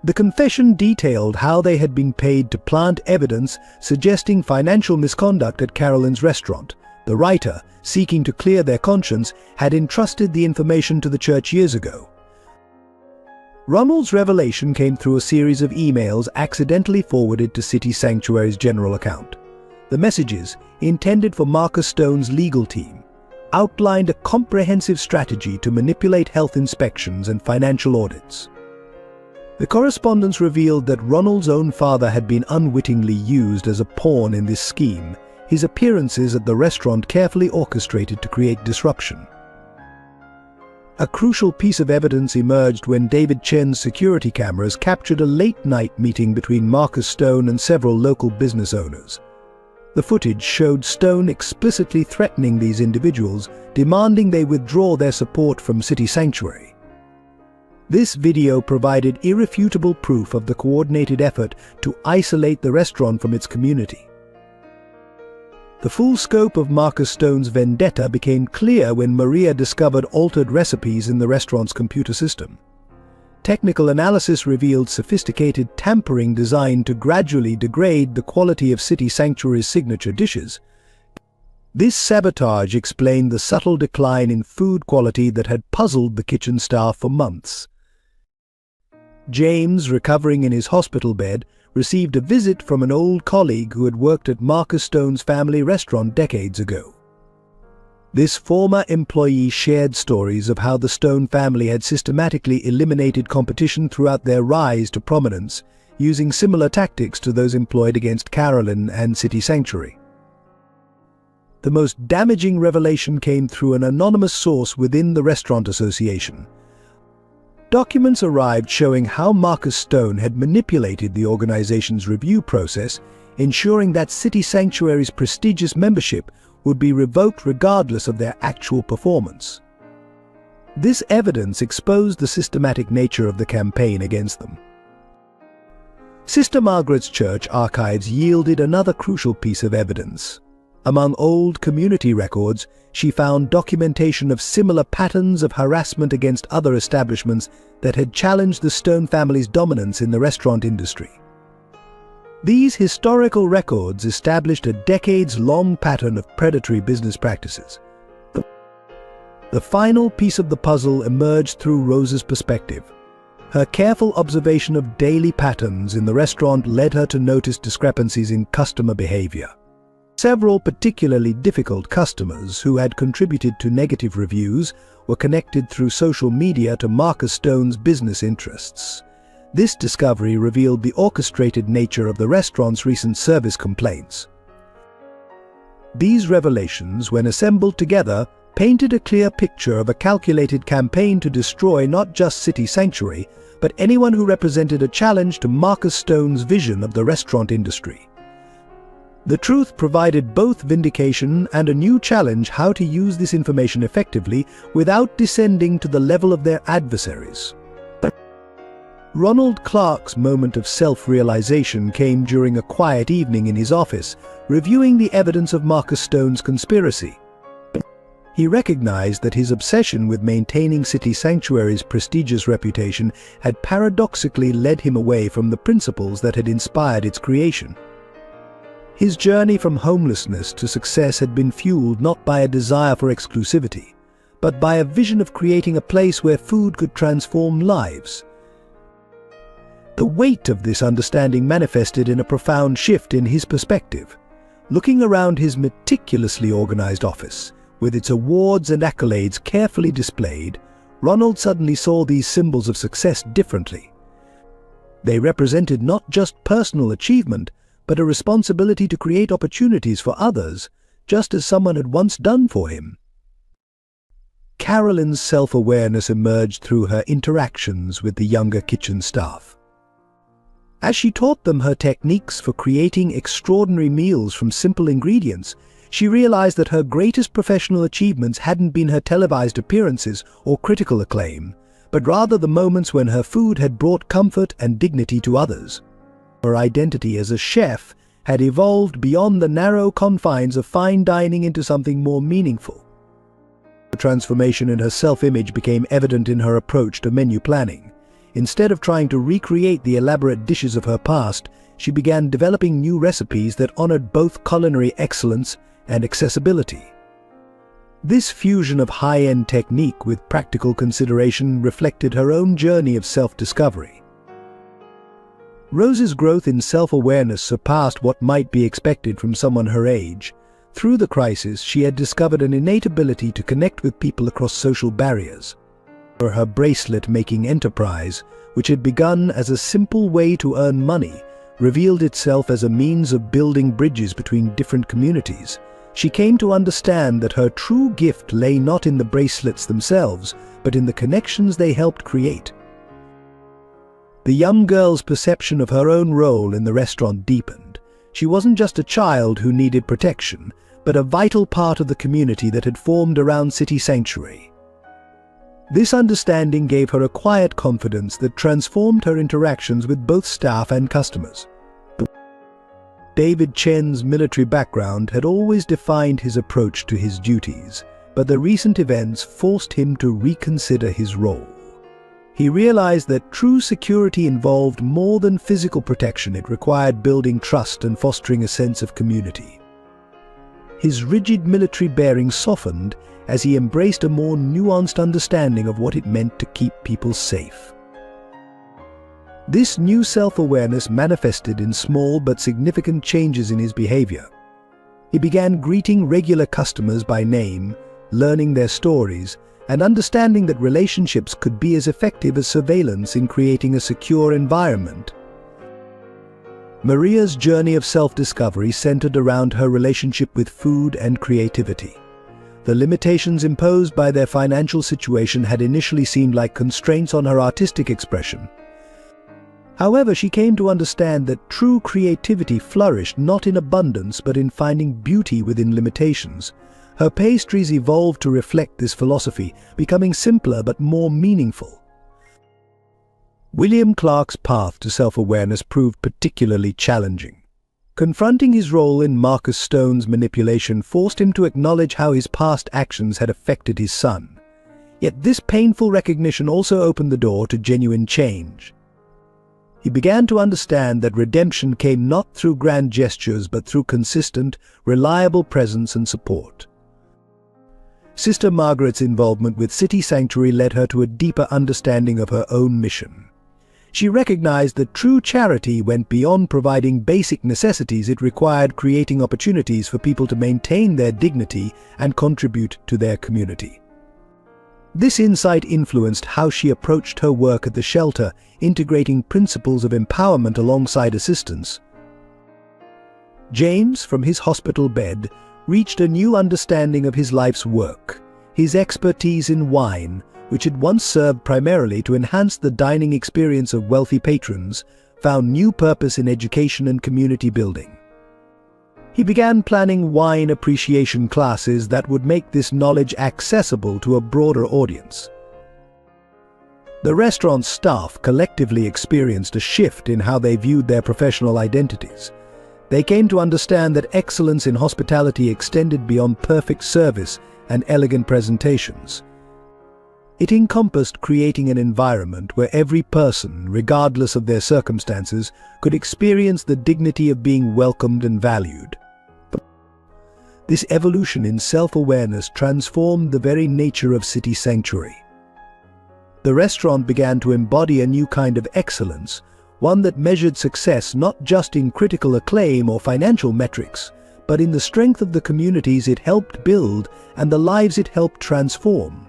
The confession detailed how they had been paid to plant evidence suggesting financial misconduct at Carolyn's restaurant. The writer, seeking to clear their conscience, had entrusted the information to the church years ago. Ronald's revelation came through a series of emails accidentally forwarded to City Sanctuary's general account. The messages, intended for Marcus Stone's legal team, outlined a comprehensive strategy to manipulate health inspections and financial audits. The correspondence revealed that Ronald's own father had been unwittingly used as a pawn in this scheme, his appearances at the restaurant carefully orchestrated to create disruption. A crucial piece of evidence emerged when David Chen's security cameras captured a late-night meeting between Marcus Stone and several local business owners. The footage showed Stone explicitly threatening these individuals, demanding they withdraw their support from City Sanctuary. This video provided irrefutable proof of the coordinated effort to isolate the restaurant from its community. The full scope of Marcus Stone's vendetta became clear when Maria discovered altered recipes in the restaurant's computer system. Technical analysis revealed sophisticated tampering designed to gradually degrade the quality of City Sanctuary's signature dishes. This sabotage explained the subtle decline in food quality that had puzzled the kitchen staff for months. James, recovering in his hospital bed, received a visit from an old colleague who had worked at Marcus Stone's family restaurant decades ago. This former employee shared stories of how the Stone family had systematically eliminated competition throughout their rise to prominence, using similar tactics to those employed against Carolyn and City Sanctuary. The most damaging revelation came through an anonymous source within the restaurant association. Documents arrived showing how Marcus Stone had manipulated the organization's review process, ensuring that City Sanctuary's prestigious membership would be revoked regardless of their actual performance. This evidence exposed the systematic nature of the campaign against them. Sister Margaret's church archives yielded another crucial piece of evidence. Among old community records, she found documentation of similar patterns of harassment against other establishments that had challenged the Stone family's dominance in the restaurant industry. These historical records established a decades-long pattern of predatory business practices. The final piece of the puzzle emerged through Rose's perspective. Her careful observation of daily patterns in the restaurant led her to notice discrepancies in customer behavior. Several particularly difficult customers who had contributed to negative reviews were connected through social media to Marcus Stone's business interests. This discovery revealed the orchestrated nature of the restaurant's recent service complaints. These revelations, when assembled together, painted a clear picture of a calculated campaign to destroy not just City Sanctuary, but anyone who represented a challenge to Marcus Stone's vision of the restaurant industry. The truth provided both vindication and a new challenge how to use this information effectively without descending to the level of their adversaries. Ronald Clark's moment of self-realization came during a quiet evening in his office, reviewing the evidence of Marcus Stone's conspiracy. He recognized that his obsession with maintaining City Sanctuary's prestigious reputation had paradoxically led him away from the principles that had inspired its creation. His journey from homelessness to success had been fueled not by a desire for exclusivity, but by a vision of creating a place where food could transform lives. The weight of this understanding manifested in a profound shift in his perspective. Looking around his meticulously organized office, with its awards and accolades carefully displayed, Ronald suddenly saw these symbols of success differently. They represented not just personal achievement, but a responsibility to create opportunities for others, just as someone had once done for him. Carolyn's self-awareness emerged through her interactions with the younger kitchen staff. As she taught them her techniques for creating extraordinary meals from simple ingredients, she realized that her greatest professional achievements hadn't been her televised appearances or critical acclaim, but rather the moments when her food had brought comfort and dignity to others. Her identity as a chef had evolved beyond the narrow confines of fine dining into something more meaningful. The transformation in her self-image became evident in her approach to menu planning. Instead of trying to recreate the elaborate dishes of her past, she began developing new recipes that honored both culinary excellence and accessibility. This fusion of high-end technique with practical consideration reflected her own journey of self-discovery. Rose's growth in self-awareness surpassed what might be expected from someone her age. Through the crisis, she had discovered an innate ability to connect with people across social barriers. Her bracelet-making enterprise, which had begun as a simple way to earn money, revealed itself as a means of building bridges between different communities. She came to understand that her true gift lay not in the bracelets themselves, but in the connections they helped create. The young girl's perception of her own role in the restaurant deepened. She wasn't just a child who needed protection, but a vital part of the community that had formed around City Sanctuary. This understanding gave her a quiet confidence that transformed her interactions with both staff and customers. David Chen's military background had always defined his approach to his duties, but the recent events forced him to reconsider his role. He realized that true security involved more than physical protection. It required building trust and fostering a sense of community. His rigid military bearing softened as he embraced a more nuanced understanding of what it meant to keep people safe. This new self-awareness manifested in small but significant changes in his behavior. He began greeting regular customers by name, learning their stories, and understanding that relationships could be as effective as surveillance in creating a secure environment. Maria's journey of self-discovery centered around her relationship with food and creativity. The limitations imposed by their financial situation had initially seemed like constraints on her artistic expression. However, she came to understand that true creativity flourished not in abundance but in finding beauty within limitations. Her pastries evolved to reflect this philosophy, becoming simpler but more meaningful. William Clark's path to self-awareness proved particularly challenging. Confronting his role in Marcus Stone's manipulation forced him to acknowledge how his past actions had affected his son. Yet this painful recognition also opened the door to genuine change. He began to understand that redemption came not through grand gestures but through consistent, reliable presence and support. Sister Margaret's involvement with City Sanctuary led her to a deeper understanding of her own mission. She recognized that true charity went beyond providing basic necessities. It required creating opportunities for people to maintain their dignity and contribute to their community. This insight influenced how she approached her work at the shelter, integrating principles of empowerment alongside assistance. James, from his hospital bed, reached a new understanding of his life's work. His expertise in wine, which had once served primarily to enhance the dining experience of wealthy patrons, found new purpose in education and community building. He began planning wine appreciation classes that would make this knowledge accessible to a broader audience. The restaurant's staff collectively experienced a shift in how they viewed their professional identities. They came to understand that excellence in hospitality extended beyond perfect service and elegant presentations. It encompassed creating an environment where every person, regardless of their circumstances, could experience the dignity of being welcomed and valued. This evolution in self-awareness transformed the very nature of City Sanctuary. The restaurant began to embody a new kind of excellence, one that measured success not just in critical acclaim or financial metrics, but in the strength of the communities it helped build and the lives it helped transform.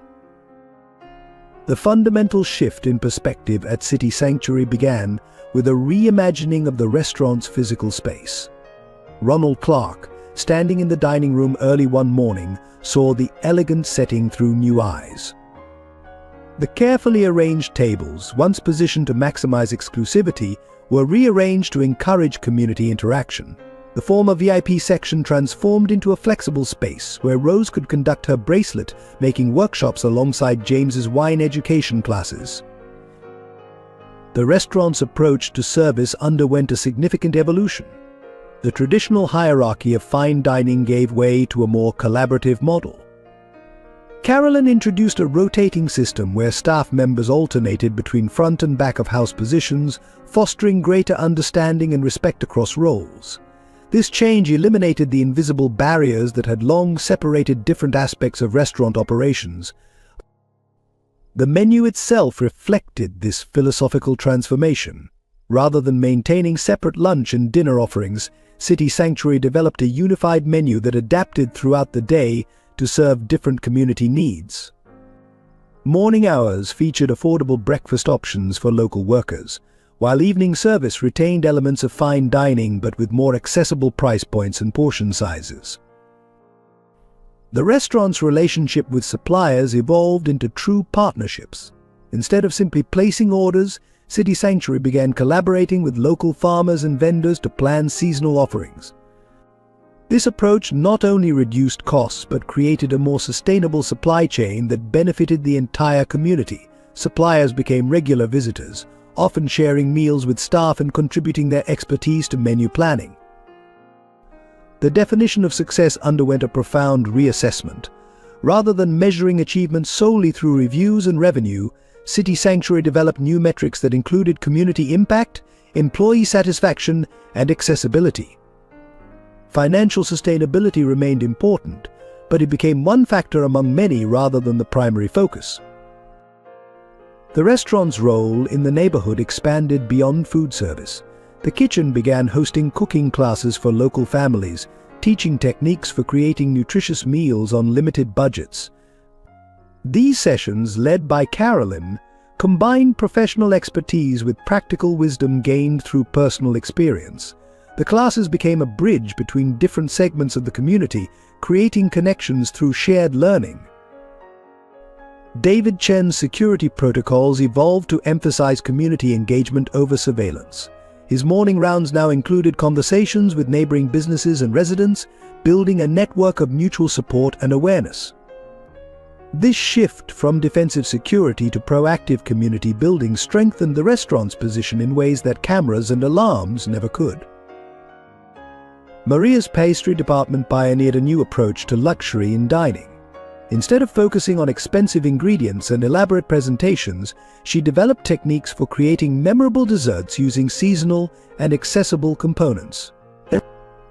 The fundamental shift in perspective at City Sanctuary began with a reimagining of the restaurant's physical space. Ronald Clark, standing in the dining room early one morning, saw the elegant setting through new eyes. The carefully arranged tables, once positioned to maximize exclusivity, were rearranged to encourage community interaction. The former VIP section transformed into a flexible space where Rose could conduct her bracelet-making workshops alongside James's wine education classes. The restaurant's approach to service underwent a significant evolution. The traditional hierarchy of fine dining gave way to a more collaborative model. Carolyn introduced a rotating system where staff members alternated between front and back of house positions, fostering greater understanding and respect across roles. This change eliminated the invisible barriers that had long separated different aspects of restaurant operations. The menu itself reflected this philosophical transformation. Rather than maintaining separate lunch and dinner offerings, City Sanctuary developed a unified menu that adapted throughout the day to serve different community needs. Morning hours featured affordable breakfast options for local workers, while evening service retained elements of fine dining but with more accessible price points and portion sizes. The restaurant's relationship with suppliers evolved into true partnerships. Instead of simply placing orders, City Sanctuary began collaborating with local farmers and vendors to plan seasonal offerings. This approach not only reduced costs but created a more sustainable supply chain that benefited the entire community. Suppliers became regular visitors, often sharing meals with staff and contributing their expertise to menu planning. The definition of success underwent a profound reassessment. Rather than measuring achievements solely through reviews and revenue, City Sanctuary developed new metrics that included community impact, employee satisfaction, and accessibility. Financial sustainability remained important, but it became one factor among many rather than the primary focus. The restaurant's role in the neighborhood expanded beyond food service. The kitchen began hosting cooking classes for local families, teaching techniques for creating nutritious meals on limited budgets. These sessions, led by Carolyn, combined professional expertise with practical wisdom gained through personal experience. The classes became a bridge between different segments of the community, creating connections through shared learning. David Chen's security protocols evolved to emphasize community engagement over surveillance. His morning rounds now included conversations with neighboring businesses and residents, building a network of mutual support and awareness. This shift from defensive security to proactive community building strengthened the restaurant's position in ways that cameras and alarms never could. Maria's pastry department pioneered a new approach to luxury in dining. Instead of focusing on expensive ingredients and elaborate presentations, she developed techniques for creating memorable desserts using seasonal and accessible components.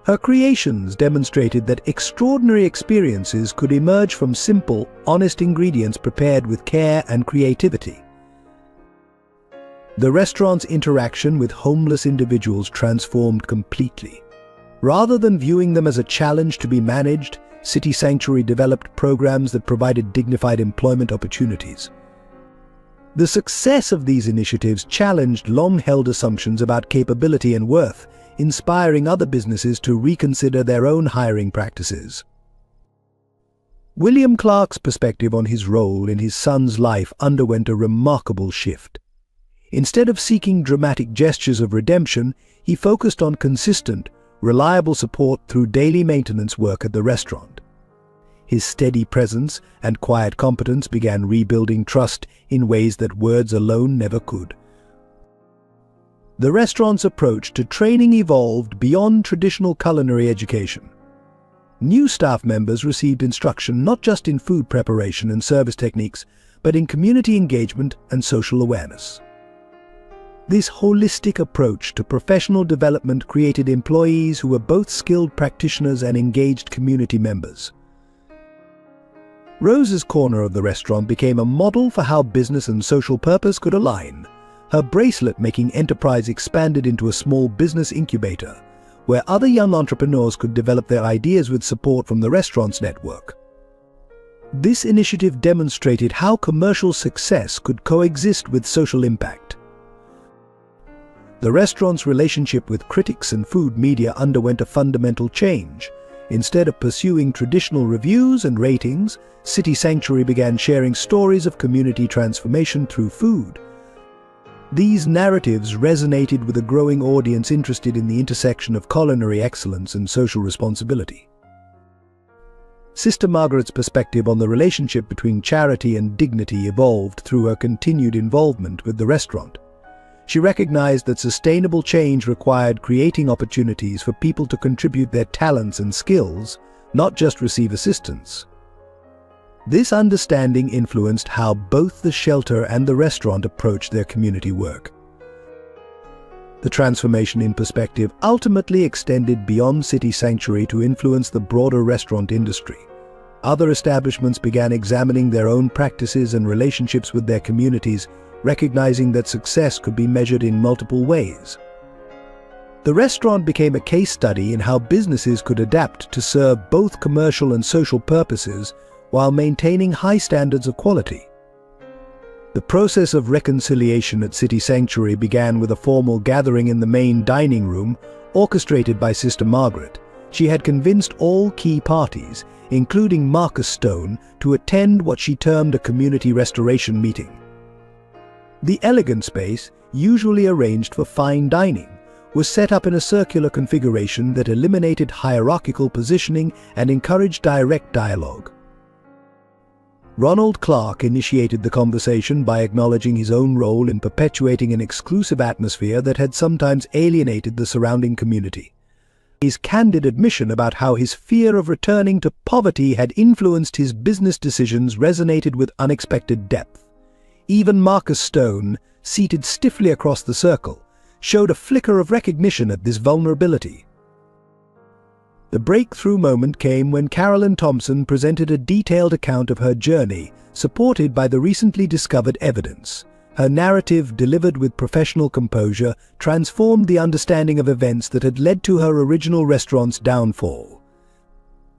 Her creations demonstrated that extraordinary experiences could emerge from simple, honest ingredients prepared with care and creativity. The restaurant's interaction with homeless individuals transformed completely. Rather than viewing them as a challenge to be managed, City Sanctuary developed programs that provided dignified employment opportunities. The success of these initiatives challenged long-held assumptions about capability and worth, inspiring other businesses to reconsider their own hiring practices. William Clark's perspective on his role in his son's life underwent a remarkable shift. Instead of seeking dramatic gestures of redemption, he focused on consistent, reliable support through daily maintenance work at the restaurant. His steady presence and quiet competence began rebuilding trust in ways that words alone never could. The restaurant's approach to training evolved beyond traditional culinary education. New staff members received instruction not just in food preparation and service techniques, but in community engagement and social awareness. This holistic approach to professional development created employees who were both skilled practitioners and engaged community members. Rose's corner of the restaurant became a model for how business and social purpose could align. Her bracelet-making enterprise expanded into a small business incubator, where other young entrepreneurs could develop their ideas with support from the restaurant's network. This initiative demonstrated how commercial success could coexist with social impact. The restaurant's relationship with critics and food media underwent a fundamental change. Instead of pursuing traditional reviews and ratings, City Sanctuary began sharing stories of community transformation through food. These narratives resonated with a growing audience interested in the intersection of culinary excellence and social responsibility. Sister Margaret's perspective on the relationship between charity and dignity evolved through her continued involvement with the restaurant. She recognized that sustainable change required creating opportunities for people to contribute their talents and skills, not just receive assistance. This understanding influenced how both the shelter and the restaurant approached their community work. The transformation in perspective ultimately extended beyond City Sanctuary to influence the broader restaurant industry. Other establishments began examining their own practices and relationships with their communities, recognizing that success could be measured in multiple ways. The restaurant became a case study in how businesses could adapt to serve both commercial and social purposes while maintaining high standards of quality. The process of reconciliation at City Sanctuary began with a formal gathering in the main dining room, orchestrated by Sister Margaret. She had convinced all key parties, including Marcus Stone, to attend what she termed a community restoration meeting. The elegant space, usually arranged for fine dining, was set up in a circular configuration that eliminated hierarchical positioning and encouraged direct dialogue. Ronald Clark initiated the conversation by acknowledging his own role in perpetuating an exclusive atmosphere that had sometimes alienated the surrounding community. His candid admission about how his fear of returning to poverty had influenced his business decisions resonated with unexpected depth. Even Marcus Stone, seated stiffly across the circle, showed a flicker of recognition at this vulnerability. The breakthrough moment came when Carolyn Thompson presented a detailed account of her journey, supported by the recently discovered evidence. Her narrative, delivered with professional composure, transformed the understanding of events that had led to her original restaurant's downfall.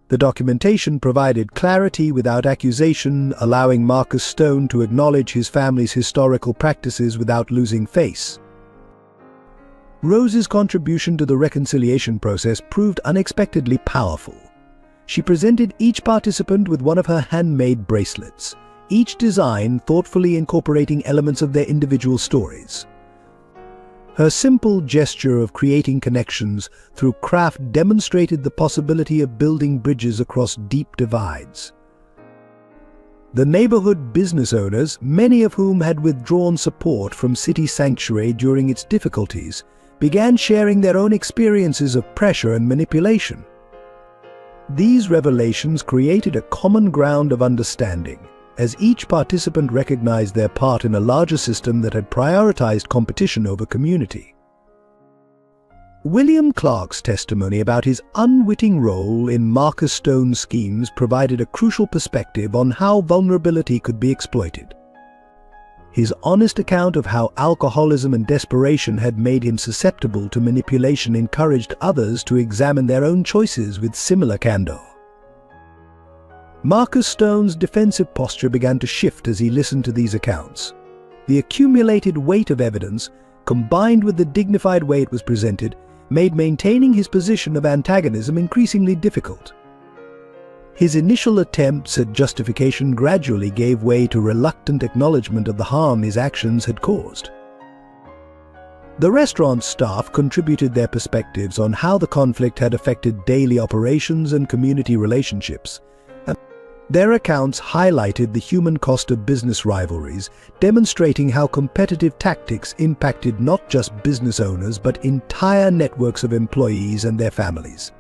The documentation provided clarity without accusation, allowing Marcus Stone to acknowledge his family's historical practices without losing face. Rose's contribution to the reconciliation process proved unexpectedly powerful. She presented each participant with one of her handmade bracelets, each design thoughtfully incorporating elements of their individual stories. Her simple gesture of creating connections through craft demonstrated the possibility of building bridges across deep divides. The neighborhood business owners, many of whom had withdrawn support from City Sanctuary during its difficulties, began sharing their own experiences of pressure and manipulation. These revelations created a common ground of understanding, as each participant recognized their part in a larger system that had prioritized competition over community. William Clark's testimony about his unwitting role in Marcus Stone's schemes provided a crucial perspective on how vulnerability could be exploited. His honest account of how alcoholism and desperation had made him susceptible to manipulation encouraged others to examine their own choices with similar candor. Marcus Stone's defensive posture began to shift as he listened to these accounts. The accumulated weight of evidence, combined with the dignified way it was presented, made maintaining his position of antagonism increasingly difficult. His initial attempts at justification gradually gave way to reluctant acknowledgement of the harm his actions had caused. The restaurant staff contributed their perspectives on how the conflict had affected daily operations and community relationships. Their accounts highlighted the human cost of business rivalries, demonstrating how competitive tactics impacted not just business owners but entire networks of employees and their families.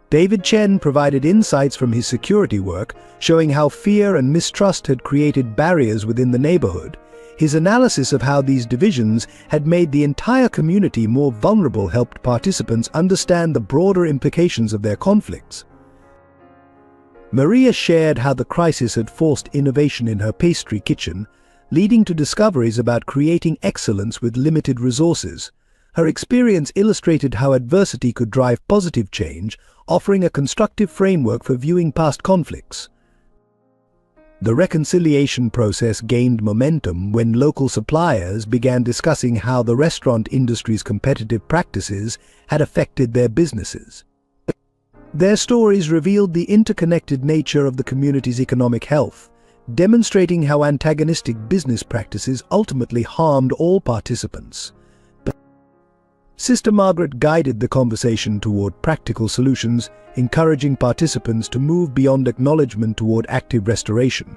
David Chen provided insights from his security work, showing how fear and mistrust had created barriers within the neighborhood. His analysis of how these divisions had made the entire community more vulnerable helped participants understand the broader implications of their conflicts. Maria shared how the crisis had forced innovation in her pastry kitchen, leading to discoveries about creating excellence with limited resources. Her experience illustrated how adversity could drive positive change, offering a constructive framework for viewing past conflicts. The reconciliation process gained momentum when local suppliers began discussing how the restaurant industry's competitive practices had affected their businesses. Their stories revealed the interconnected nature of the community's economic health, demonstrating how antagonistic business practices ultimately harmed all participants. Sister Margaret guided the conversation toward practical solutions, encouraging participants to move beyond acknowledgement toward active restoration.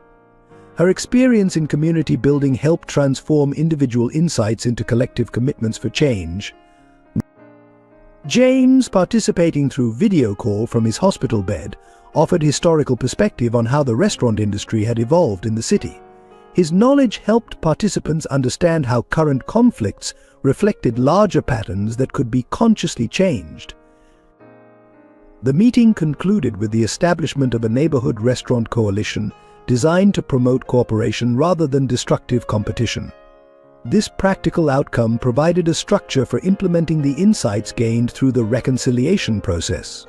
Her experience in community building helped transform individual insights into collective commitments for change. James, participating through video call from his hospital bed, offered historical perspective on how the restaurant industry had evolved in the city. His knowledge helped participants understand how current conflicts reflected larger patterns that could be consciously changed. The meeting concluded with the establishment of a neighborhood restaurant coalition designed to promote cooperation rather than destructive competition. This practical outcome provided a structure for implementing the insights gained through the reconciliation process.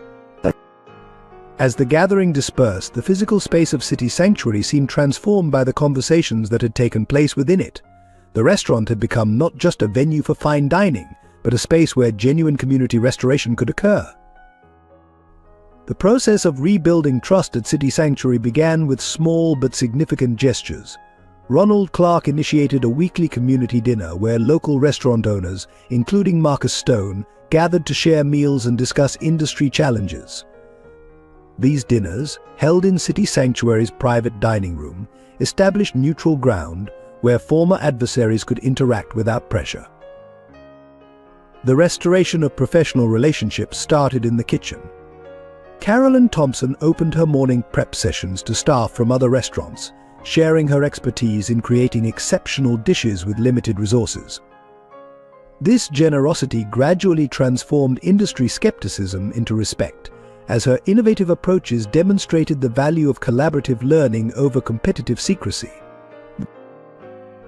As the gathering dispersed, the physical space of City Sanctuary seemed transformed by the conversations that had taken place within it. The restaurant had become not just a venue for fine dining, but a space where genuine community restoration could occur. The process of rebuilding trust at City Sanctuary began with small but significant gestures. Ronald Clark initiated a weekly community dinner where local restaurant owners, including Marcus Stone, gathered to share meals and discuss industry challenges. These dinners, held in City Sanctuary's private dining room, established neutral ground where former adversaries could interact without pressure. The restoration of professional relationships started in the kitchen. Carolyn Thompson opened her morning prep sessions to staff from other restaurants, sharing her expertise in creating exceptional dishes with limited resources. This generosity gradually transformed industry skepticism into respect, as her innovative approaches demonstrated the value of collaborative learning over competitive secrecy.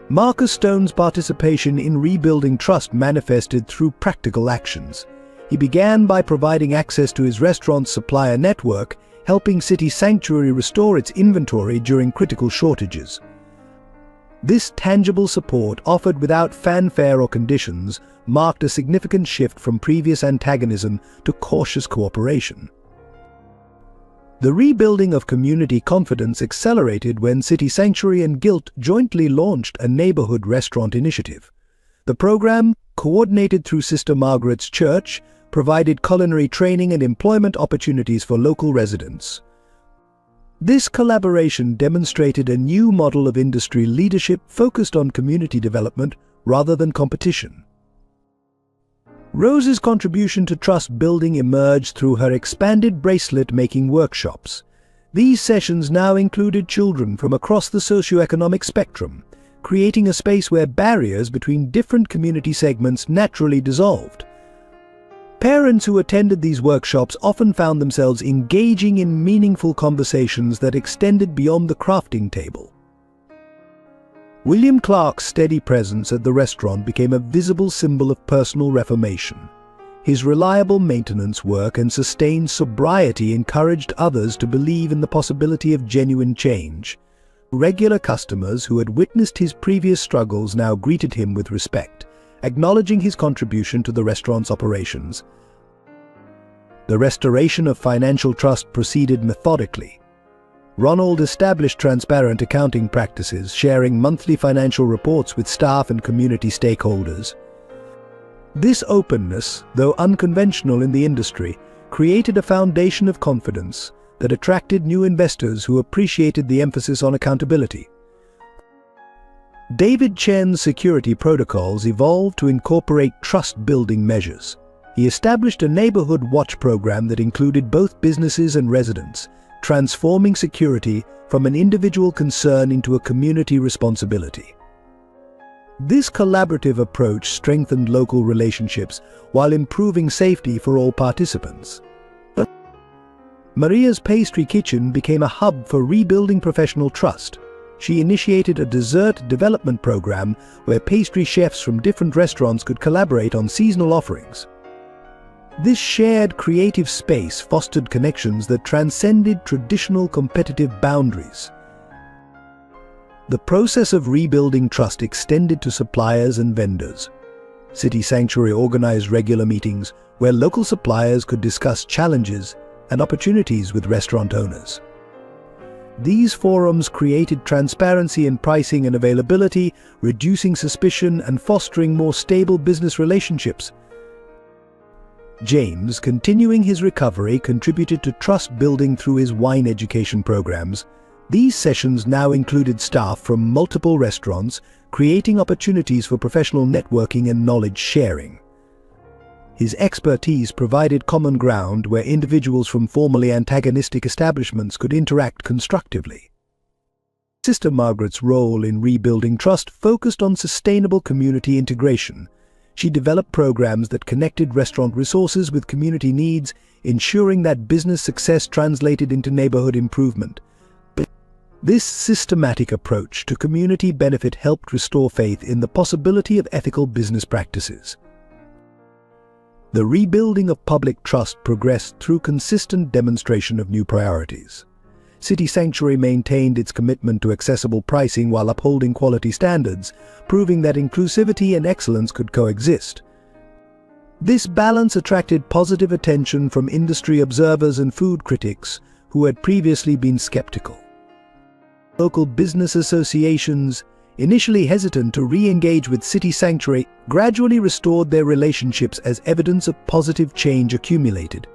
Marcus Stone's participation in rebuilding trust manifested through practical actions. He began by providing access to his restaurant's supplier network, helping City Sanctuary restore its inventory during critical shortages. This tangible support, offered without fanfare or conditions, marked a significant shift from previous antagonism to cautious cooperation. The rebuilding of community confidence accelerated when City Sanctuary and Guilt jointly launched a neighborhood restaurant initiative. The program, coordinated through Sister Margaret's Church, provided culinary training and employment opportunities for local residents. This collaboration demonstrated a new model of industry leadership focused on community development rather than competition. Rose's contribution to trust building emerged through her expanded bracelet-making workshops. These sessions now included children from across the socioeconomic spectrum, creating a space where barriers between different community segments naturally dissolved. Parents who attended these workshops often found themselves engaging in meaningful conversations that extended beyond the crafting table. William Clark's steady presence at the restaurant became a visible symbol of personal reformation. His reliable maintenance work and sustained sobriety encouraged others to believe in the possibility of genuine change. Regular customers who had witnessed his previous struggles now greeted him with respect, acknowledging his contribution to the restaurant's operations. The restoration of financial trust proceeded methodically. Ronald established transparent accounting practices, sharing monthly financial reports with staff and community stakeholders. This openness, though unconventional in the industry, created a foundation of confidence that attracted new investors who appreciated the emphasis on accountability. David Chen's security protocols evolved to incorporate trust-building measures. He established a neighborhood watch program that included both businesses and residents, transforming security from an individual concern into a community responsibility. This collaborative approach strengthened local relationships while improving safety for all participants. Maria's Pastry Kitchen became a hub for rebuilding professional trust. She initiated a dessert development program where pastry chefs from different restaurants could collaborate on seasonal offerings. This shared creative space fostered connections that transcended traditional competitive boundaries. The process of rebuilding trust extended to suppliers and vendors. City Sanctuary organized regular meetings where local suppliers could discuss challenges and opportunities with restaurant owners. These forums created transparency in pricing and availability, reducing suspicion and fostering more stable business relationships. James, continuing his recovery, contributed to trust building through his wine education programs. These sessions now included staff from multiple restaurants, creating opportunities for professional networking and knowledge sharing. His expertise provided common ground where individuals from formerly antagonistic establishments could interact constructively. Sister Margaret's role in rebuilding trust focused on sustainable community integration. She developed programs that connected restaurant resources with community needs, ensuring that business success translated into neighborhood improvement. This systematic approach to community benefit helped restore faith in the possibility of ethical business practices. The rebuilding of public trust progressed through consistent demonstration of new priorities. City Sanctuary maintained its commitment to accessible pricing while upholding quality standards, proving that inclusivity and excellence could coexist. This balance attracted positive attention from industry observers and food critics who had previously been skeptical. Local business associations, initially hesitant to re-engage with City Sanctuary, gradually restored their relationships as evidence of positive change accumulated.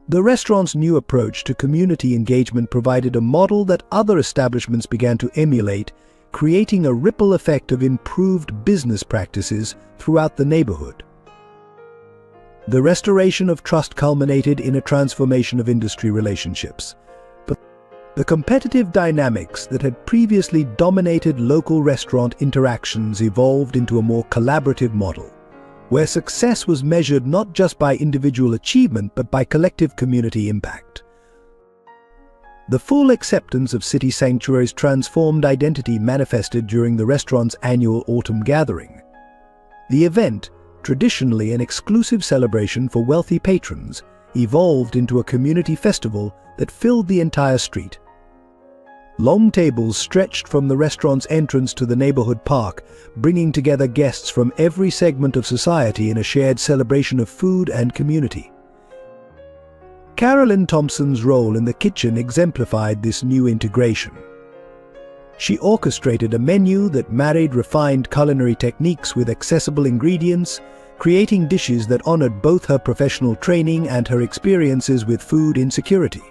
The restaurant's new approach to community engagement provided a model that other establishments began to emulate, creating a ripple effect of improved business practices throughout the neighborhood. The restoration of trust culminated in a transformation of industry relationships. But the competitive dynamics that had previously dominated local restaurant interactions evolved into a more collaborative model, where success was measured not just by individual achievement but by collective community impact. The full acceptance of City Sanctuary's transformed identity manifested during the restaurant's annual autumn gathering. The event, traditionally an exclusive celebration for wealthy patrons, evolved into a community festival that filled the entire street. Long tables stretched from the restaurant's entrance to the neighborhood park, bringing together guests from every segment of society in a shared celebration of food and community. Carolyn Thompson's role in the kitchen exemplified this new integration. She orchestrated a menu that married refined culinary techniques with accessible ingredients, creating dishes that honored both her professional training and her experiences with food insecurity.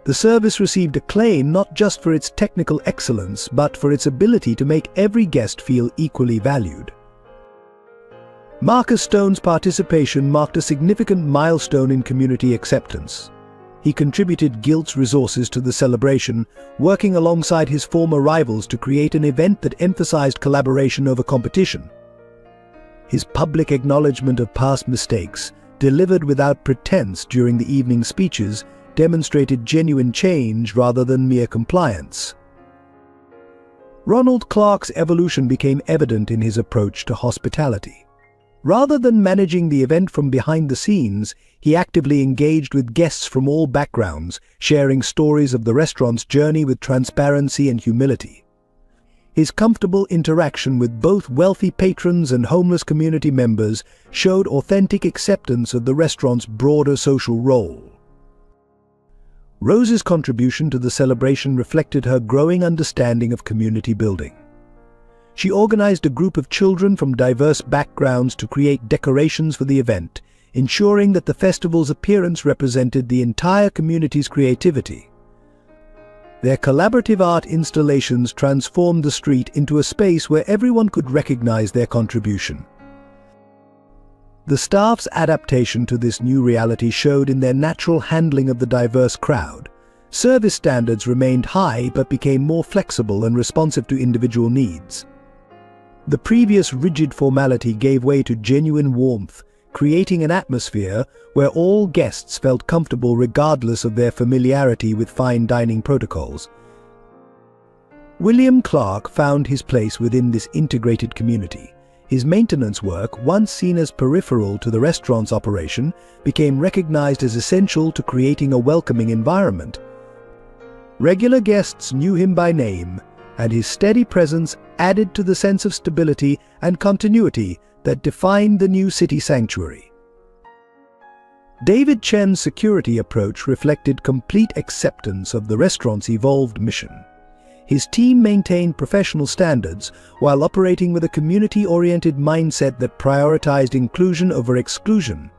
The service received acclaim not just for its technical excellence, but for its ability to make every guest feel equally valued. Marcus Stone's participation marked a significant milestone in community acceptance. He contributed Guild's resources to the celebration, working alongside his former rivals to create an event that emphasized collaboration over competition. His public acknowledgement of past mistakes, delivered without pretense during the evening speeches, demonstrated genuine change rather than mere compliance. Ronald Clark's evolution became evident in his approach to hospitality. Rather than managing the event from behind the scenes, he actively engaged with guests from all backgrounds, sharing stories of the restaurant's journey with transparency and humility. His comfortable interaction with both wealthy patrons and homeless community members showed authentic acceptance of the restaurant's broader social role. Rose's contribution to the celebration reflected her growing understanding of community building. She organized a group of children from diverse backgrounds to create decorations for the event, ensuring that the festival's appearance represented the entire community's creativity. Their collaborative art installations transformed the street into a space where everyone could recognize their contribution. The staff's adaptation to this new reality showed in their natural handling of the diverse crowd. Service standards remained high but became more flexible and responsive to individual needs. The previous rigid formality gave way to genuine warmth, creating an atmosphere where all guests felt comfortable regardless of their familiarity with fine dining protocols. William Clark found his place within this integrated community. His maintenance work, once seen as peripheral to the restaurant's operation, became recognized as essential to creating a welcoming environment. Regular guests knew him by name, and his steady presence added to the sense of stability and continuity that defined the new city sanctuary. David Chen's security approach reflected complete acceptance of the restaurant's evolved mission. His team maintained professional standards while operating with a community-oriented mindset that prioritized inclusion over exclusion.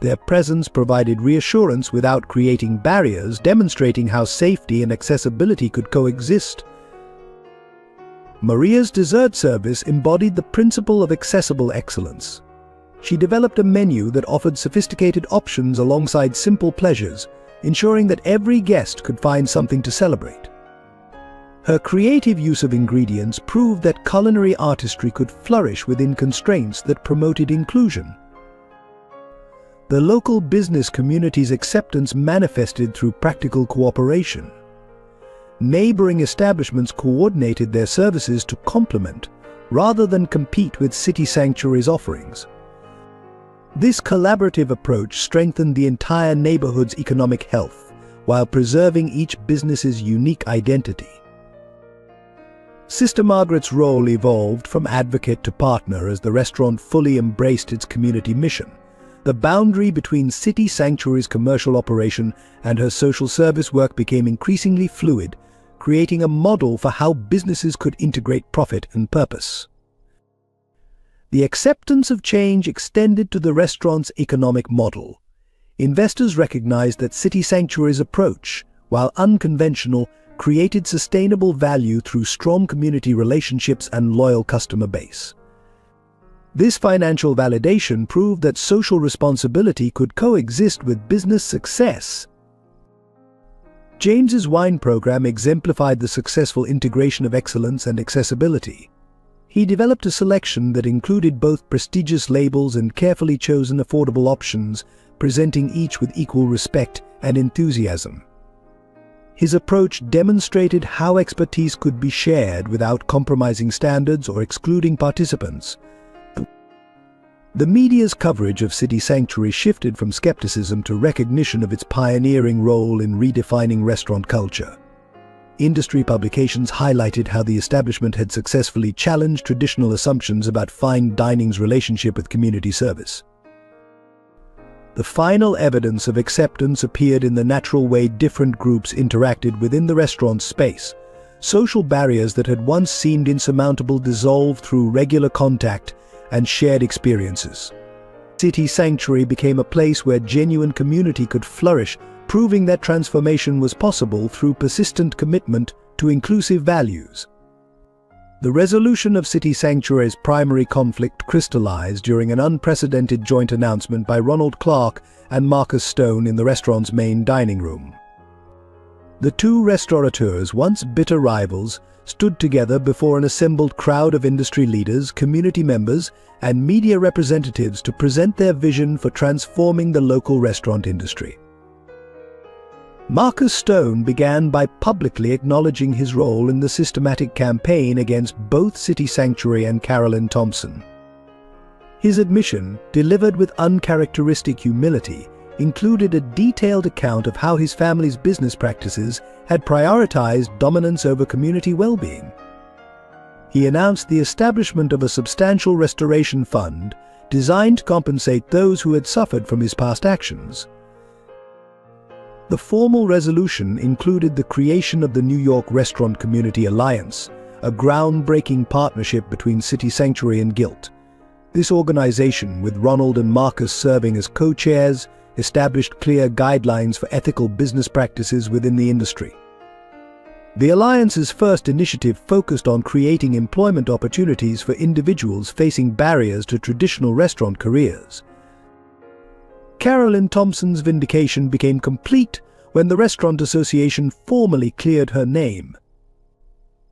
Their presence provided reassurance without creating barriers, demonstrating how safety and accessibility could coexist. Maria's dessert service embodied the principle of accessible excellence. She developed a menu that offered sophisticated options alongside simple pleasures, ensuring that every guest could find something to celebrate. Her creative use of ingredients proved that culinary artistry could flourish within constraints that promoted inclusion. The local business community's acceptance manifested through practical cooperation. Neighboring establishments coordinated their services to complement, rather than compete with City Sanctuary's offerings. This collaborative approach strengthened the entire neighborhood's economic health, while preserving each business's unique identity. Sister Margaret's role evolved from advocate to partner as the restaurant fully embraced its community mission. The boundary between City Sanctuary's commercial operation and her social service work became increasingly fluid, creating a model for how businesses could integrate profit and purpose. The acceptance of change extended to the restaurant's economic model. Investors recognized that City Sanctuary's approach, while unconventional, created sustainable value through strong community relationships and loyal customer base. This financial validation proved that social responsibility could coexist with business success. James's wine program exemplified the successful integration of excellence and accessibility. He developed a selection that included both prestigious labels and carefully chosen affordable options, presenting each with equal respect and enthusiasm. His approach demonstrated how expertise could be shared without compromising standards or excluding participants. The media's coverage of City Sanctuary shifted from skepticism to recognition of its pioneering role in redefining restaurant culture. Industry publications highlighted how the establishment had successfully challenged traditional assumptions about fine dining's relationship with community service. The final evidence of acceptance appeared in the natural way different groups interacted within the restaurant's space. social barriers that had once seemed insurmountable dissolved through regular contact and shared experiences. City Sanctuary became a place where genuine community could flourish, proving that transformation was possible through persistent commitment to inclusive values. The resolution of City Sanctuary's primary conflict crystallized during an unprecedented joint announcement by Ronald Clark and Marcus Stone in the restaurant's main dining room. The two restaurateurs, once bitter rivals, stood together before an assembled crowd of industry leaders, community members, and media representatives to present their vision for transforming the local restaurant industry. Marcus Stone began by publicly acknowledging his role in the systematic campaign against both City Sanctuary and Carolyn Thompson. His admission, delivered with uncharacteristic humility, included a detailed account of how his family's business practices had prioritized dominance over community well-being. He announced the establishment of a substantial restoration fund designed to compensate those who had suffered from his past actions. The formal resolution included the creation of the New York Restaurant Community Alliance, a groundbreaking partnership between City Sanctuary and Gilt. This organization, with Ronald and Marcus serving as co-chairs, established clear guidelines for ethical business practices within the industry. The Alliance's first initiative focused on creating employment opportunities for individuals facing barriers to traditional restaurant careers. Carolyn Thompson's vindication became complete when the Restaurant Association formally cleared her name.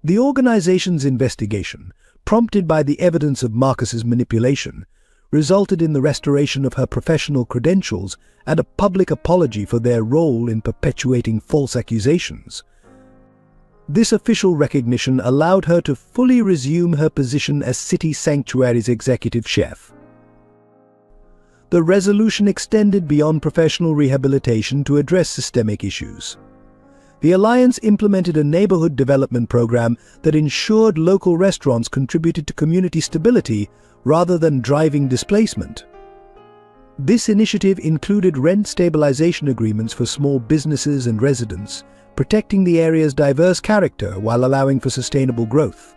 The organization's investigation, prompted by the evidence of Marcus's manipulation, resulted in the restoration of her professional credentials and a public apology for their role in perpetuating false accusations. This official recognition allowed her to fully resume her position as City Sanctuary's executive chef. The resolution extended beyond professional rehabilitation to address systemic issues. The Alliance implemented a neighborhood development program that ensured local restaurants contributed to community stability rather than driving displacement. This initiative included rent stabilization agreements for small businesses and residents, protecting the area's diverse character while allowing for sustainable growth.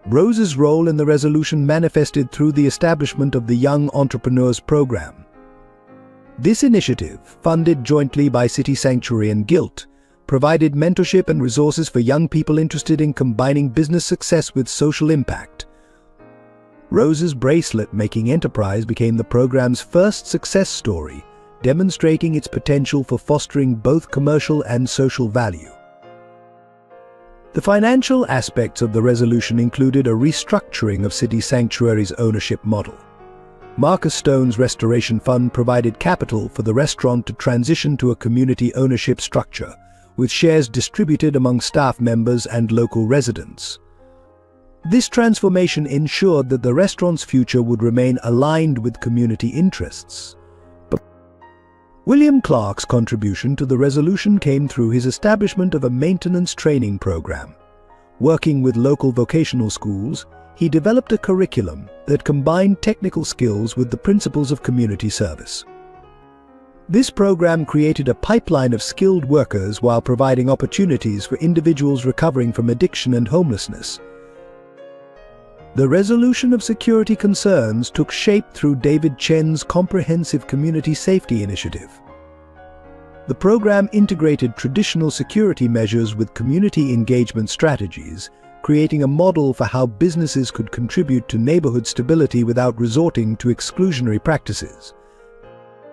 Rose's role in the resolution manifested through the establishment of the Young Entrepreneurs Program. This initiative, funded jointly by City Sanctuary and Gilt, provided mentorship and resources for young people interested in combining business success with social impact. Rose's bracelet-making enterprise became the program's first success story, demonstrating its potential for fostering both commercial and social value. The financial aspects of the resolution included a restructuring of City Sanctuary's ownership model. Marcus Stone's Restoration Fund provided capital for the restaurant to transition to a community ownership structure, with shares distributed among staff members and local residents. This transformation ensured that the restaurant's future would remain aligned with community interests. But William Clark's contribution to the resolution came through his establishment of a maintenance training program. Working with local vocational schools, he developed a curriculum that combined technical skills with the principles of community service. This program created a pipeline of skilled workers while providing opportunities for individuals recovering from addiction and homelessness. The resolution of security concerns took shape through David Chen's comprehensive community safety initiative. The program integrated traditional security measures with community engagement strategies, creating a model for how businesses could contribute to neighborhood stability without resorting to exclusionary practices.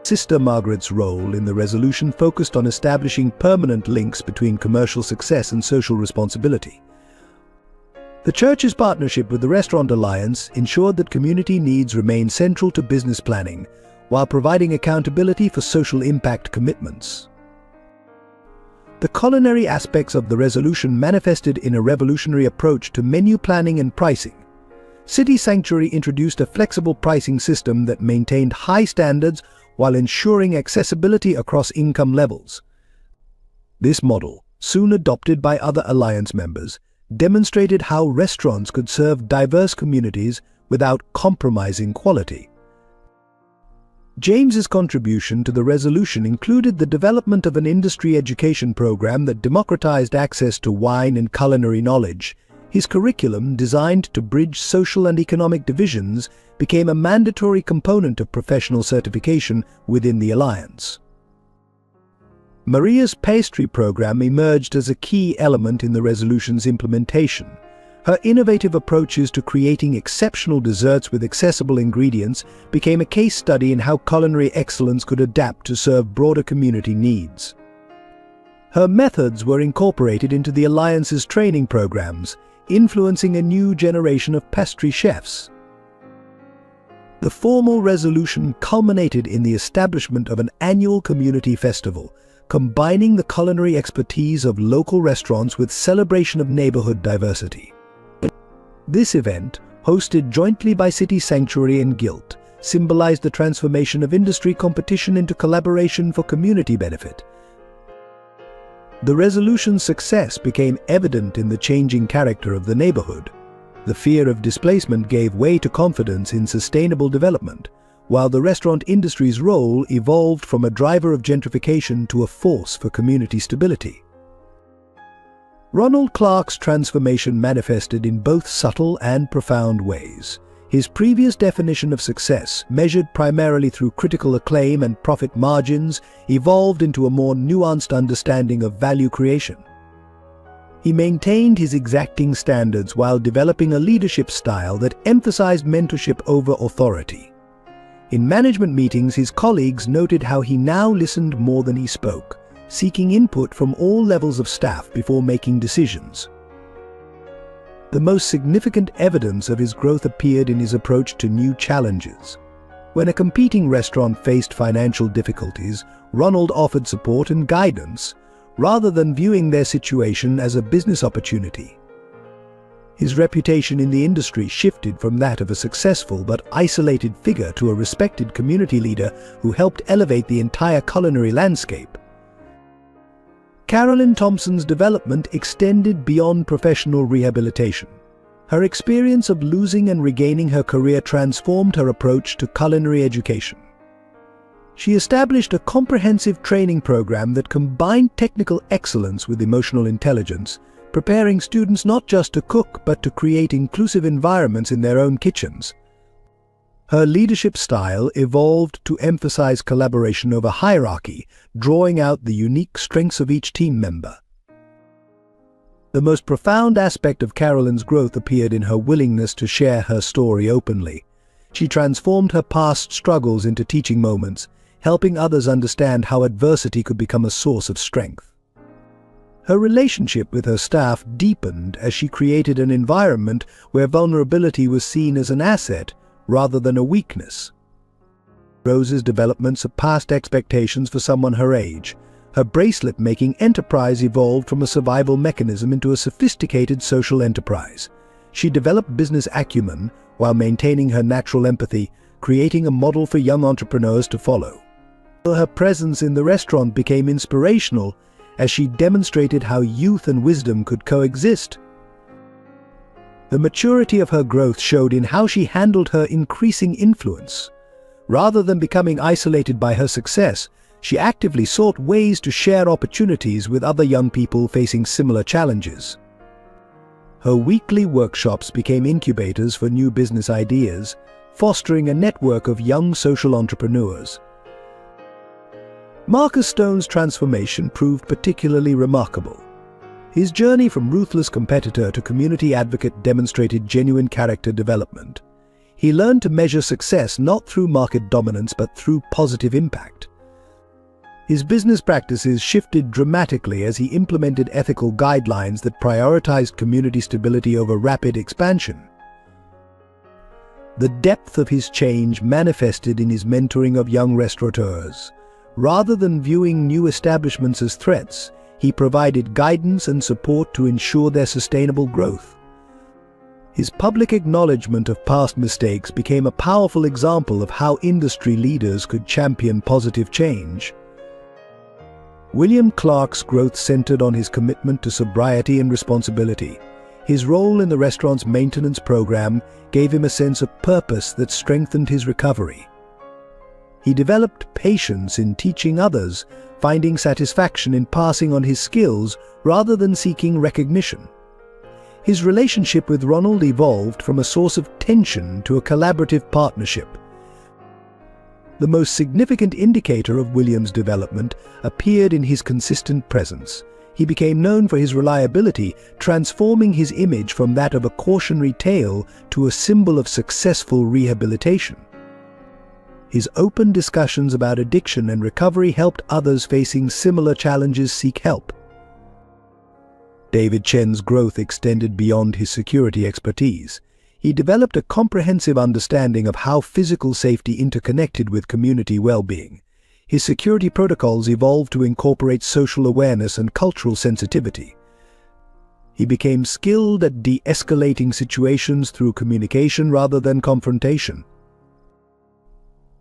Sister Margaret's role in the resolution focused on establishing permanent links between commercial success and social responsibility. The church's partnership with the Restaurant Alliance ensured that community needs remained central to business planning, while providing accountability for social impact commitments. The culinary aspects of the resolution manifested in a revolutionary approach to menu planning and pricing. City Sanctuary introduced a flexible pricing system that maintained high standards while ensuring accessibility across income levels. This model, soon adopted by other Alliance members, demonstrated how restaurants could serve diverse communities without compromising quality. James's contribution to the resolution included the development of an industry education program that democratized access to wine and culinary knowledge. His curriculum, designed to bridge social and economic divisions, became a mandatory component of professional certification within the Alliance. Maria's pastry program emerged as a key element in the resolution's implementation. Her innovative approaches to creating exceptional desserts with accessible ingredients became a case study in how culinary excellence could adapt to serve broader community needs. Her methods were incorporated into the Alliance's training programs, influencing a new generation of pastry chefs. The formal resolution culminated in the establishment of an annual community festival, combining the culinary expertise of local restaurants with celebration of neighborhood diversity. This event, hosted jointly by City Sanctuary and Guild, symbolized the transformation of industry competition into collaboration for community benefit. The resolution's success became evident in the changing character of the neighborhood. The fear of displacement gave way to confidence in sustainable development, while the restaurant industry's role evolved from a driver of gentrification to a force for community stability. Ronald Clark's transformation manifested in both subtle and profound ways. His previous definition of success, measured primarily through critical acclaim and profit margins, evolved into a more nuanced understanding of value creation. He maintained his exacting standards while developing a leadership style that emphasized mentorship over authority. In management meetings, his colleagues noted how he now listened more than he spoke, seeking input from all levels of staff before making decisions. The most significant evidence of his growth appeared in his approach to new challenges. When a competing restaurant faced financial difficulties, Ronald offered support and guidance, rather than viewing their situation as a business opportunity. His reputation in the industry shifted from that of a successful but isolated figure to a respected community leader who helped elevate the entire culinary landscape. Carolyn Thompson's development extended beyond professional rehabilitation. Her experience of losing and regaining her career transformed her approach to culinary education. She established a comprehensive training program that combined technical excellence with emotional intelligence, preparing students not just to cook but to create inclusive environments in their own kitchens. Her leadership style evolved to emphasize collaboration over hierarchy, drawing out the unique strengths of each team member. The most profound aspect of Carolyn's growth appeared in her willingness to share her story openly. She transformed her past struggles into teaching moments, helping others understand how adversity could become a source of strength. Her relationship with her staff deepened as she created an environment where vulnerability was seen as an asset rather than a weakness. Rose's development surpassed expectations for someone her age. Her bracelet-making enterprise evolved from a survival mechanism into a sophisticated social enterprise. She developed business acumen while maintaining her natural empathy, creating a model for young entrepreneurs to follow. Her presence in the restaurant became inspirational as she demonstrated how youth and wisdom could coexist. The maturity of her growth showed in how she handled her increasing influence. Rather than becoming isolated by her success, she actively sought ways to share opportunities with other young people facing similar challenges. Her weekly workshops became incubators for new business ideas, fostering a network of young social entrepreneurs. Marcus Stone's transformation proved particularly remarkable. His journey from ruthless competitor to community advocate demonstrated genuine character development. He learned to measure success not through market dominance but through positive impact. His business practices shifted dramatically as he implemented ethical guidelines that prioritized community stability over rapid expansion. The depth of his change manifested in his mentoring of young restaurateurs. Rather than viewing new establishments as threats, he provided guidance and support to ensure their sustainable growth. His public acknowledgement of past mistakes became a powerful example of how industry leaders could champion positive change. William Clark's growth centered on his commitment to sobriety and responsibility. His role in the restaurant's maintenance program gave him a sense of purpose that strengthened his recovery. He developed patience in teaching others, finding satisfaction in passing on his skills rather than seeking recognition. His relationship with Ronald evolved from a source of tension to a collaborative partnership. The most significant indicator of William's development appeared in his consistent presence. He became known for his reliability, transforming his image from that of a cautionary tale to a symbol of successful rehabilitation. His open discussions about addiction and recovery helped others facing similar challenges seek help. David Chen's growth extended beyond his security expertise. He developed a comprehensive understanding of how physical safety interconnected with community well-being. His security protocols evolved to incorporate social awareness and cultural sensitivity. He became skilled at de-escalating situations through communication rather than confrontation.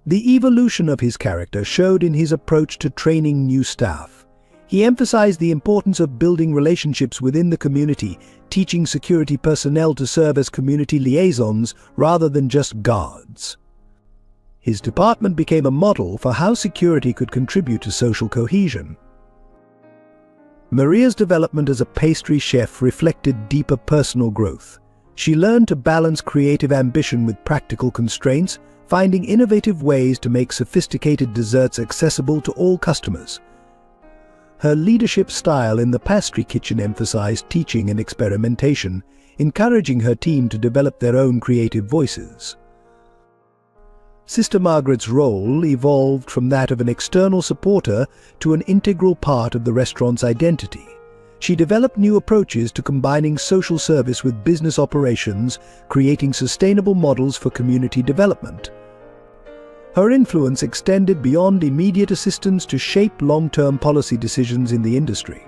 The evolution of his character showed in his approach to training new staff. He emphasized the importance of building relationships within the community, teaching security personnel to serve as community liaisons rather than just guards. His department became a model for how security could contribute to social cohesion. Maria's development as a pastry chef reflected deeper personal growth. She learned to balance creative ambition with practical constraints, finding innovative ways to make sophisticated desserts accessible to all customers. Her leadership style in the pastry kitchen emphasized teaching and experimentation, encouraging her team to develop their own creative voices. Sister Margaret's role evolved from that of an external supporter to an integral part of the restaurant's identity. She developed new approaches to combining social service with business operations, creating sustainable models for community development. Her influence extended beyond immediate assistance to shape long-term policy decisions in the industry.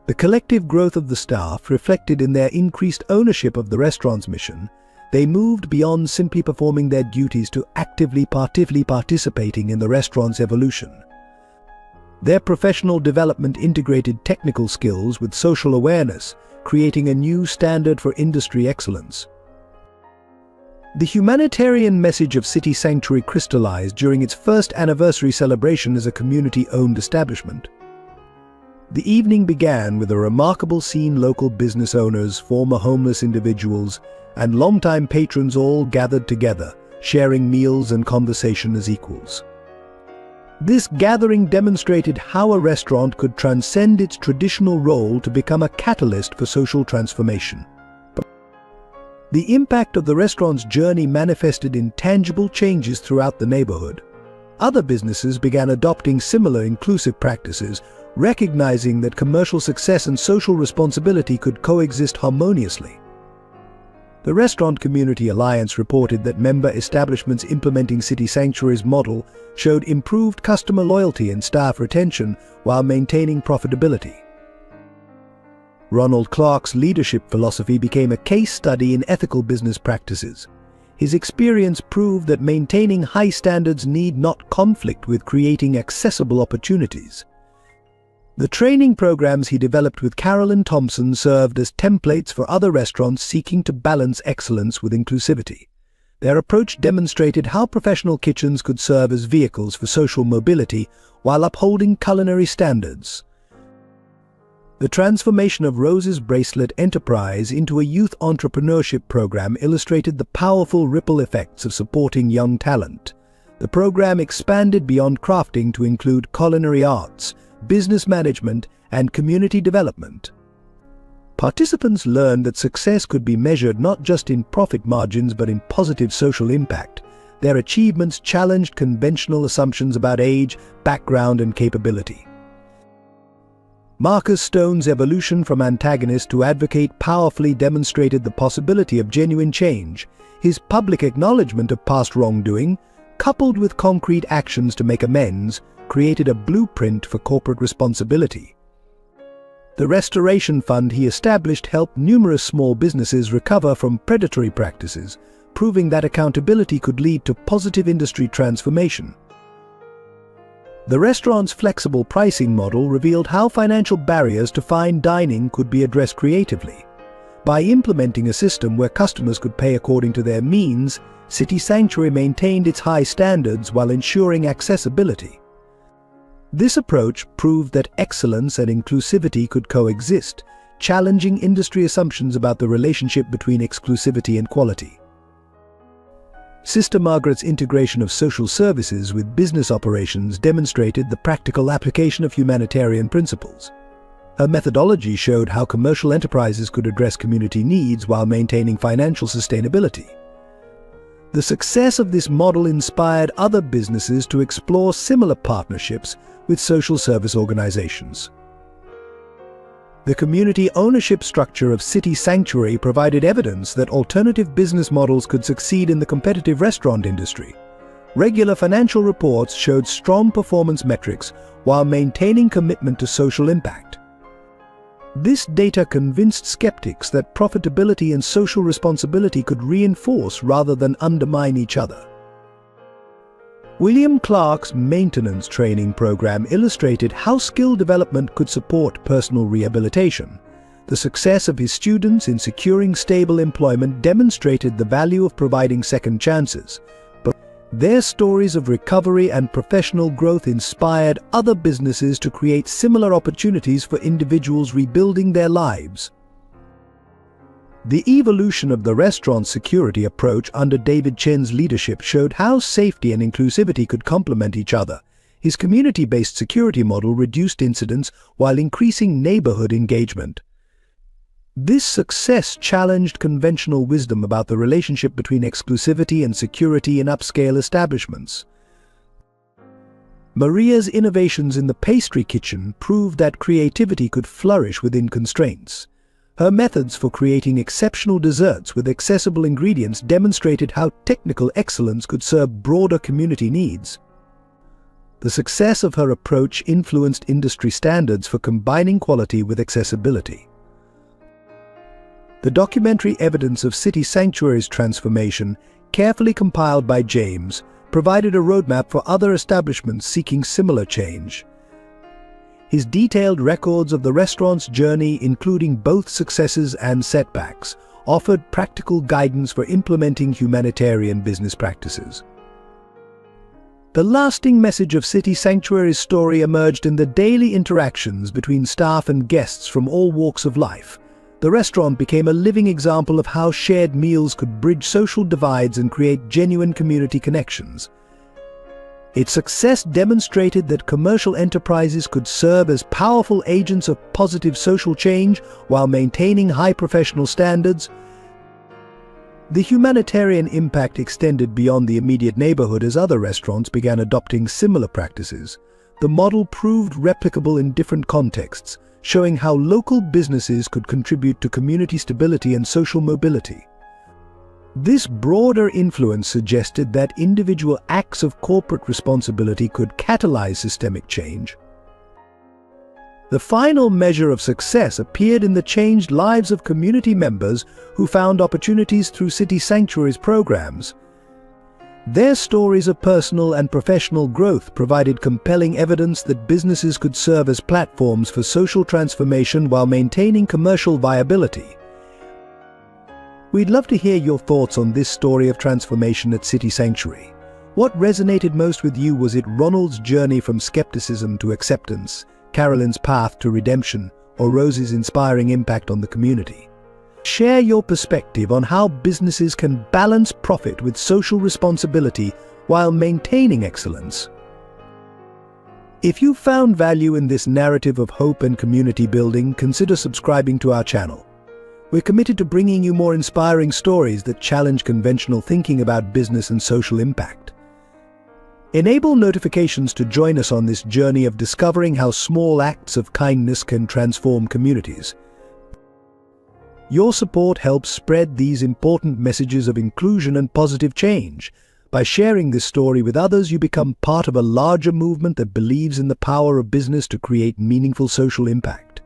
The collective growth of the staff reflected in their increased ownership of the restaurant's mission. They moved beyond simply performing their duties to actively participating in the restaurant's evolution. Their professional development integrated technical skills with social awareness, creating a new standard for industry excellence. The humanitarian message of City Sanctuary crystallized during its first anniversary celebration as a community-owned establishment. The evening began with a remarkable scene. Local business owners, former homeless individuals, and longtime patrons all gathered together, sharing meals and conversation as equals. This gathering demonstrated how a restaurant could transcend its traditional role to become a catalyst for social transformation. The impact of the restaurant's journey manifested in tangible changes throughout the neighborhood. Other businesses began adopting similar inclusive practices, recognizing that commercial success and social responsibility could coexist harmoniously. The Restaurant Community Alliance reported that member establishments implementing City Sanctuary's model showed improved customer loyalty and staff retention while maintaining profitability. Ronald Clark's leadership philosophy became a case study in ethical business practices. His experience proved that maintaining high standards need not conflict with creating accessible opportunities. The training programs he developed with Carolyn Thompson served as templates for other restaurants seeking to balance excellence with inclusivity. Their approach demonstrated how professional kitchens could serve as vehicles for social mobility while upholding culinary standards. The transformation of Rose's Bracelet Enterprise into a youth entrepreneurship program illustrated the powerful ripple effects of supporting young talent. The program expanded beyond crafting to include culinary arts, business management, and community development. Participants learned that success could be measured not just in profit margins but in positive social impact. Their achievements challenged conventional assumptions about age, background, and capability. Marcus Stone's evolution from antagonist to advocate powerfully demonstrated the possibility of genuine change. His public acknowledgement of past wrongdoing, coupled with concrete actions to make amends, created a blueprint for corporate responsibility. The restoration fund he established helped numerous small businesses recover from predatory practices, proving that accountability could lead to positive industry transformation. The restaurant's flexible pricing model revealed how financial barriers to fine dining could be addressed creatively. By implementing a system where customers could pay according to their means, City Sanctuary maintained its high standards while ensuring accessibility. This approach proved that excellence and inclusivity could coexist, challenging industry assumptions about the relationship between exclusivity and quality. Sister Margaret's integration of social services with business operations demonstrated the practical application of humanitarian principles. Her methodology showed how commercial enterprises could address community needs while maintaining financial sustainability. The success of this model inspired other businesses to explore similar partnerships with social service organizations. The community ownership structure of City Sanctuary provided evidence that alternative business models could succeed in the competitive restaurant industry. Regular financial reports showed strong performance metrics while maintaining commitment to social impact. This data convinced skeptics that profitability and social responsibility could reinforce rather than undermine each other. William Clark's maintenance training program illustrated how skill development could support personal rehabilitation. The success of his students in securing stable employment demonstrated the value of providing second chances. But their stories of recovery and professional growth inspired other businesses to create similar opportunities for individuals rebuilding their lives. The evolution of the restaurant security approach under David Chen's leadership showed how safety and inclusivity could complement each other. His community-based security model reduced incidents while increasing neighborhood engagement. This success challenged conventional wisdom about the relationship between exclusivity and security in upscale establishments. Maria's innovations in the pastry kitchen proved that creativity could flourish within constraints. Her methods for creating exceptional desserts with accessible ingredients demonstrated how technical excellence could serve broader community needs. The success of her approach influenced industry standards for combining quality with accessibility. The documentary evidence of City Sanctuary's transformation, carefully compiled by James, provided a roadmap for other establishments seeking similar change. His detailed records of the restaurant's journey, including both successes and setbacks, offered practical guidance for implementing humanitarian business practices. The lasting message of City Sanctuary's story emerged in the daily interactions between staff and guests from all walks of life. The restaurant became a living example of how shared meals could bridge social divides and create genuine community connections. Its success demonstrated that commercial enterprises could serve as powerful agents of positive social change while maintaining high professional standards. The humanitarian impact extended beyond the immediate neighborhood as other restaurants began adopting similar practices. The model proved replicable in different contexts, showing how local businesses could contribute to community stability and social mobility. This broader influence suggested that individual acts of corporate responsibility could catalyze systemic change. The final measure of success appeared in the changed lives of community members who found opportunities through City Sanctuary's programs. Their stories of personal and professional growth provided compelling evidence that businesses could serve as platforms for social transformation while maintaining commercial viability. We'd love to hear your thoughts on this story of transformation at City Sanctuary. What resonated most with you? Was it Ronald's journey from skepticism to acceptance, Carolyn's path to redemption, or Rose's inspiring impact on the community? Share your perspective on how businesses can balance profit with social responsibility while maintaining excellence. If you found value in this narrative of hope and community building, consider subscribing to our channel. We're committed to bringing you more inspiring stories that challenge conventional thinking about business and social impact. Enable notifications to join us on this journey of discovering how small acts of kindness can transform communities. Your support helps spread these important messages of inclusion and positive change. By sharing this story with others, you become part of a larger movement that believes in the power of business to create meaningful social impact.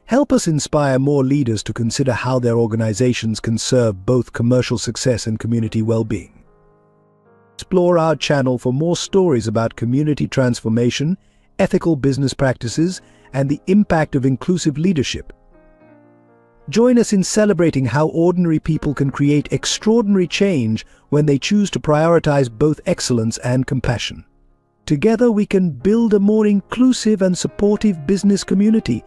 Help us inspire more leaders to consider how their organizations can serve both commercial success and community well-being. Explore our channel for more stories about community transformation, ethical business practices, and the impact of inclusive leadership. Join us in celebrating how ordinary people can create extraordinary change when they choose to prioritize both excellence and compassion. Together we can build a more inclusive and supportive business community